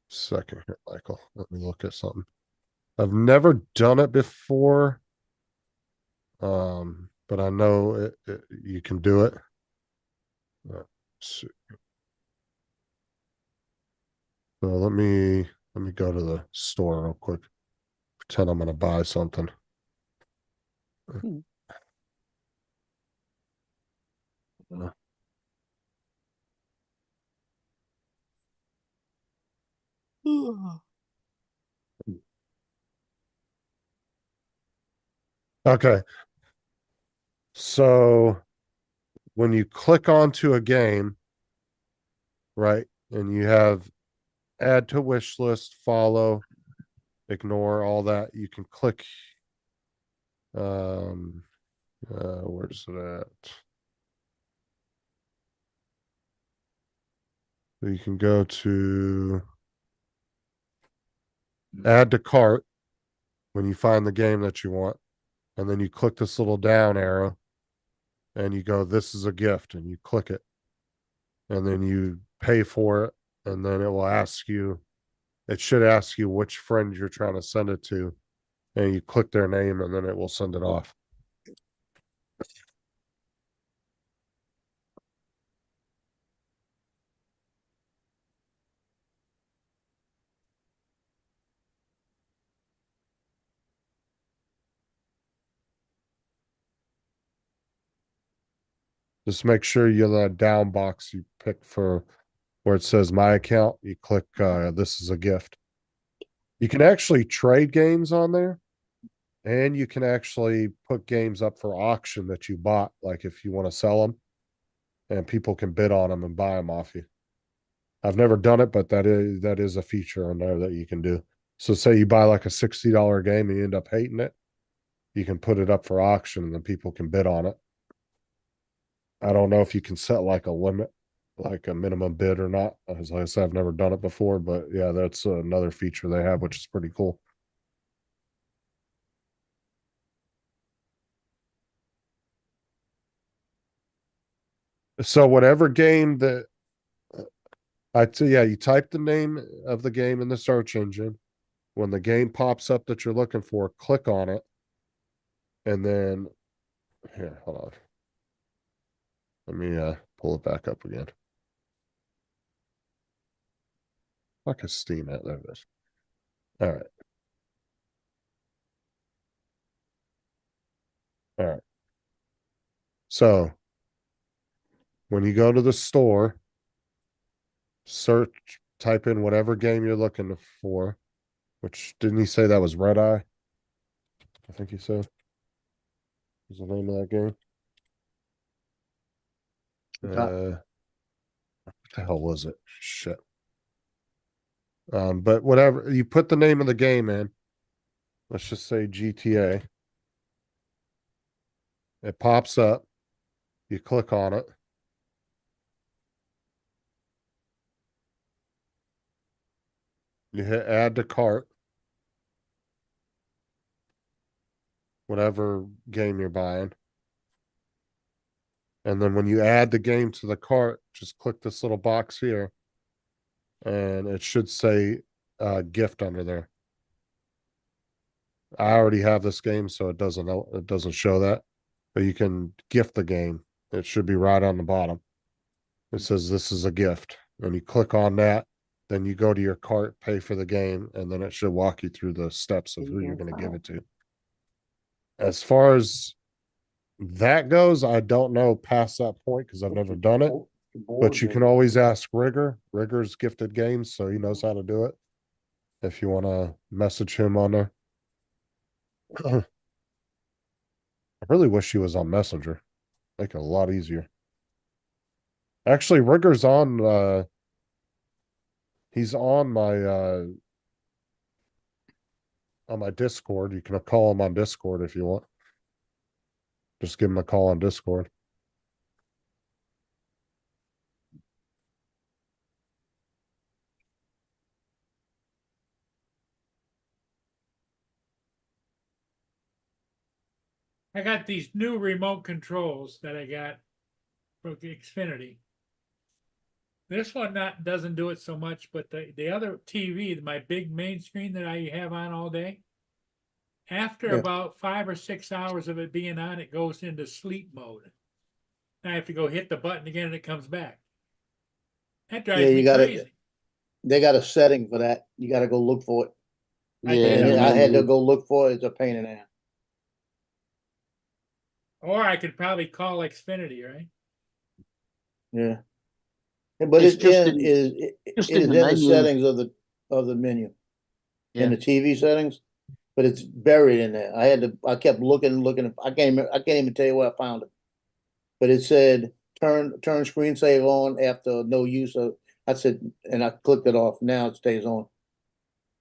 Second here, Michael. Let me look at something. I've never done it before. But I know you can do it. Let's see. So let me go to the store real quick. Pretend I'm gonna buy something. Okay. So when you click onto a game, right, and you have add to wish list, follow, ignore, all that, you can click where's it at? So you can go to add to cart when you find the game that you want, and then you click this little down arrow and you go, this is a gift, and you click it, and then you pay for it, and then it will ask you, it should ask you which friend you're trying to send it to, and you click their name, and then it will send it off. Just make sure you're in that down box you pick for where it says my account, you click this is a gift. You can actually trade games on there, and you can actually put games up for auction that you bought, like if you want to sell them, and people can bid on them and buy them off you. I've never done it, but that is a feature on there that you can do. So say you buy like a $60 game and you end up hating it, you can put it up for auction and then people can bid on it. I don't know if you can set like a limit, like a minimum bid or not. As I said, I've never done it before, but yeah, that's another feature they have, which is pretty cool. So whatever game that you type the name of the game in the search engine. When the game pops up that you're looking for, click on it. And then here, hold on. Let me pull it back up again. Fuck is Steam at? There it is. All right. All right. So when you go to the store, search, type in whatever game you're looking for, which didn't he say that was Red Eye? I think he said. What's the name of that game? What the hell was it? Shit. But whatever, you put the name of the game in. Let's just say GTA. It pops up. You click on it. You hit add to cart. Whatever game you're buying. And then when you add the game to the cart, just click this little box here. And it should say gift under there. I already have this game, so it doesn't show that. But you can gift the game. It should be right on the bottom. It says this is a gift. And you click on that. Then you go to your cart, pay for the game, and then it should walk you through the steps of who you're going to give it to. As far as that goes, I don't know past that point because I've never done it. But you can always ask Rigger. Rigger's gifted games, so he knows how to do it. If you want to message him on there. I really wish he was on Messenger. Make it a lot easier. Actually, Rigger's on he's on my Discord. You can call him on Discord if you want. Just give him a call on Discord. I got these new remote controls that I got from the Xfinity. This one doesn't do it so much, but the other TV, my big main screen that I have on all day, after Yeah. about 5 or 6 hours of it being on, it goes into sleep mode. I have to go hit the button again and it comes back. That drives you me gotta- crazy. They got a setting for that. You gotta go look for it. I Yeah, did. And I had to you- go look for it. It's a pain in the ass. Or I could probably call Xfinity, right? Yeah. But It's it's just in, in- it just is in the in the menu. settings of the menu. Yeah. In the TV settings, but it's buried in there. I kept looking. I can't even tell you where I found it. But it said turn screensaver on after no use of. I said, and I clicked it off. Now it stays on.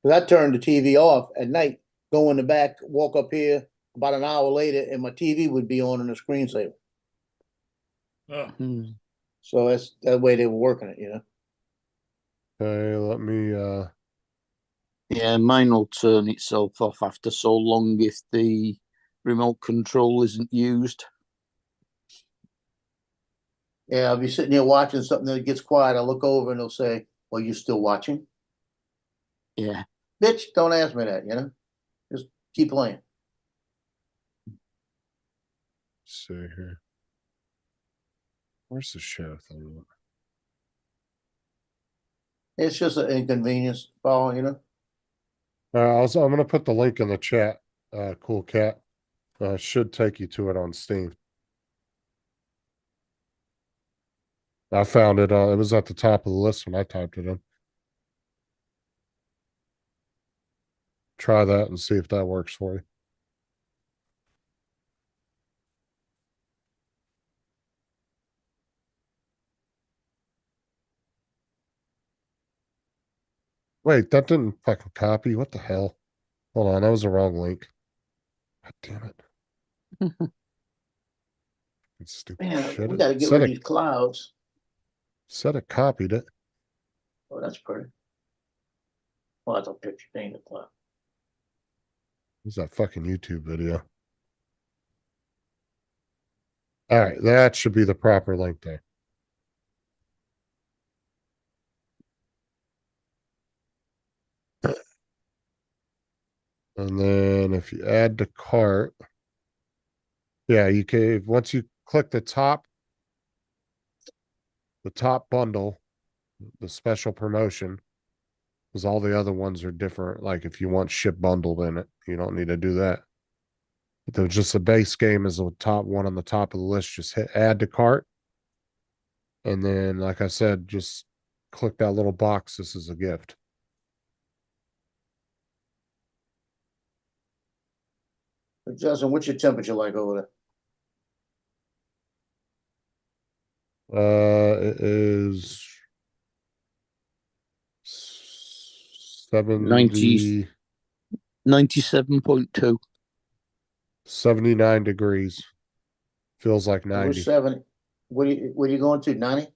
Because I turned the TV off at night, go in the back, walk up here. About an hour later, and my TV would be on in the screensaver. Oh, Hmm. So that's that way they were working it, you know. Okay, let me Yeah, mine will turn itself off after so long if the remote control isn't used. Yeah, I'll be sitting here watching something that gets quiet. I'll look over and they'll say, "Well, you still watching?" Yeah. Bitch, don't ask me that, you know. Just keep playing. see here. Where's the share thing? It's just an inconvenience, Paul, you know. I'm gonna put the link in the chat. Cool cat. Should take you to it on Steam. I found it. It was at the top of the list when I typed it in. Try that and see if that works for you. Wait, that didn't fucking copy. What the hell? Hold on, that was the wrong link. God damn it. It's stupid Man, shit. we gotta get Said rid of it, these clouds. said it copied it. Oh, that's pretty. Well, that's a picture thing. What's that fucking YouTube video? All right, that should be the proper link there. And then if you add to cart. Yeah, you can, once you click the top bundle, the special promotion, because all the other ones are different. Like if you want ship bundled in it, you don't need to do that. But there's just the base game is the top one on the top of the list. Just hit add to cart. And then, like I said, just click that little box. This is a gift. Justin, what's your temperature like over there? It is 70, 97.2. 79 degrees. Feels like We're 90. 70. What are you going to, 90?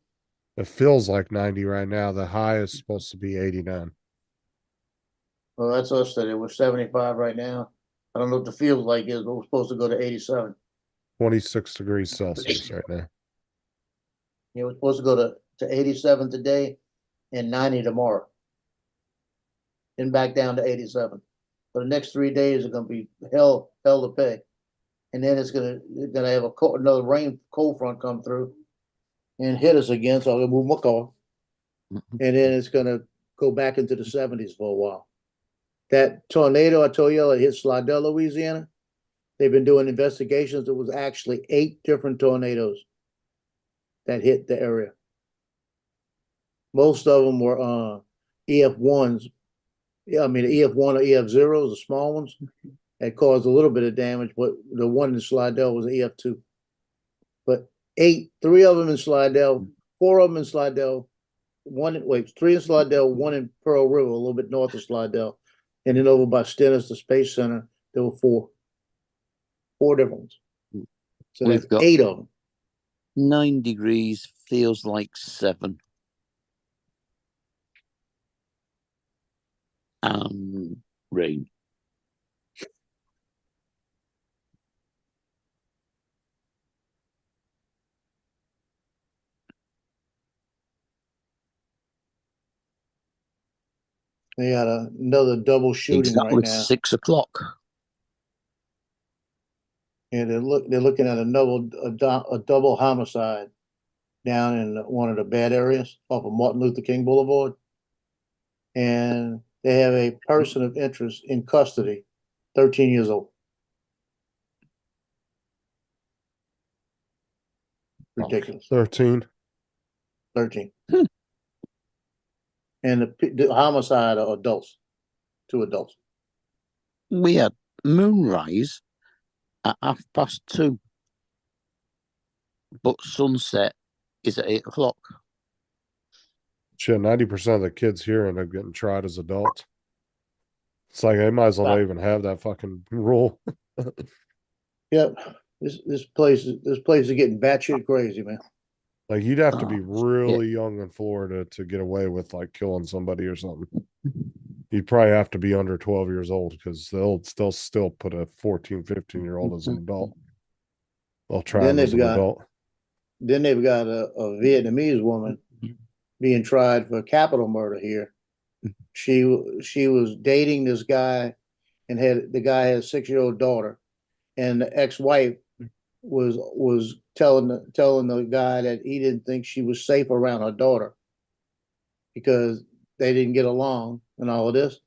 It feels like 90 right now. The high is supposed to be 89. Well, that's us today. We're 75 right now. I don't know what the feels like is, but we're supposed to go to 87. 26 degrees Celsius right now. Yeah, we're supposed to go to 87 today and 90 tomorrow. And back down to 87. For the next 3 days are gonna be hell to pay. And then it's gonna have another cold front come through and hit us again, so I'm gonna move my car. And then it's gonna go back into the 70s for a while. That tornado I told you that hit Slidell, Louisiana, they've been doing investigations. It was actually 8 different tornadoes that hit the area. Most of them were EF1s. Yeah, I mean EF1 or EF0s, the small ones, that caused a little bit of damage, but the one in Slidell was an EF2. But 3 of them in Slidell, 4 of them in Slidell, 3 in Slidell, 1 in Pearl River, a little bit north of Slidell. And then over by Stennis, the Space Center, there were 4 different ones. So We've that's got 8 of them. 9 degrees, feels like 7. Rain. They got another double shooting Exactly right now. 6 o'clock. And they're looking at a double homicide down in one of the bad areas off of Martin Luther King Boulevard. And they have a person of interest in custody, 13 years old. Ridiculous. 13. 13. And the homicide are adults, 2 adults. We had moonrise at 2:30, but sunset is at 8 o'clock. Shit, 90% of the kids here end up getting tried as adults. It's like they might as well not even have that fucking rule. Yep. This place is getting batshit crazy, man. Like you'd have to be Oh, really young in Florida to get away with like killing somebody or something. You'd probably have to be under 12 years old because they'll still put a 14, 15-year-old as an adult. They'll try Then him as they've an got- adult. Then they've got a Vietnamese woman being tried for capital murder here. She was dating this guy and the guy had a 6-year-old daughter, and the ex-wife was telling the guy that he didn't think she was safe around her daughter because they didn't get along and all of this.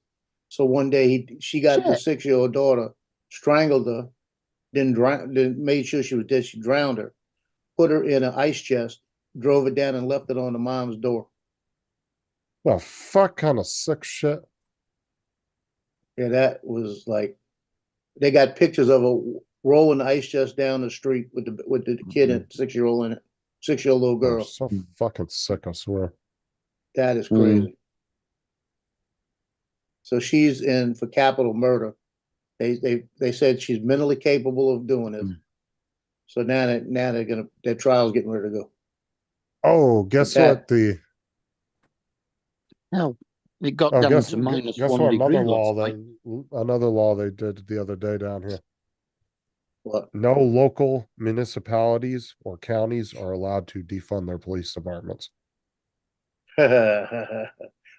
So one day she got the 6-year-old daughter, strangled her, then made sure she was dead. She drowned her, put her in an ice chest, drove it down and left it on the mom's door. Well, fuck kind of sick shit. Yeah, that was like, they got pictures of her rolling the ice chest down the street with the kid and 6-year-old in it, 6-year-old little They're girl. so fucking sick, I swear. That is crazy. So she's in for capital murder. They said she's mentally capable of doing it. So now their trial's getting ready to go. Oh, guess that- what? Hell, it got Oh, down guess to minus guess 1 what? degree. Another law they did the other day down here. What? No local municipalities or counties are allowed to defund their police departments. I'm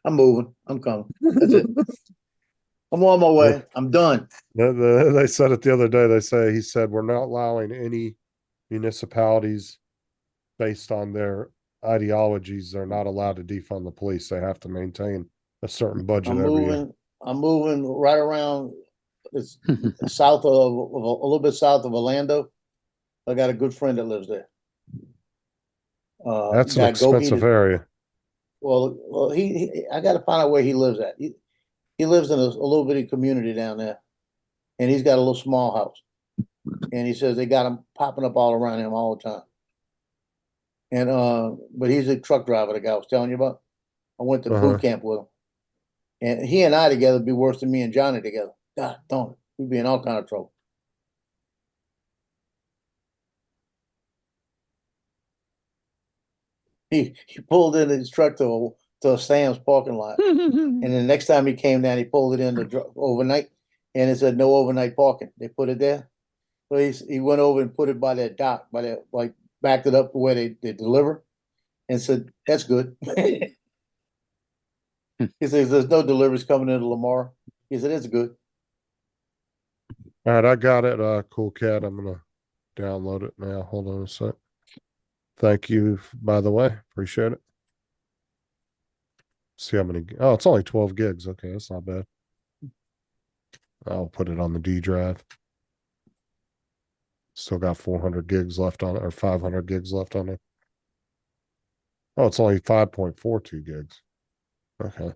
moving. I'm coming. That's it. I'm on my way. I'm done. They said it the other day. He said, we're not allowing any municipalities based on their ideologies. They're not allowed to defund the police. They have to maintain a certain budget every year. I'm moving right around. It's south of a little bit south of Orlando. I got a good friend that lives there. That's an got Goki expensive to- area. Well, I got to find out where he lives at. He lives in a little bitty community down there, and he's got a little small house. And he says they got him popping up all around him all the time. And but he's a truck driver, the guy I was telling you about. I went to boot camp with him, and he and I together would be worse than me and Johnny together. God, don't we'd be in all kind of trouble. He pulled in his truck to a Sam's parking lot. And then the next time he came down, he pulled it in overnight, and it said no overnight parking. They put it there. So he went over and put it by that dock, by that, like, backed it up to where they deliver, and said, that's good. He says, there's no deliveries coming into Lamar. He said, it's good. All right, I got it. Cool Cat. I'm gonna download it now. Hold on a sec. Thank you, by the way. Appreciate it. See how many. Oh, it's only 12 gigs. Okay, that's not bad. I'll put it on the D drive. Still got 400 gigs left on it, or 500 gigs left on it. Oh, it's only 5.42 gigs. Okay.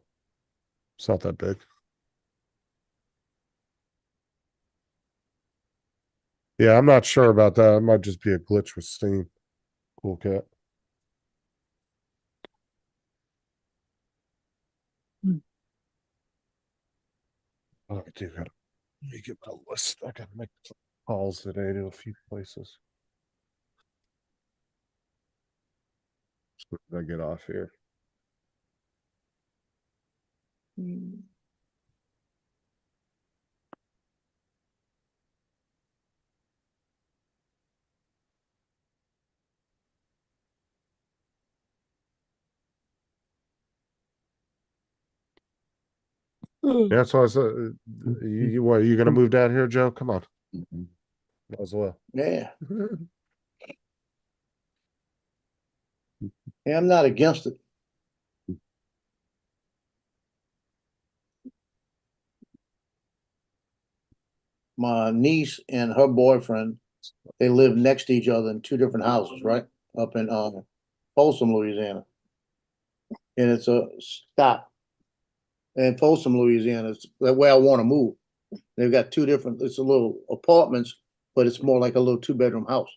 It's not that big. Yeah, I'm not sure about that. It might just be a glitch with Steam. Cool Cat. Oh, I do gotta let me get my list. I gotta make some calls today to a few places. So I get off here. Yeah, that's why I said, what, are you gonna move down here, Joe? Come on. Might as well. Yeah. Yeah, I'm not against it. My niece and her boyfriend, they live next to each other in two different houses, right? Up in Folsom, Louisiana. And it's a stop. In Folsom, Louisiana, it's the way I want to move. They've got two different, it's a little apartments, but it's more like a little 2-bedroom house.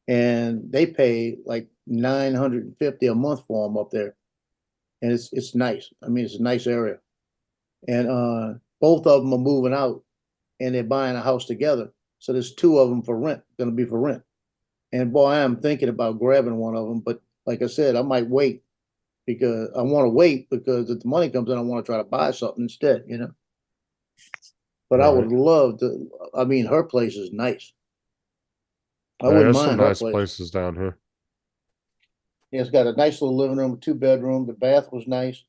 And they pay like $950 a month for them up there. And it's nice. I mean, it's a nice area. And both of them are moving out and they're buying a house together. So there's two of them for rent, gonna be for rent. And boy, I am thinking about grabbing one of them, but like I said, I might wait because I want to wait because if the money comes in, I want to try to buy something instead, you know. But I would love to. I mean, her place is nice. I wouldn't There's some mind her nice place. places down here. Yeah, it's got a nice little living room, 2-bedroom. The bath was nice.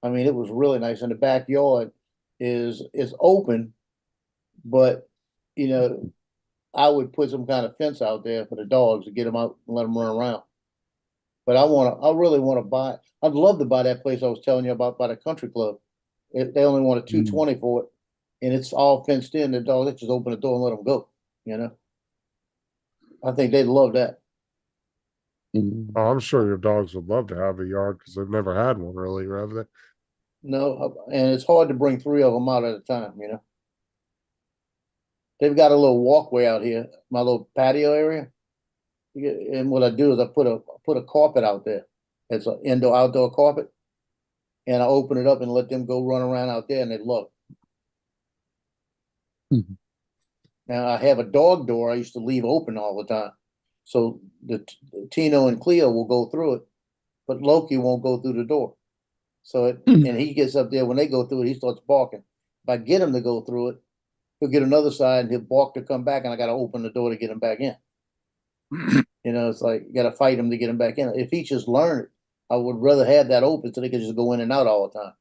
I mean, it was really nice. And the backyard is open, but you know, I would put some kind of fence out there for the dogs to get them out and let them run around. But I really want to buy. I'd love to buy that place I was telling you about by the country club. They only wanted $220 for it, and it's all fenced in. The dogs, they just open the door and let them go. You know, I think they'd love that. Oh, I'm sure your dogs would love to have a yard because they've never had one really, have they? No, and it's hard to bring 3 of them out at a time. You know, they've got a little walkway out here, my little patio area. And what I do is I put a carpet out there. It's an indoor-outdoor carpet, and I open it up and let them go run around out there, and they love it. Now I have a dog door I used to leave open all the time, so the Tino and Cleo will go through it, but Loki won't go through the door. So and he gets up there when they go through it, he starts barking. If I get him to go through it, he'll get another side and he'll bark to come back, and I got to open the door to get him back in. You know, it's like you got to fight him to get him back in. If he just learned, I would rather have that open so they could just go in and out all the time.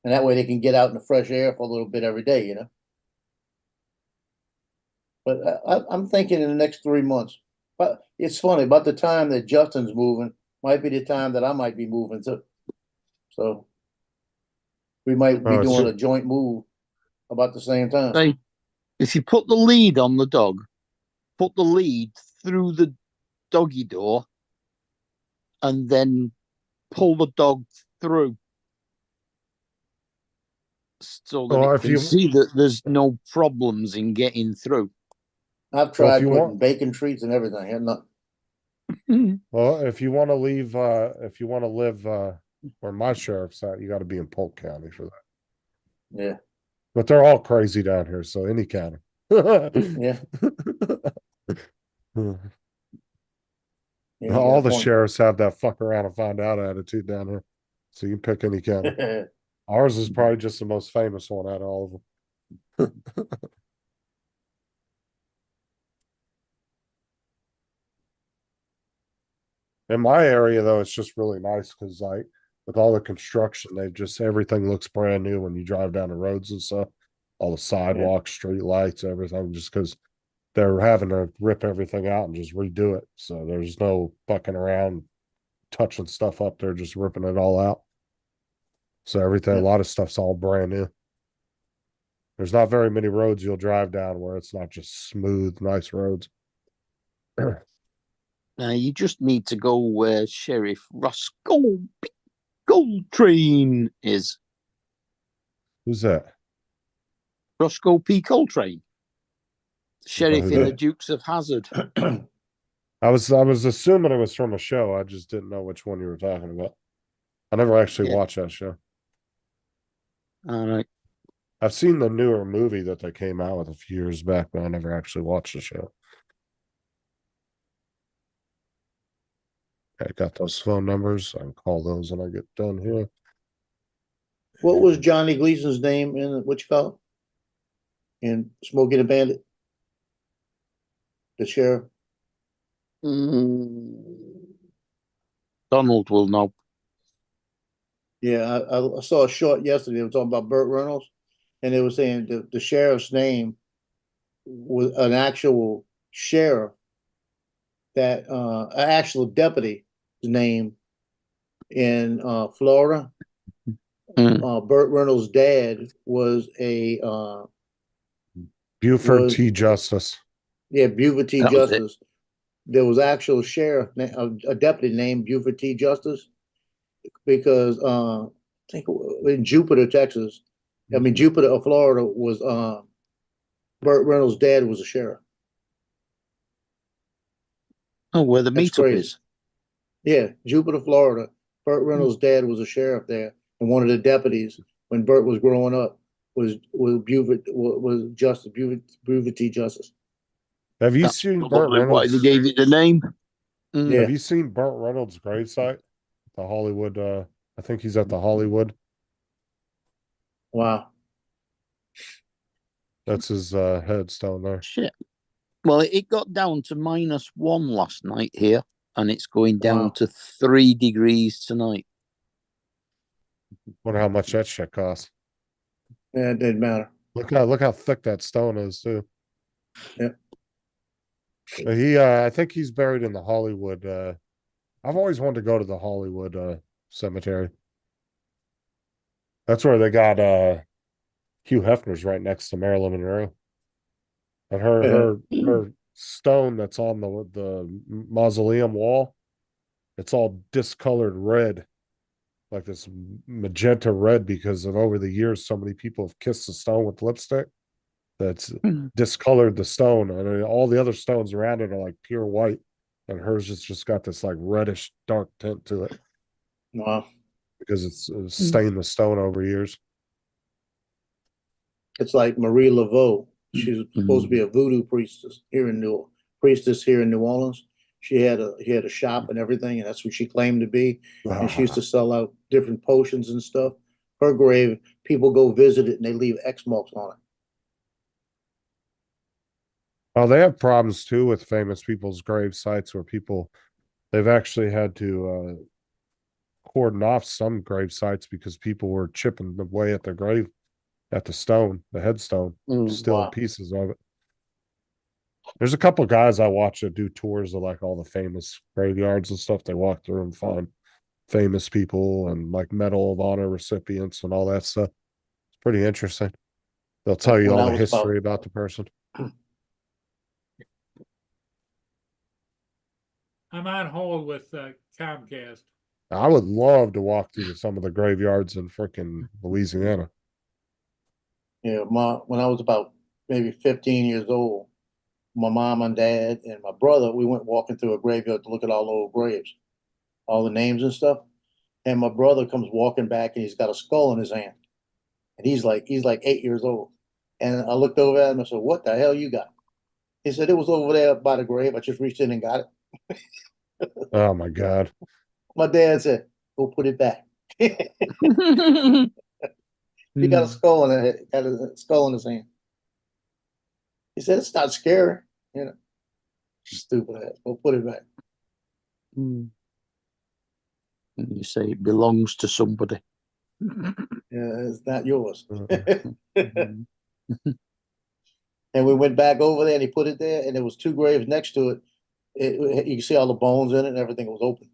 And that way they can get out in the fresh air for a little bit every day, you know? But I'm thinking in the next 3 months. But it's funny, about the time that Justin's moving, might be the time that I might be moving too. So we might be Oh, doing so- a joint move about the same time. Say, if you put the lead on the dog, put the lead through the doggy door, and then pull the dog through, so that Well, it if can you- see that there's no problems in getting through. I've Well, if tried you putting want- bacon treats and everything. Had nothing. Well, if you want to leave, if you want to live where my sheriff's at, you got to be in Polk County for that. Yeah, But they're all crazy down here, so any county. yeah, yeah. All the you sheriffs have that fuck around and find out attitude down here. So you can pick any county. got a point. Ours is probably just the most famous one out of all of them. In my area, though, it's just really nice because, like, with all the construction, they've just everything looks brand new when you drive down the roads and stuff. All the sidewalks, street lights, everything, just because they're having to rip everything out and just redo it. So there's no fucking around touching stuff up. They're just ripping it all out. So everything, a Yeah. lot of stuff's all brand new. There's not very many roads you'll drive down where it's not just smooth, nice roads. You just need to go where Sheriff Roscoe Coltrane is. Who's that? Roscoe P. Coltrane, sheriff who in that- the Dukes of Hazzard. I was assuming it was from a show. I just didn't know which one you were talking about. I never actually Yeah. watched that show. All right. I've seen the newer movie that they came out with a few years back, but I never actually watched the show. I got those phone numbers. I can call those when I get done here. What was Johnny Gleason's name in what you call it? In Smokey the Bandit? The sheriff? Donald will know. Yeah, I saw a short yesterday. They were talking about Burt Reynolds, and they were saying the sheriff's name was an actual sheriff, that an actual deputy's name in Florida. Burt Reynolds' dad was a Buford Was- T. Justice. Buford T. That was it. Justice. There was actual sheriff, a deputy named Buford T. Justice, because I think in Jupiter, Texas, Jupiter, Florida, was Burt Reynolds' dad was a sheriff. Oh, where the That's meetup crazy. is. Yeah, Jupiter, Florida. Burt Reynolds' dad was a sheriff there, and one of the deputies when Burt was growing up was Justice Buford T. Justice. Have you That's seen Burt probably why Reynolds? they gave it the name. Yeah. Have you seen Burt Reynolds' gravesite? The Hollywood. I think he's at the Hollywood. Wow. That's his headstone there. Shit. Well, it got down to -1 last night here, and it's going down Wow. to 3 degrees tonight. Wonder how much that shit costs. Yeah, it didn't matter. Look how thick that stone is too. Yeah. But I think he's buried in the Hollywood. I've always wanted to go to the Hollywood cemetery. That's where they got Hugh Hefner's right next to Marilyn Monroe. And her stone that's on the mausoleum wall, it's all discolored red, like this magenta red, because of over the years so many people have kissed the stone with lipstick that's discolored the stone. I mean, all the other stones around it are like pure white, and hers just got this like reddish dark tint to it Wow. because it's stained the stone over years. It's like Marie Laveau. She's supposed to be a voodoo priestess here in New Orleans. She had a shop and everything, and that's what she claimed to be. And she used to sell out different potions and stuff. Her grave, people go visit it and they leave X marks on it. Oh, they have problems too with famous people's grave sites where they've actually had to cordon off some grave sites because people were chipping away at their grave, at the headstone, stealing Wow. pieces of it. There's a couple guys I watch that do tours of like all the famous graveyards and stuff. They walk through and find famous people and like Medal of Honor recipients and all that stuff. It's pretty interesting. They'll tell you When all I the was history about the person. I'm on hold with Comcast. I would love to walk through some of the graveyards in freaking Louisiana. Yeah, when I was about maybe 15 years old, my mom and dad and my brother, we went walking through a graveyard to look at all the old graves, all the names and stuff. And my brother comes walking back and he's got a skull in his hand. And he's like 8 years old. And I looked over at him and said, "What the hell you got?" He said, "It was over there by the grave. I just reached in and got it." Oh my God. My dad said, "Go put it back." He got a skull in it, got a skull in his hand. He said, "It's not scary, you know." Stupid ass. Go put it back. And you say it belongs to somebody. Yeah, it's not yours. Mhm. And we went back over there and he put it there, and there was two graves next to it. You can see all the bones in it and everything was open.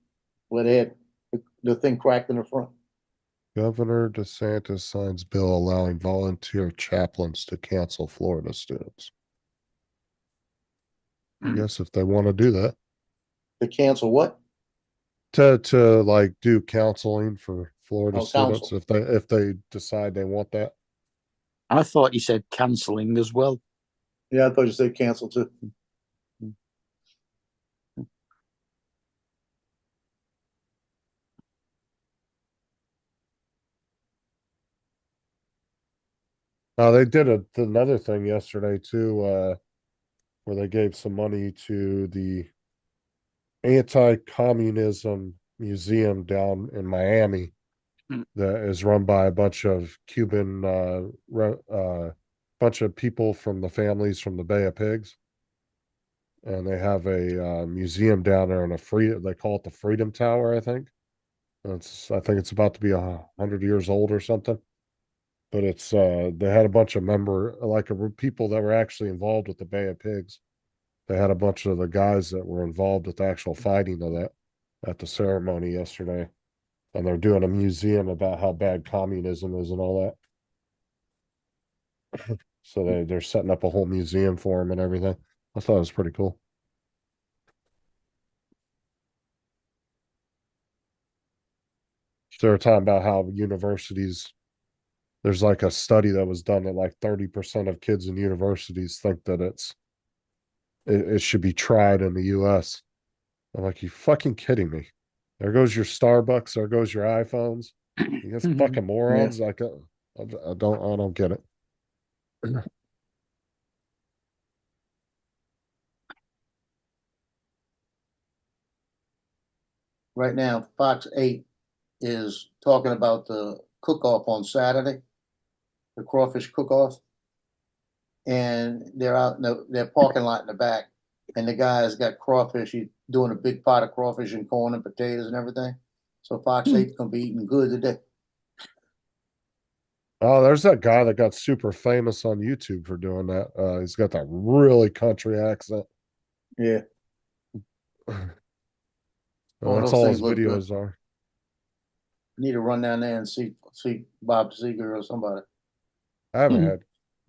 Where they had the thing cracked in the front. Governor DeSantis signs bill allowing volunteer chaplains to cancel Florida students. I guess if they want to do that. To cancel what? To like do counseling for Florida Oh, students counsel. if they decide they want that. I thought you said cancelling as well. Yeah, I thought you said cancel too. They did another thing yesterday too, where they gave some money to the anti-communism museum down in Miami that is run by a bunch of Cuban bunch of people from the families from the Bay of Pigs. And they have a museum down there in they call it the Freedom Tower, I think. I think it's about to be 100 years old or something. But it's they had a bunch of people that were actually involved with the Bay of Pigs. They had a bunch of the guys that were involved with the actual fighting of that at the ceremony yesterday. And they're doing a museum about how bad communism is and all that. So they're setting up a whole museum for them and everything. I thought it was pretty cool. They were talking about how universities, there's like a study that was done that like 30% of kids in universities think that it should be tried in the US. I'm like, you fucking kidding me? There goes your Starbucks, there goes your iPhones. You guys fucking morons. Like I don't get it. Right now, Fox 8 is talking about the cook-off on Saturday, the crawfish cook-off. And they're out in their parking lot in the back. And the guy's got crawfish. He's doing a big pot of crawfish and corn and potatoes and everything. So Fox 8's gonna be eating good today. Oh, there's that guy that got super famous on YouTube for doing that. He's got that really country accent. Yeah. That's those all things his look good. videos are. Need to run down there and see Bob Seger or somebody. I haven't had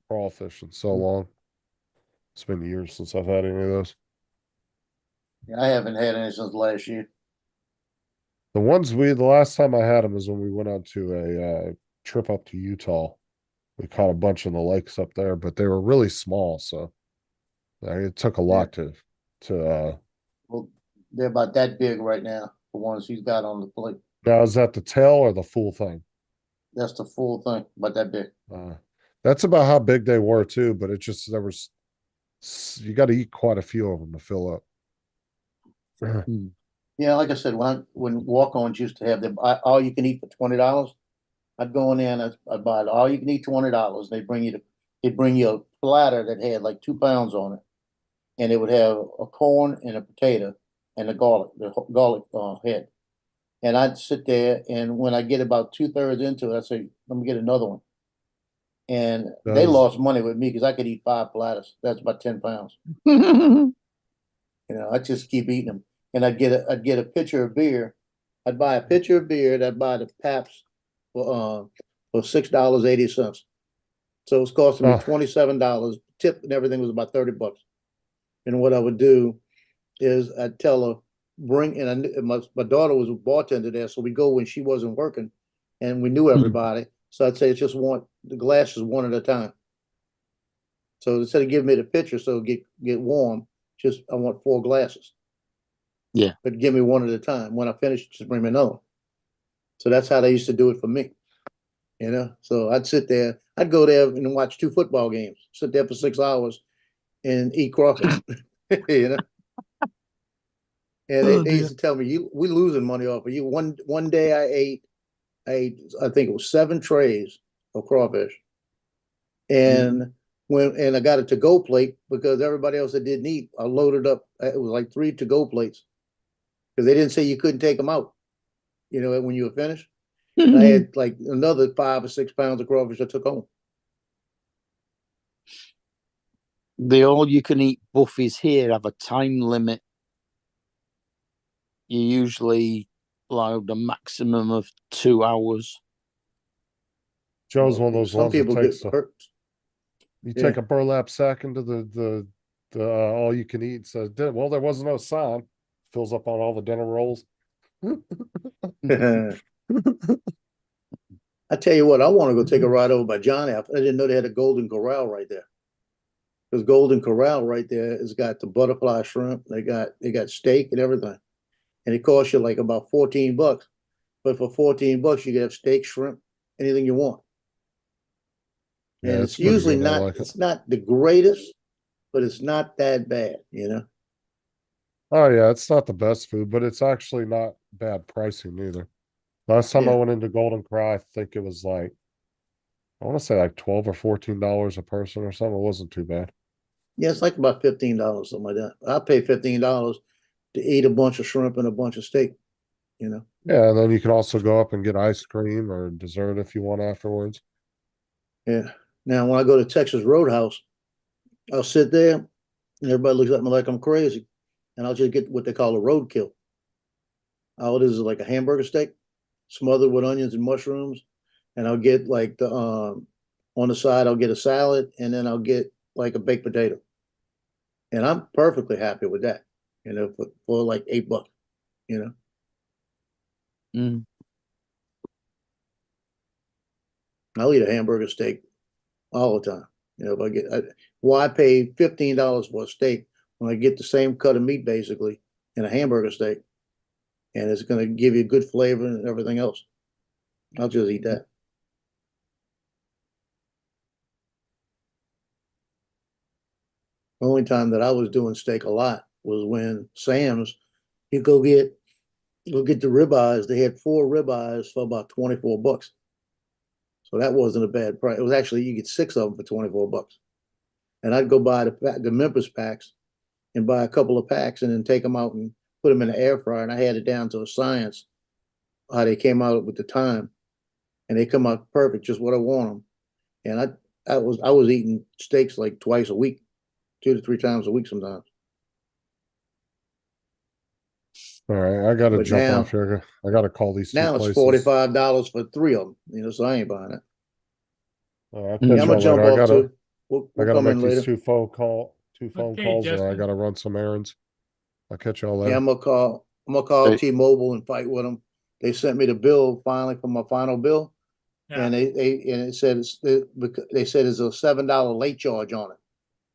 crawfish in so long. It's been years since I've had any of those. Yeah, I haven't had any since last year. The last time I had them is when we went on to a trip up to Utah. We caught a bunch in the lakes up there, but they were really small, so it took a lot to Well, they're about that big right now, the ones he's got on the plate. Now, is that the tail or the full thing? That's the full thing, about that big. That's about how big they were too, but you got to eat quite a few of them to fill up. Yeah, like I said, when walk-ons used to have them, all you can eat for $20, I'd go in there and I'd buy it. All you can eat $20. They'd bring you a platter that had like 2 pounds on it, and it would have a corn and a potato and the garlic head. And I'd sit there, and when I get about 2/3 into it, I say, let me get another one. And they Does- lost money with me because I could eat 5 platters. That's about 10 pounds. I just keep eating them. And I'd get a pitcher of beer. I'd buy a pitcher of beer, and I'd buy the Pabst for $6.80. So it's costing me Oh. $27. Tip and everything was about $30. And what I would do is I'd tell her, bring, and my daughter was a bartender there, so we go when she wasn't working, and we knew everybody. So I'd say it's just the glasses one at a time. So instead of giving me the pitcher, so get warm, just I want 4 glasses. Yeah. But give me one at a time. When I finish, just bring me another one. So that's how they used to do it for me. So I'd sit there, I'd go there and watch 2 football games, sit there for 6 hours and eat crawfish. And Oh, they used to tell me, we losing money off of you. One day I ate I think it was 7 trays of crawfish. And and I got a to-go plate because everybody else that didn't eat, I loaded up. It was like 3 to-go plates because they didn't say you couldn't take them out. When you were finished, and I had like another 5 or 6 pounds of crawfish I took home. The all-you-can-eat buffets here have a time limit. You're usually allowed a maximum of 2 hours. Joe's one of those Some ones that people get takes hurt. you Yeah. take a burlap sack into the all you can eat. Says, well, there wasn't no sign. Fills up on all the dinner rolls. I tell you what, I want to go take a ride over by John F. I didn't know they had a Golden Corral right there. Because Golden Corral right there has got the butterfly shrimp. They got steak and everything, and it costs you like about $14. But for $14, you can have steak, shrimp, anything you want. Yeah, And it's it's pretty usually good. I not. like it. It's not the greatest, but it's not that bad. Oh yeah, it's not the best food, but it's actually not bad pricing either. Last time I Yeah. went into Golden Corral, I think it was like I want to say like $12 or $14 a person or something. It wasn't too bad. Yeah, it's like about $15, something like that. I pay $15 to eat a bunch of shrimp and a bunch of steak. Yeah, and then you can also go up and get ice cream or dessert if you want afterwards. Yeah. Now, when I go to Texas Roadhouse, I'll sit there and everybody looks at me like I'm crazy. And I'll just get what they call a roadkill. All it is like a hamburger steak smothered with onions and mushrooms. And I'll get like on the side, I'll get a salad, and then I'll get like a baked potato. And I'm perfectly happy with that, for like $8, Mm. I'll eat a hamburger steak all the time. If I pay $15 for a steak when I get the same cut of meat basically in a hamburger steak, and it's going to give you good flavor and everything else. I'll just eat that. The only time that I was doing steak a lot was when Sam's, you go get the ribeyes. They had 4 ribeyes for about $24. So that wasn't a bad price. It was actually, you get 6 of them for $24. And I'd go buy the Memphis packs and buy a couple of packs and then take them out and put them in the air fryer. And I had it down to a science how they came out with the time, and they come out perfect, just what I want them. And I was eating steaks like twice a week, 2 to 3 times a week sometimes. All right, I gotta But jump now- off here. I gotta call these 2 Now it's places. $45 for 3 of them, so I ain't buying it. I'll Yeah, catch Yeah, I'm y'all gonna jump later. off too. We'll I gotta come make in these later. 2 phone calls, Okay, and I Justin. gotta run some errands. I'll catch y'all later. Yeah, I'm gonna call Hey. T-Mobile and fight with them. They sent me the bill finally for my final bill, Yeah. and it said they said there's a $7 late charge on it.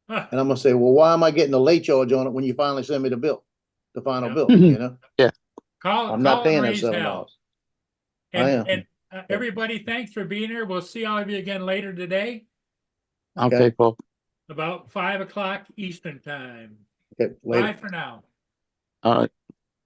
Huh. And I'm gonna say, well, why am I getting a late charge on it when you finally send me the bill, the final Yeah. bill? Call I'm not and paying that raise $7. hell. I am. And everybody, thanks for being here. We'll see all of you again later today, Okay, Paul. about 5 o'clock Eastern time. Okay, later. Bye for now. All right.